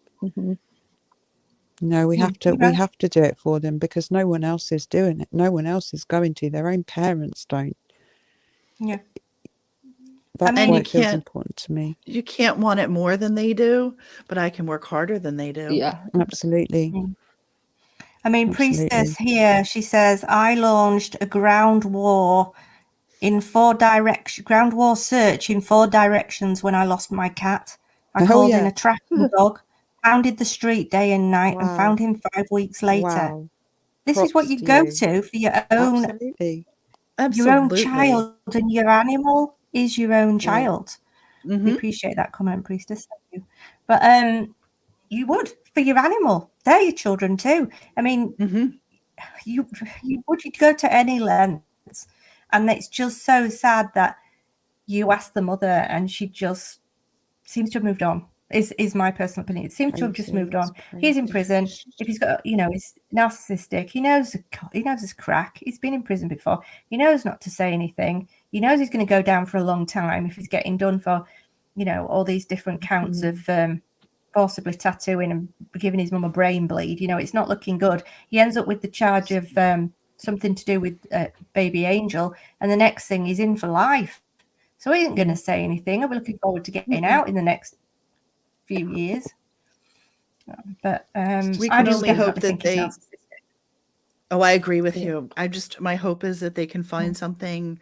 B: We have to do it for them, because no one else is doing it. No one else is going to. Their own parents don't.
A: Yeah.
B: That's why it feels important to me.
D: You can't want it more than they do, but I can work harder than they do.
E: Yeah,
B: absolutely.
A: Absolutely. Priestess here, she says, I launched a ground war search in 4 directions when I lost my cat. I called in a tracking dog, hounded the street day and night, and found him 5 weeks later. This is what you go to for your own.
B: Absolutely.
A: Your own child, and your animal is your own child. We appreciate that comment, Priestess. Thank you. But you would for your animal. They're your children too. I mean, you would go to any lengths, and it's just so sad that you asked the mother and she just seems to have moved on. is my personal opinion. It seems to have just moved on. He's in prison. If he's got, he's narcissistic, he knows his crack. He's been in prison before. He knows not to say anything. He knows he's going to go down for a long time if he's getting done for, all these different counts of forcibly tattooing and giving his mum a brain bleed. It's not looking good. He ends up with the charge of something to do with baby Angel, and the next thing he's in for life. So he isn't going to say anything. I'll be looking forward to getting out in the next few years. But
D: we can only hope that they. Oh, I agree with you. My hope is that they can find something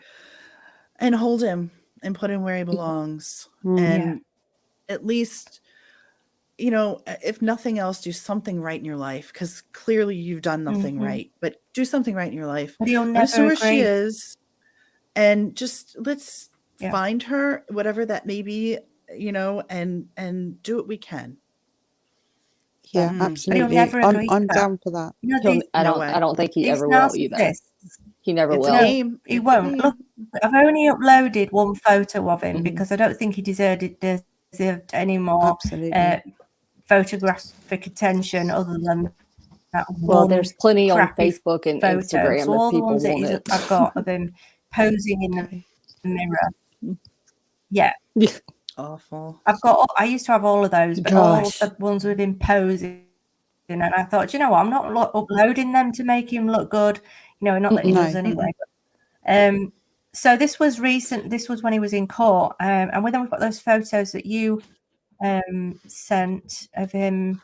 D: and hold him and put him where he belongs. And at least, if nothing else, do something right in your life, because clearly you've done nothing right, but do something right in your life.
A: But he'll never
D: see where she is, and just let's find her, whatever that may be, and do what we can.
B: Yeah, absolutely. I'm down for that.
E: I don't think he ever will either. He never will.
A: He won't. Look, I've only uploaded one photo of him because I don't think he deserved any more photographic attention other than that.
E: Well, there's plenty on Facebook and
A: photos.
E: Instagram.
A: So all the ones that I've got of him posing in the mirror. Yeah.
D: Awful.
A: I used to have all of those, but all the ones with him posing, and I thought, what, I'm not uploading them to make him look good, not letting us anyway. So this was recent. This was when he was in court, and then we've got those photos that you sent of him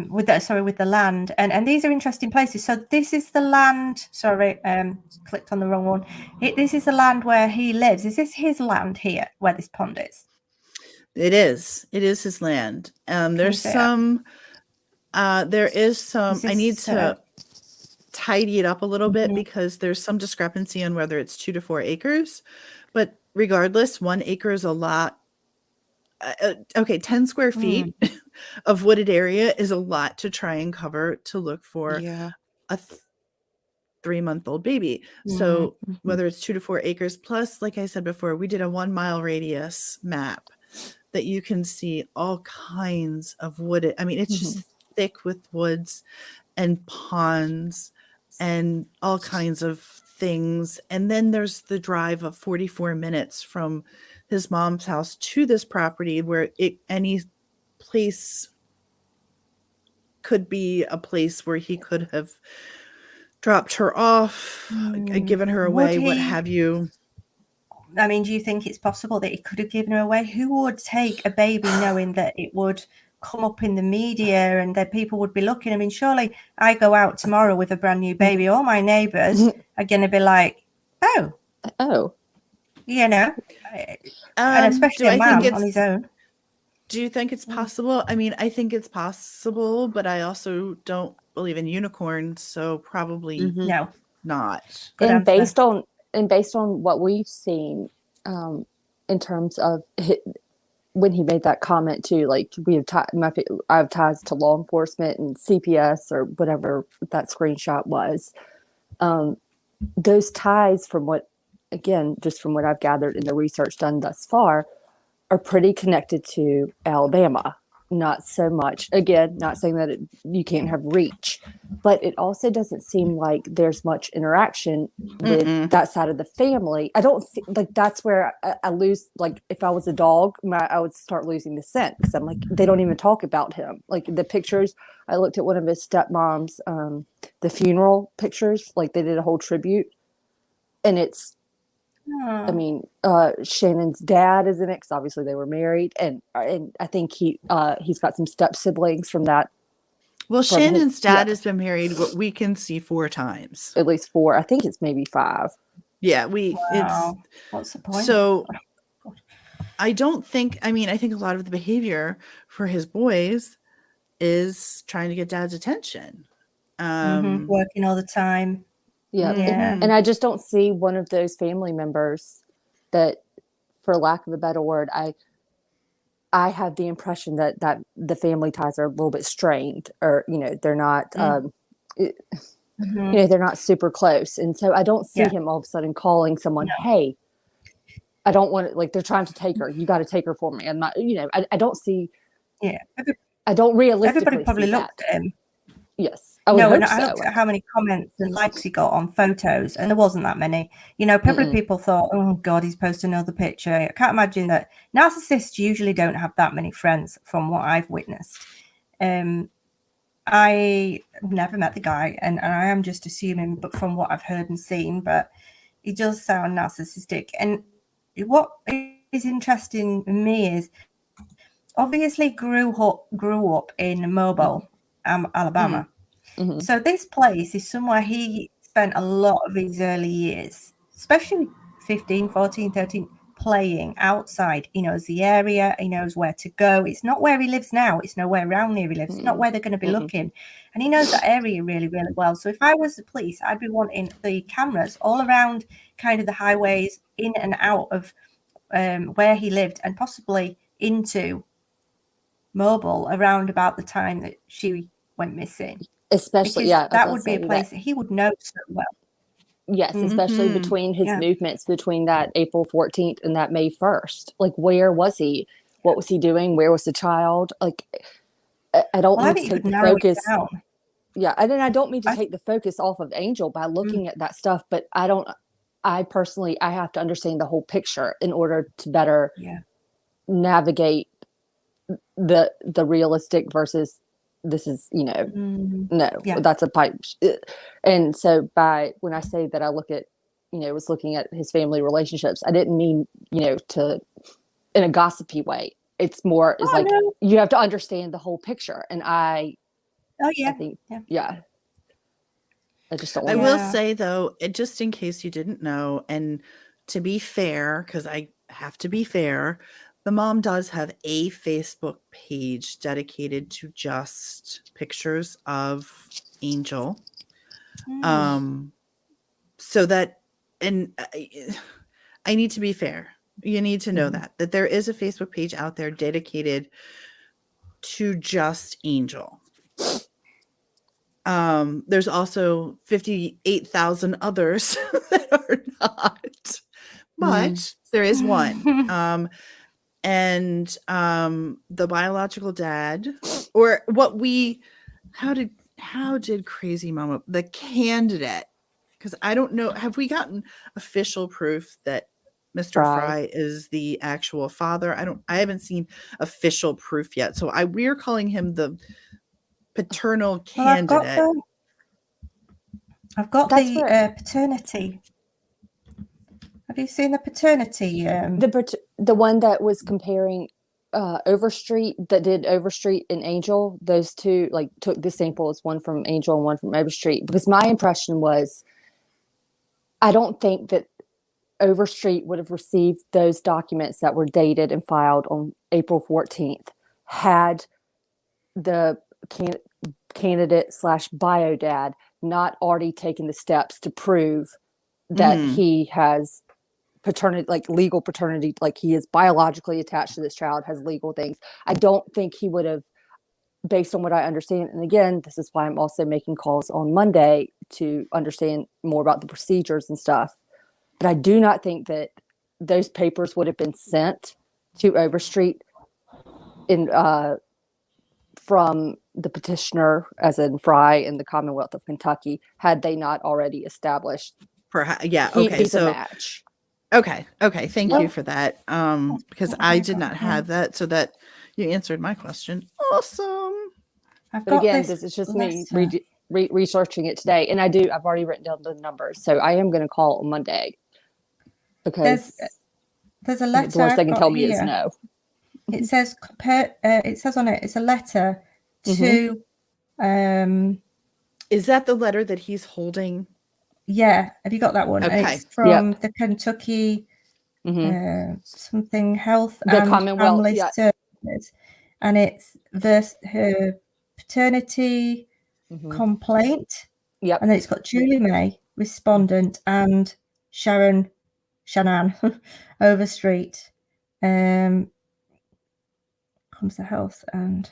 A: with the land, and these are interesting places. So this is the land. Sorry, clicked on the wrong one. This is the land where he lives. Is this his land here, where this pond is?
D: It is. It is his land. There's some. There is some. I need to tidy it up a little bit because there's some discrepancy on whether it's 2 to 4 acres, but regardless, 1 acre is a lot. 10 square feet of wooded area is a lot to try and cover to look for a 3-month-old baby. So whether it's 2 to 4 acres, plus, like I said before, we did a 1 mile radius map that you can see all kinds of wooded. I mean, it's just thick with woods and ponds and all kinds of things. And then there's the drive of 44 minutes from his mom's house to this property, where any place could be a place where he could have dropped her off, given her away, what have you.
A: I mean, do you think it's possible that he could have given her away? Who would take a baby knowing that it would come up in the media and that people would be looking? I mean, surely I go out tomorrow with a brand new baby, all my neighbors are going to be like, oh, and especially a man on his own.
D: Do you think it's possible? I mean, I think it's possible, but I also don't believe in unicorns, so probably
A: no,
D: not.
E: And based on what we've seen, in terms of when he made that comment too, like I have ties to law enforcement and CPS or whatever that screenshot was. Those ties, from what I've gathered in the research done thus far, are pretty connected to Alabama. Not so much, again, not saying that you can't have reach, but it also doesn't seem like there's much interaction with that side of the family. I don't like that's where I lose, like if I was a dog, I would start losing the scent, because I'm like, they don't even talk about him. Like the pictures, I looked at one of his stepmom's, the funeral pictures, like they did a whole tribute, and it's, I mean, Shannon's dad is in it, because obviously they were married, and I think he's got some step siblings from that.
D: Well, Shannon's dad has been married, what we can see, 4 times,
E: at least 4. I think it's maybe 5.
D: Yeah,
A: Wow. What's the point?
D: So I don't think. I mean, I think a lot of the behavior for his boys is trying to get dad's attention,
A: working all the time.
E: Yeah. And I just don't see one of those family members that, for lack of a better word, I have the impression that the family ties are a little bit strained, or, they're not, they're not super close. And so I don't see him all of a sudden calling someone, hey, I don't want it, like they're trying to take her. You got to take her for me. I'm not, I don't see.
A: Yeah,
E: I don't realistically
A: everybody probably
E: see
A: looked
E: that.
A: at him.
E: Yes, I would
A: No,
E: hope
A: and I
E: so.
A: looked at how many comments and likes he got on photos, and there wasn't that many. Probably people thought, "Oh God, he's posted another picture." I can't imagine that. Narcissists usually don't have that many friends, from what I've witnessed. I never met the guy, and I am just assuming, but from what I've heard and seen, but he does sound narcissistic. And what is interesting to me is, obviously grew up in Mobile, Alabama.
E: Mhm.
A: So this place is somewhere he spent a lot of his early years, especially 15, 14, 13, playing outside. He knows the area. He knows where to go. It's not where he lives now. It's nowhere around where he lives. It's not where they're going to be looking. And he knows that area really, really well. So if I was the police, I'd be wanting the cameras all around kind of the highways, in and out of where he lived, and possibly into Mobile around about the time that she went missing.
E: Especially,
A: Because
E: I was
A: that
E: gonna
A: would be a
E: say
A: place that he would know so well.
E: Yes, especially
D: Mhm.
E: between his
A: Yeah.
E: movements between that April 14th and that May 1st. Like, where was he? What was he doing? Where was the child? Like, I don't
A: Well, I
E: mean
A: think
E: to
A: you
E: take
A: could
E: the
A: narrow it
E: focus.
A: down.
E: Yeah, and then I don't mean to
A: I-
E: take the focus off of Angel by looking at that stuff, but I personally, I have to understand the whole picture in order to better
A: Yeah.
E: navigate the realistic versus this is, no,
A: Yeah.
E: that's a pipe. And so when I say that I look at, was looking at his family relationships, I didn't mean, to in a gossipy way. It's more is
A: Oh,
E: like
A: no.
E: you have to understand the whole picture. And I
A: Oh, yeah.
E: think,
A: Yeah.
E: I just don't
D: I
E: want
D: will
A: Yeah.
D: say though, just in case you didn't know, and to be fair, because I have to be fair, the mom does have a Facebook page dedicated to just pictures of Angel. So that, and I need to be fair. You need to know that there is a Facebook page out there dedicated to just Angel. There's also 58,000 others that are not, but there is one. And the biological dad, or how did Crazy Mama, the candidate, because I don't know, have we gotten official proof that Mr. Fry is the actual father? I haven't seen official proof yet. So we're calling him the paternal candidate.
A: Well, I've got
E: That's
A: the
E: where
A: paternity. Have you seen the paternity?
E: the one that was comparing Overstreet, that did Overstreet and Angel, those two like took the samples, one from Angel and one from Overstreet, because my impression was I don't think that Overstreet would have received those documents that were dated and filed on April 14th had the candidate / bio dad not already taken the steps to prove that he has paternity, like legal paternity, like he is biologically attached to this child, has legal things. I don't think he would have, based on what I understand. And again, this is why I'm also making calls on Monday to understand more about the procedures and stuff. But I do not think that those papers would have been sent to Overstreet from the petitioner, as in Fry in the Commonwealth of Kentucky, had they not already established. He's a match.
D: Okay. Thank you for that. Because I did not have that, so that you answered my question. Awesome.
E: But again, this is just me researching it today, and I've already written down the numbers, so I am going to call on Monday because
A: there's a letter.
E: The worst they can tell me is no.
A: It says it says on it, it's a letter to.
D: Is that the letter that he's holding?
A: Yeah, have you got that one?
D: Okay.
A: It's from the Kentucky something health
E: the
A: and
E: Commonwealth,
A: family services, and it's her paternity complaint.
E: Yep.
A: And then it's got Julie May, respondent, and Shannon Overstreet. Comes to health and.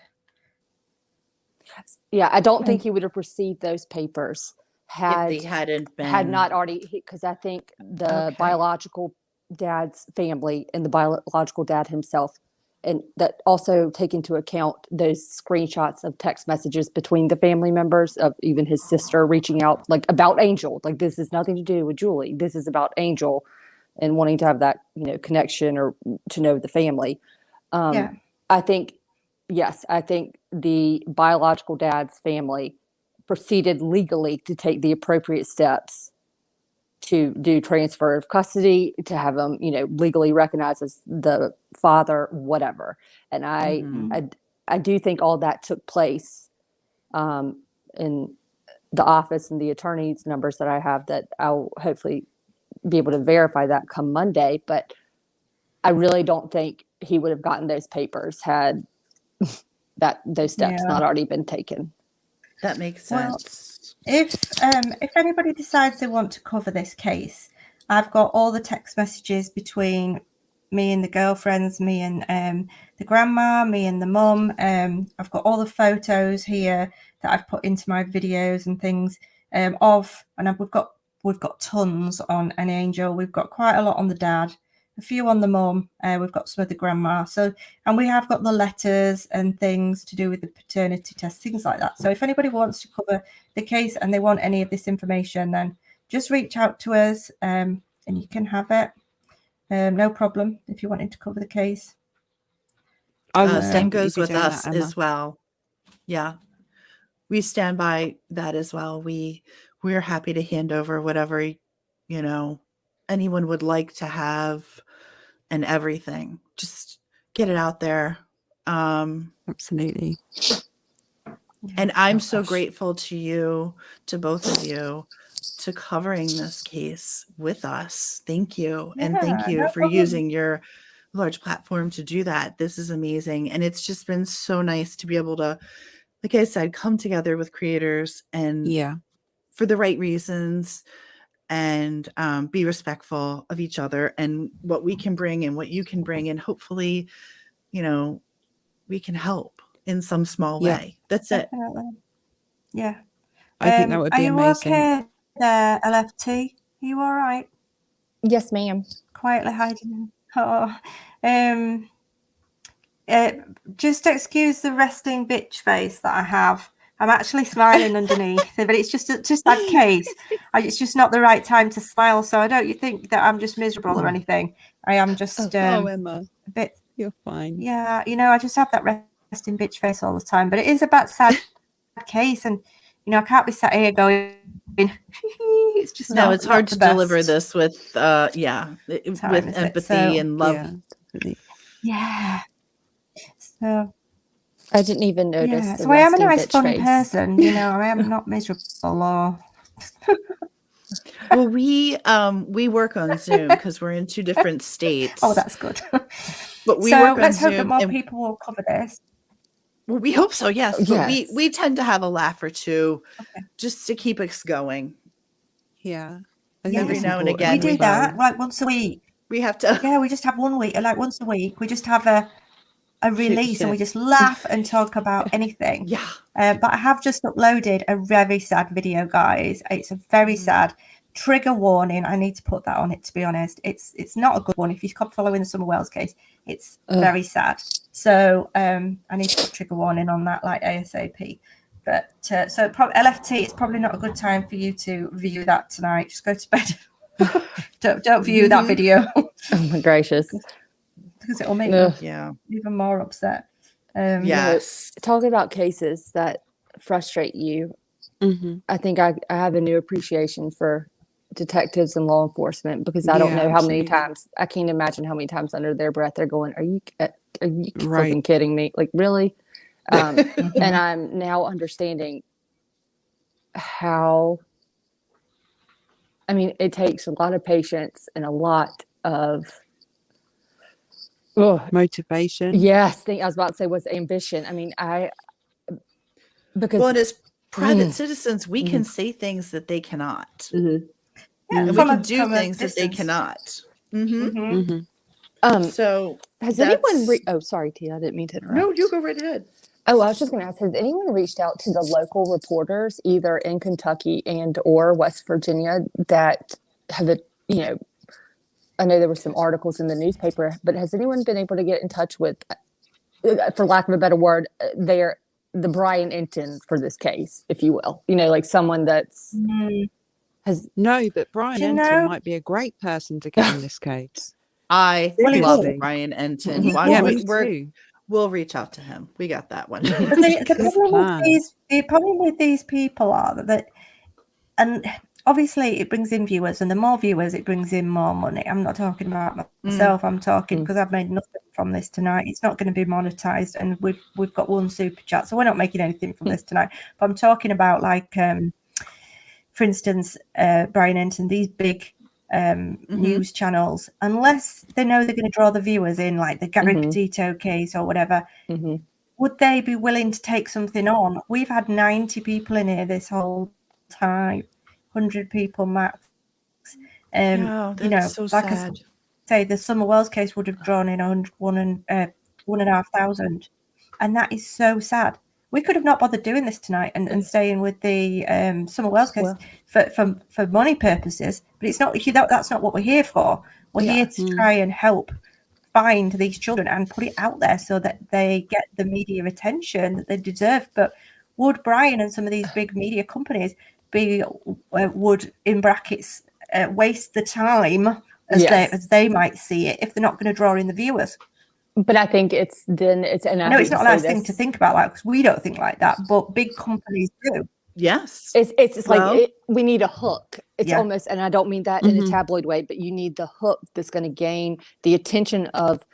E: Yeah, I don't think he would have received those papers
D: if they hadn't been
E: had not already, because I think the biological dad's family and the biological dad himself, and that also take into account those screenshots of text messages between the family members, of even his sister reaching out like about Angel, like this is nothing to do with Julie, this is about Angel, and wanting to have that, you know, connection or to know the family.
A: Yeah.
E: I think, yes, I think the biological dad's family proceeded legally to take the appropriate steps to do transfer of custody, to have him, you know, legally recognized as the father, whatever. And I do think all that took place in the office, and the attorney's numbers that I have, that I'll hopefully be able to verify that come Monday. But I really don't think he would have gotten those papers had those steps not already been taken.
D: That makes
A: Well,
D: sense.
A: if anybody decides they want to cover this case, I've got all the text messages between me and the girlfriends, me and the grandma, me and the mum. I've got all the photos here that I've put into my videos and things and we've got tons on an Angel. We've got quite a lot on the dad, a few on the mum. We've got some of the grandma. So, and we have got the letters and things to do with the paternity test, things like that. So if anybody wants to cover the case and they want any of this information, then just reach out to us and you can have it. No problem if you wanted to cover the case.
D: Same goes with us as well. Yeah. We stand by that as well. We're happy to hand over whatever, you know, anyone would like to have and everything. Just get it out there.
B: Absolutely.
D: And I'm so grateful to you, to both of you, to covering this case with us. Thank you. And thank you for using your large platform to do that. This is amazing. And it's just been so nice to be able to, like I said, come together with creators and for the right reasons, and be respectful of each other and what we can bring and what you can bring. And hopefully, you know, we can help in some small way. That's it.
A: Yeah.
B: I think that would be amazing.
A: Are you okay there, LFT? Are you all right?
E: Yes, ma'am.
A: Quietly hiding. Just excuse the resting bitch face that I have. I'm actually smiling underneath, but it's just that case. It's just not the right time to smile. So I don't you think that I'm just miserable or anything. I am just
B: Emma,
A: a bit.
B: You're fine.
A: Yeah, you know, I just have that resting bitch face all the time. But it is a bad, sad case, and you know, I can't be sat here going. It's just
D: it's hard to deliver this with with empathy and love.
A: Yeah. So.
E: I didn't even notice.
A: Yeah, so I am a nice, funny person. You know, I am not miserable. Or...
D: Well, we work on Zoom because we're in 2 different states.
A: Oh, that's good.
D: But we work on
A: let's
D: Zoom
A: hope that more people will cover this.
D: Well, we hope so. Yes, but we tend to have a laugh or two, just to keep us going.
B: Yeah,
D: every now and again
A: we do that like once a week.
D: We have to.
A: Yeah, we just have one week, like once a week. We just have a release and we just laugh and talk about anything.
D: Yeah.
A: But I have just uploaded a very sad video, guys. It's a very sad trigger warning. I need to put that on it, to be honest. It's not a good one. If you keep following the Summer Wells case, it's very sad. So I need to put trigger warning on that, like ASAP. But so LFT, it's probably not a good time for you to view that tonight. Just go to bed. don't view that video.
E: Oh my gracious.
A: Because it'll make you even more upset.
D: Yes.
E: Talking about cases that frustrate you, I think I have a new appreciation for detectives and law enforcement, because I don't know how many times, I can't imagine how many times under their breath they're going, are you freaking kidding me? Like, really? And I'm now understanding how, I mean, it takes a lot of patience and a lot of
B: motivation.
E: Yes, I was about to say was ambition. I mean, because
D: as private citizens, we can say things that they cannot.
A: Yeah,
D: and we can do things that they cannot. So
E: has anyone? Oh, sorry, Tia, I didn't mean to interrupt.
D: No, you go right ahead.
E: Oh, I was just going to ask: has anyone reached out to the local reporters, either in Kentucky and or West Virginia, that have I know there were some articles in the newspaper, but has anyone been able to get in touch with, for lack of a better word, the Brian Enton for this case, if you will? You know, like someone that's has.
B: No, but Brian
A: Do you
B: Enton
A: know-
B: might be a great person to get on this case.
D: I
A: Well, he
D: love
A: would.
D: Brian Enton.
A: He
D: Why
B: Yeah,
A: would.
B: me too.
D: We'll reach out to him. We got that one.
A: But the
B: Good
A: problem with these people are that, and obviously it brings in viewers, and the more viewers, it brings in more money. I'm not talking about myself. I'm talking because I've made nothing from this tonight. It's not going to be monetized, and we've got one super chat, so we're not making anything from this tonight. But I'm talking about, like, for instance, Brian Enton, these big news channels, unless they know they're going to draw the viewers in, like the Gary Petito case or whatever, would they be willing to take something on? We've had 90 people in here this whole time, 100 people max.
D: Yeah,
A: you know,
D: that's so
A: like
D: sad.
A: I say, the Summer Wells case would have drawn in 1,500, and that is so sad. We could have not bothered doing this tonight and staying with the Summer Wells case for money purposes, but it's not. That's not what we're here for. We're here to try and help find these children and put it out there so that they get the media attention that they deserve. But would Brian and some of these big media companies would, in brackets, waste the time as they might see it if they're not going to draw in the viewers?
E: But I think it's and
A: I know it's not a nice thing to think about, like, because we don't think like that, but big companies do.
D: Yes.
E: It's like we need a hook. It's almost, and I don't mean that in a
B: Mhm.
E: tabloid way, but you need the hook that's going to gain the attention of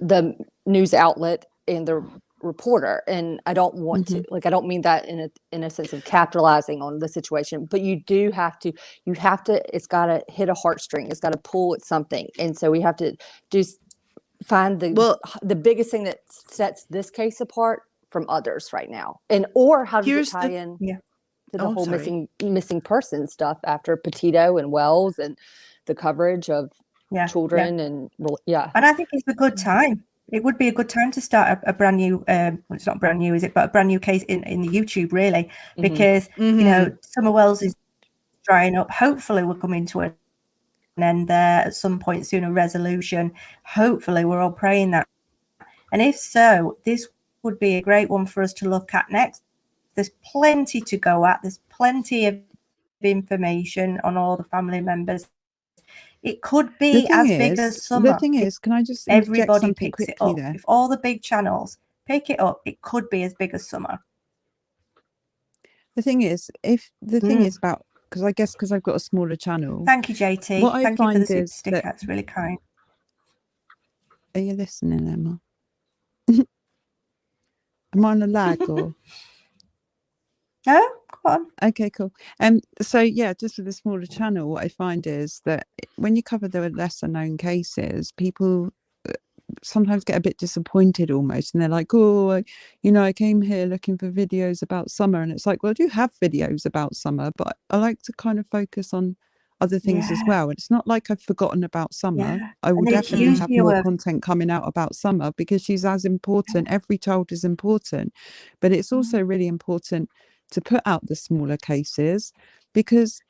E: the news outlet and the reporter. And I don't want to, like, I don't mean that in a sense of capitalizing on the situation, but you have to, it's got to hit a heartstring. It's got to pull at something. And so we have to find the biggest thing that sets this case apart from others right now. And, or how does it tie in to the whole missing person stuff after Petito and Wells and the coverage of children and
A: And I think it's a good time. It would be a good time to start a brand new, well, it's not brand new, is it? But a brand new case in the YouTube, really, because, you know, Summer Wells is drying up. Hopefully we're coming to an end there at some point soon, a resolution. Hopefully we're all praying that. And if so, this would be a great one for us to look at next. There's plenty to go at. There's plenty of information on all the family members. It could be as big as Summer.
B: The thing is, can I just
A: everybody picks it up? There? If all the big channels pick it up, it could be as big as Summer.
B: The thing is, thing is about, because I guess because I've got a smaller channel.
A: Thank you, JT.
B: What I
A: Thank
B: find
A: you for the super
B: is
A: sticker. That's really kind.
B: Are you listening, Emma? Am I on a lag or?
A: No, come on.
B: Okay, cool. So yeah, just with the smaller channel, what I find is that when you cover the lesser known cases, people sometimes get a bit disappointed almost, and they're like, oh, I came here looking for videos about Summer, and it's like, well, I do have videos about Summer, but I like to kind of focus on other things as well. And it's not like I've forgotten about Summer. I will definitely have more content coming out about Summer because she's as important. Every child is important, but it's also really important to put out the smaller cases because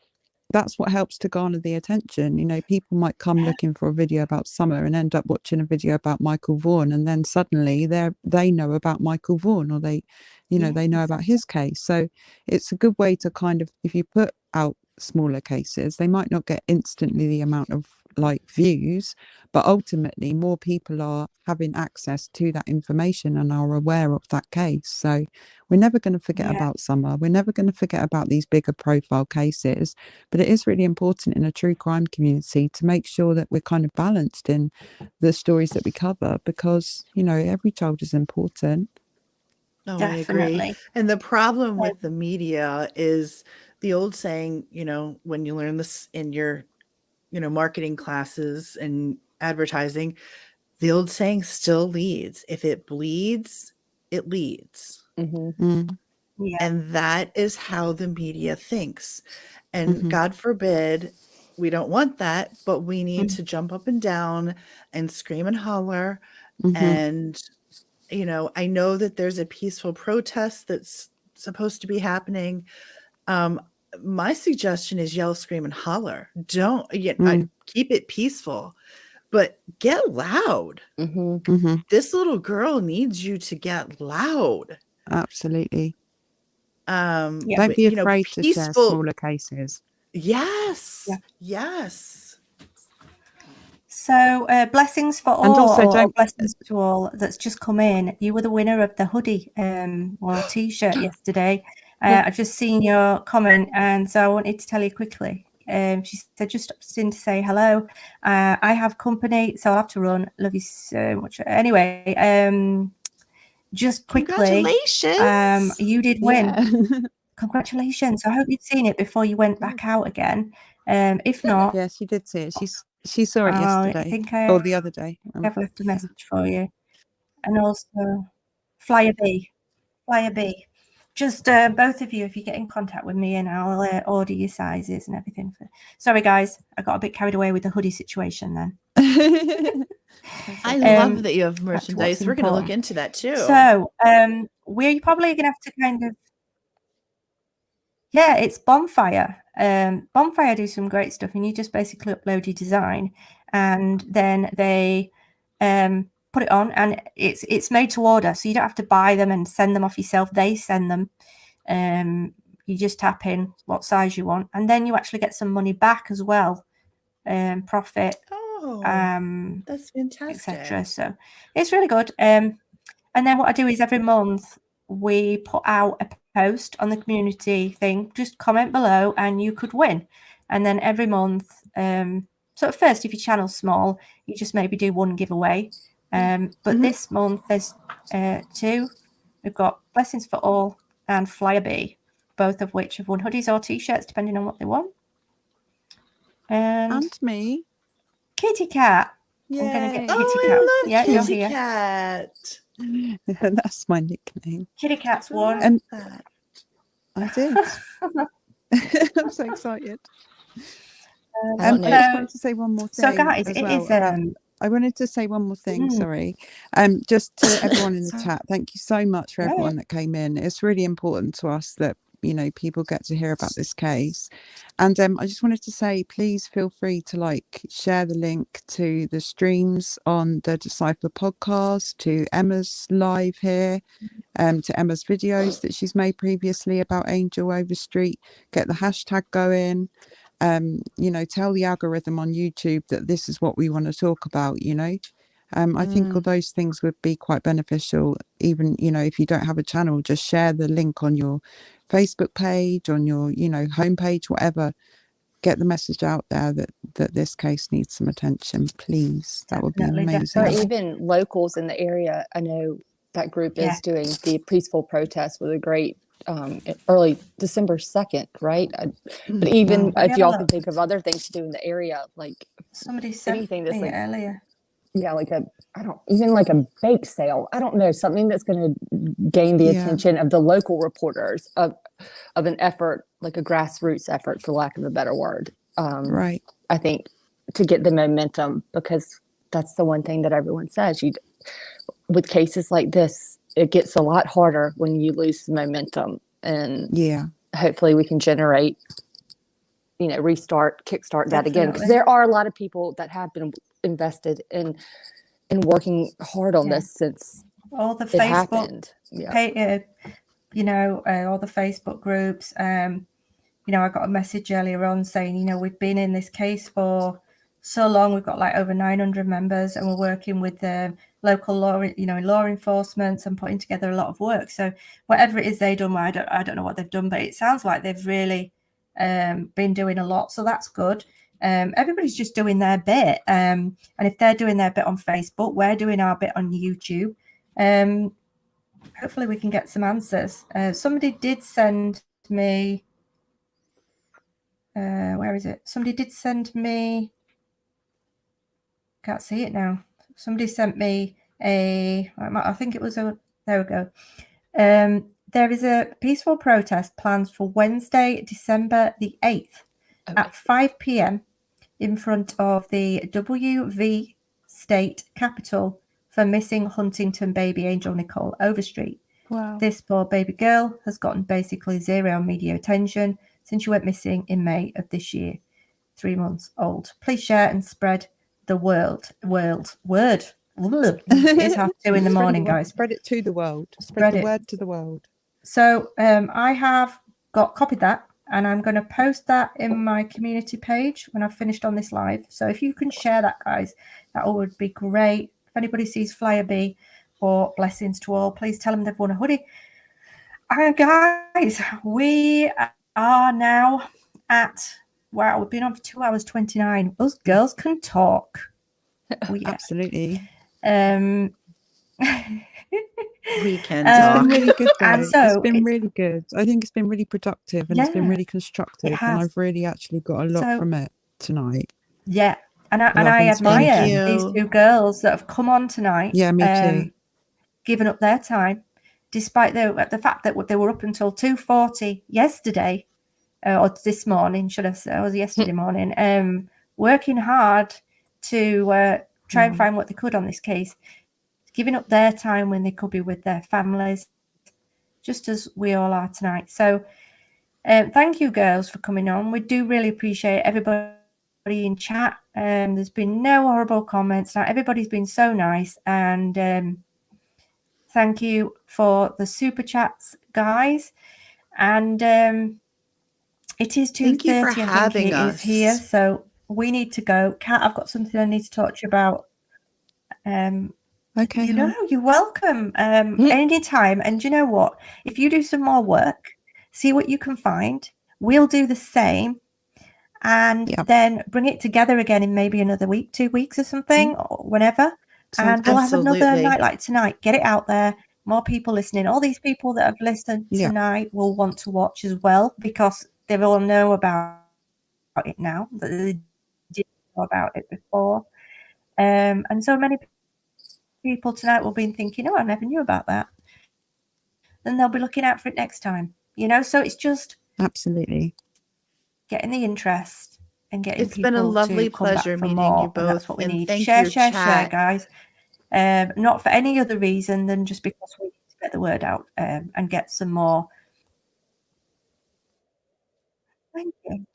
B: that's what helps to garner the attention. You know, people might come looking for a video about Summer and end up watching a video about Michael Vaughan, and then suddenly they know about Michael Vaughan, or they know about his case. So it's a good way to kind of, if you put out smaller cases, they might not get instantly the amount of views, but ultimately more people are having access to that information and are aware of that case. So we're never going to forget about Summer. We're never going to forget about these bigger profile cases, but it is really important in a true crime community to make sure that we're kind of balanced in the stories that we cover, because every child is important.
D: Oh, definitely. I agree. And the problem with the media is the old saying, when you learn this in your marketing classes and advertising, the old saying still leads. If it bleeds, it leads. And that is how the media thinks. And God forbid, we don't want that, but we need to jump up and down and scream and holler. And, I know that there's a peaceful protest that's supposed to be happening. my suggestion is yell, scream, and holler. Don't
B: Mm.
D: keep it peaceful, but get loud.
B: Mm-hmm.
D: This little girl needs you to get loud.
B: Absolutely.
A: Yeah.
B: Don't be
D: you know,
B: afraid to share
D: peaceful.
B: smaller cases.
D: Yes.
A: Yeah.
D: Yes.
A: So blessings for all,
B: And also
A: or
B: don't-
A: blessings to all that's just come in. You were the winner of the hoodie or t-shirt yesterday. I just seen your comment, and so I wanted to tell you quickly. She said just stopped in to say hello. I have company, so I'll have to run. Love you so much. Anyway, just quickly,
D: Congratulations.
A: you did win.
B: Yeah.
A: Congratulations. I hope you'd seen it before you went back out again. If not,
B: Yeah, she did see it. She saw it
A: I
B: yesterday
A: think
B: or the other day.
A: I've left a message for you. And also Flyer B. Just both of you, if you get in contact with me, and I'll order your sizes and everything. Sorry, guys, I got a bit carried away with the hoodie situation then.
D: I love that you have merchandise. We're going to look
A: important.
D: into that too.
A: So we're probably going to have to kind of, yeah, it's Bonfire. Bonfire do some great stuff, and you just basically upload your design, and then they put it on, and it's made to order, so you don't have to buy them and send them off yourself. They send them. You just tap in what size you want, and then you actually get some money back as well, profit,
D: That's fantastic.
A: etc. So it's really good. And then what I do is every month we put out a post on the community thing. Just comment below, and you could win. And then every month, so at first, if your channel's small, you just maybe do one giveaway. But this month there's two. We've got Blessings for All and Flyer B, both of which have won hoodies or t-shirts depending on what they want.
B: And me.
A: Kitty Cat.
B: Yay.
A: I'm gonna get Kitty
D: Oh,
A: Cat.
D: I love
A: Yeah, you're
D: Kitty
A: here.
D: Cat.
B: That's my nickname.
A: Kitty Cat's won.
B: And I did. I'm so excited. I just wanted to say one more thing.
A: So guys,
B: as
A: it
B: well
A: is
B: about- I wanted to say one more thing, sorry. Just to everyone in the chat, thank you so much for everyone that came in. It's really important to us that, you know, people get to hear about this case. And I just wanted to say, please feel free to share the link to the streams on the Decipher podcast, to Emma's live here, to Emma's videos that she's made previously about Angel Overstreet. Get the hashtag going. You know, tell the algorithm on YouTube that this is what we want to talk about, you know. I think all those things would be quite beneficial. Even, you know, if you don't have a channel, just share the link on your Facebook page, on your, you know, homepage, whatever. Get the message out there that this case needs some attention, please. That would be amazing.
E: Or even locals in the area. I know that group is doing the peaceful protest with a great early December 2nd, right? But even if y'all can think of other things to do in the area, like
A: somebody said
E: anything that's like
A: earlier.
E: Yeah, like a bake sale. I don't know, something that's going to gain the attention of the local reporters of an effort, like a grassroots effort, for lack of a better word.
B: Right.
E: I think to get the momentum, because that's the one thing that everyone says. With cases like this, it gets a lot harder when you lose the momentum, and hopefully we can generate, you know, kickstart that again, because there are a lot of people that have been invested in working hard on this since
A: all the
E: it happened.
A: You know, all the Facebook groups. You know, I got a message earlier on saying, you know, we've been in this case for so long. We've got like over 900 members, and we're working with the local law, you know, law enforcement, and putting together a lot of work. So whatever it is they've done, I don't know what they've done, but it sounds like they've really been doing a lot. So that's good. Everybody's just doing their bit. And if they're doing their bit on Facebook, we're doing our bit on YouTube. Hopefully we can get some answers. Somebody did send me, where is it? Somebody did send me, can't see it now. Somebody sent me I think it was there we go. There is a peaceful protest planned for Wednesday, December the 8th at 5 p.m. in front of the WV State Capitol for missing Huntington baby Angel Nichole Overstreet.
B: Wow.
A: This poor baby girl has gotten basically zero media attention since you went missing in May of this year. 3 months old. Please share and spread the word. It's half 2 in the morning, guys.
B: Spread it to the world. Spread
A: Spread
B: the
A: it.
B: word to the world.
A: So I have copied that, and I'm going to post that in my community page when I've finished on this live. So if you can share that, guys, that would be great. If anybody sees Flyer B or Blessings to All, please tell them they've won a hoodie. And guys, we are now at, wow, we've been on for 2 hours 29. Us girls can talk.
B: Absolutely.
D: We can
B: It's
D: talk.
B: been really good, though.
A: And so
B: it's been really good. I think it's been really productive, and it's been
A: Yeah,
B: really constructive, and
A: has.
B: I've really actually got a lot
A: So-
B: from it tonight.
A: Yeah. And
B: lot
A: I
B: of
A: admire
B: inspiration.
A: these 2 girls that have come on tonight.
B: Yeah, me too.
A: Given up their time, despite the fact that they were up until 2:40 yesterday, or this morning, should I say, it was yesterday morning, working hard to try and find what they could on this case, giving up their time when they could be with their families, just as we all are tonight. So thank you, girls, for coming on. We do really appreciate everybody in chat. There's been no horrible comments. Now, everybody's been so nice, and thank you for the super chats, guys. And it is 2:30.
D: Thank you for
A: I think
D: having
A: it
D: us.
A: is here. So we need to go. Kat, I've got something I need to talk to you about.
B: Okay.
A: You know, you're welcome. Anytime. And you know what? If you do some more work, see what you can find. We'll do the same. And
B: Yeah.
A: then bring it together again in maybe another week, 2 weeks or something, or whenever.
B: Sounds
A: And we'll have another
D: Absolutely.
A: night like tonight. Get it out there. More people listening. All these people that have listened
B: Yeah.
A: tonight will want to watch as well, because they all know about it now. They didn't know about it before. And so many people tonight will be thinking, oh, I never knew about that. Then they'll be looking out for it next time. You know, so it's just
B: Absolutely.
A: getting the interest and getting
D: It's
A: people
D: been a lovely
A: to come back
D: pleasure
A: for
D: meeting
A: more,
D: you
A: and that's
D: both,
A: what we
D: and
A: need.
D: thank
A: Share,
D: you,
A: share,
D: chat.
A: guys. Not for any other reason than just because we need to get the word out and get some more. Thank you.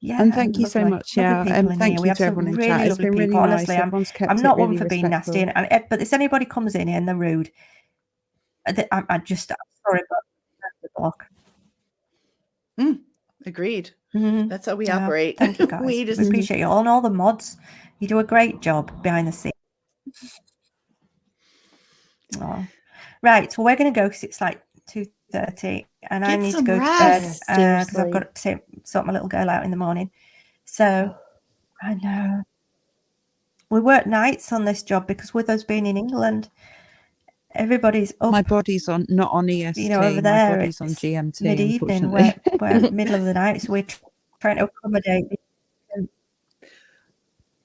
A: Yeah,
B: And thank you so
A: lovely.
B: much.
A: Lovely
B: Yeah.
A: people
B: And
A: in
B: thank
A: here.
B: you
A: We have
B: to
A: some
B: everyone in
A: really
B: chat. It's
A: lovely
B: been really
A: people.
B: nice.
A: Honestly,
B: Everyone's kept
A: I'm
B: it
A: not
B: really
A: one for being nasty,
B: respectful.
A: but if anybody comes in and they're rude, I'm sorry, but that's the block.
D: Agreed.
A: Mhm.
D: That's how we
A: Yeah,
D: operate.
A: thank you, guys.
D: We
A: We
D: just
A: appreciate you all, and all the mods. You do a great job behind the scenes. Oh. Right, well, we're going to go because it's like 2:30, and I
D: Get
A: need to
D: some
A: go to bed
D: rest.
A: because I've
E: Seriously.
A: got to sort my little girl out in the morning. So I know we work nights on this job because with us being in England, everybody's up.
B: My body's not on EST.
A: You know, over
B: My
A: there,
B: body's on
A: it's
B: GMT,
A: mid-evening.
B: unfortunately.
A: We're middle of the night, so we're trying to accommodate.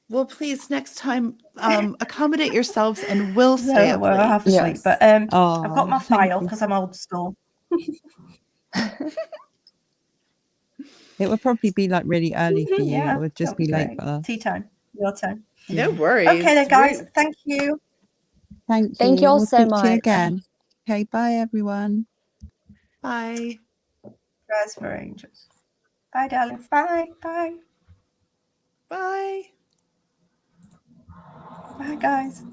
D: Well, please next time accommodate yourselves, and we'll stay up
A: We're
D: late.
A: half asleep,
E: Yes.
A: but I've got my
B: Oh, thank
A: file
B: you.
A: because I'm old school.
B: It would probably be like really early for you.
A: Yeah,
B: It would just
A: that'd
B: be late
A: great.
B: for us.
A: Tea time, your time.
D: No worries.
A: Okay, then, guys. Thank you.
B: Thank
E: Thank
B: you.
E: you all
B: We'll
E: so
B: speak to you
E: much.
B: again. Okay, bye everyone.
D: Bye.
A: Prayers for angels. Bye, darling. Bye. Bye.
D: Bye.
A: Bye, guys.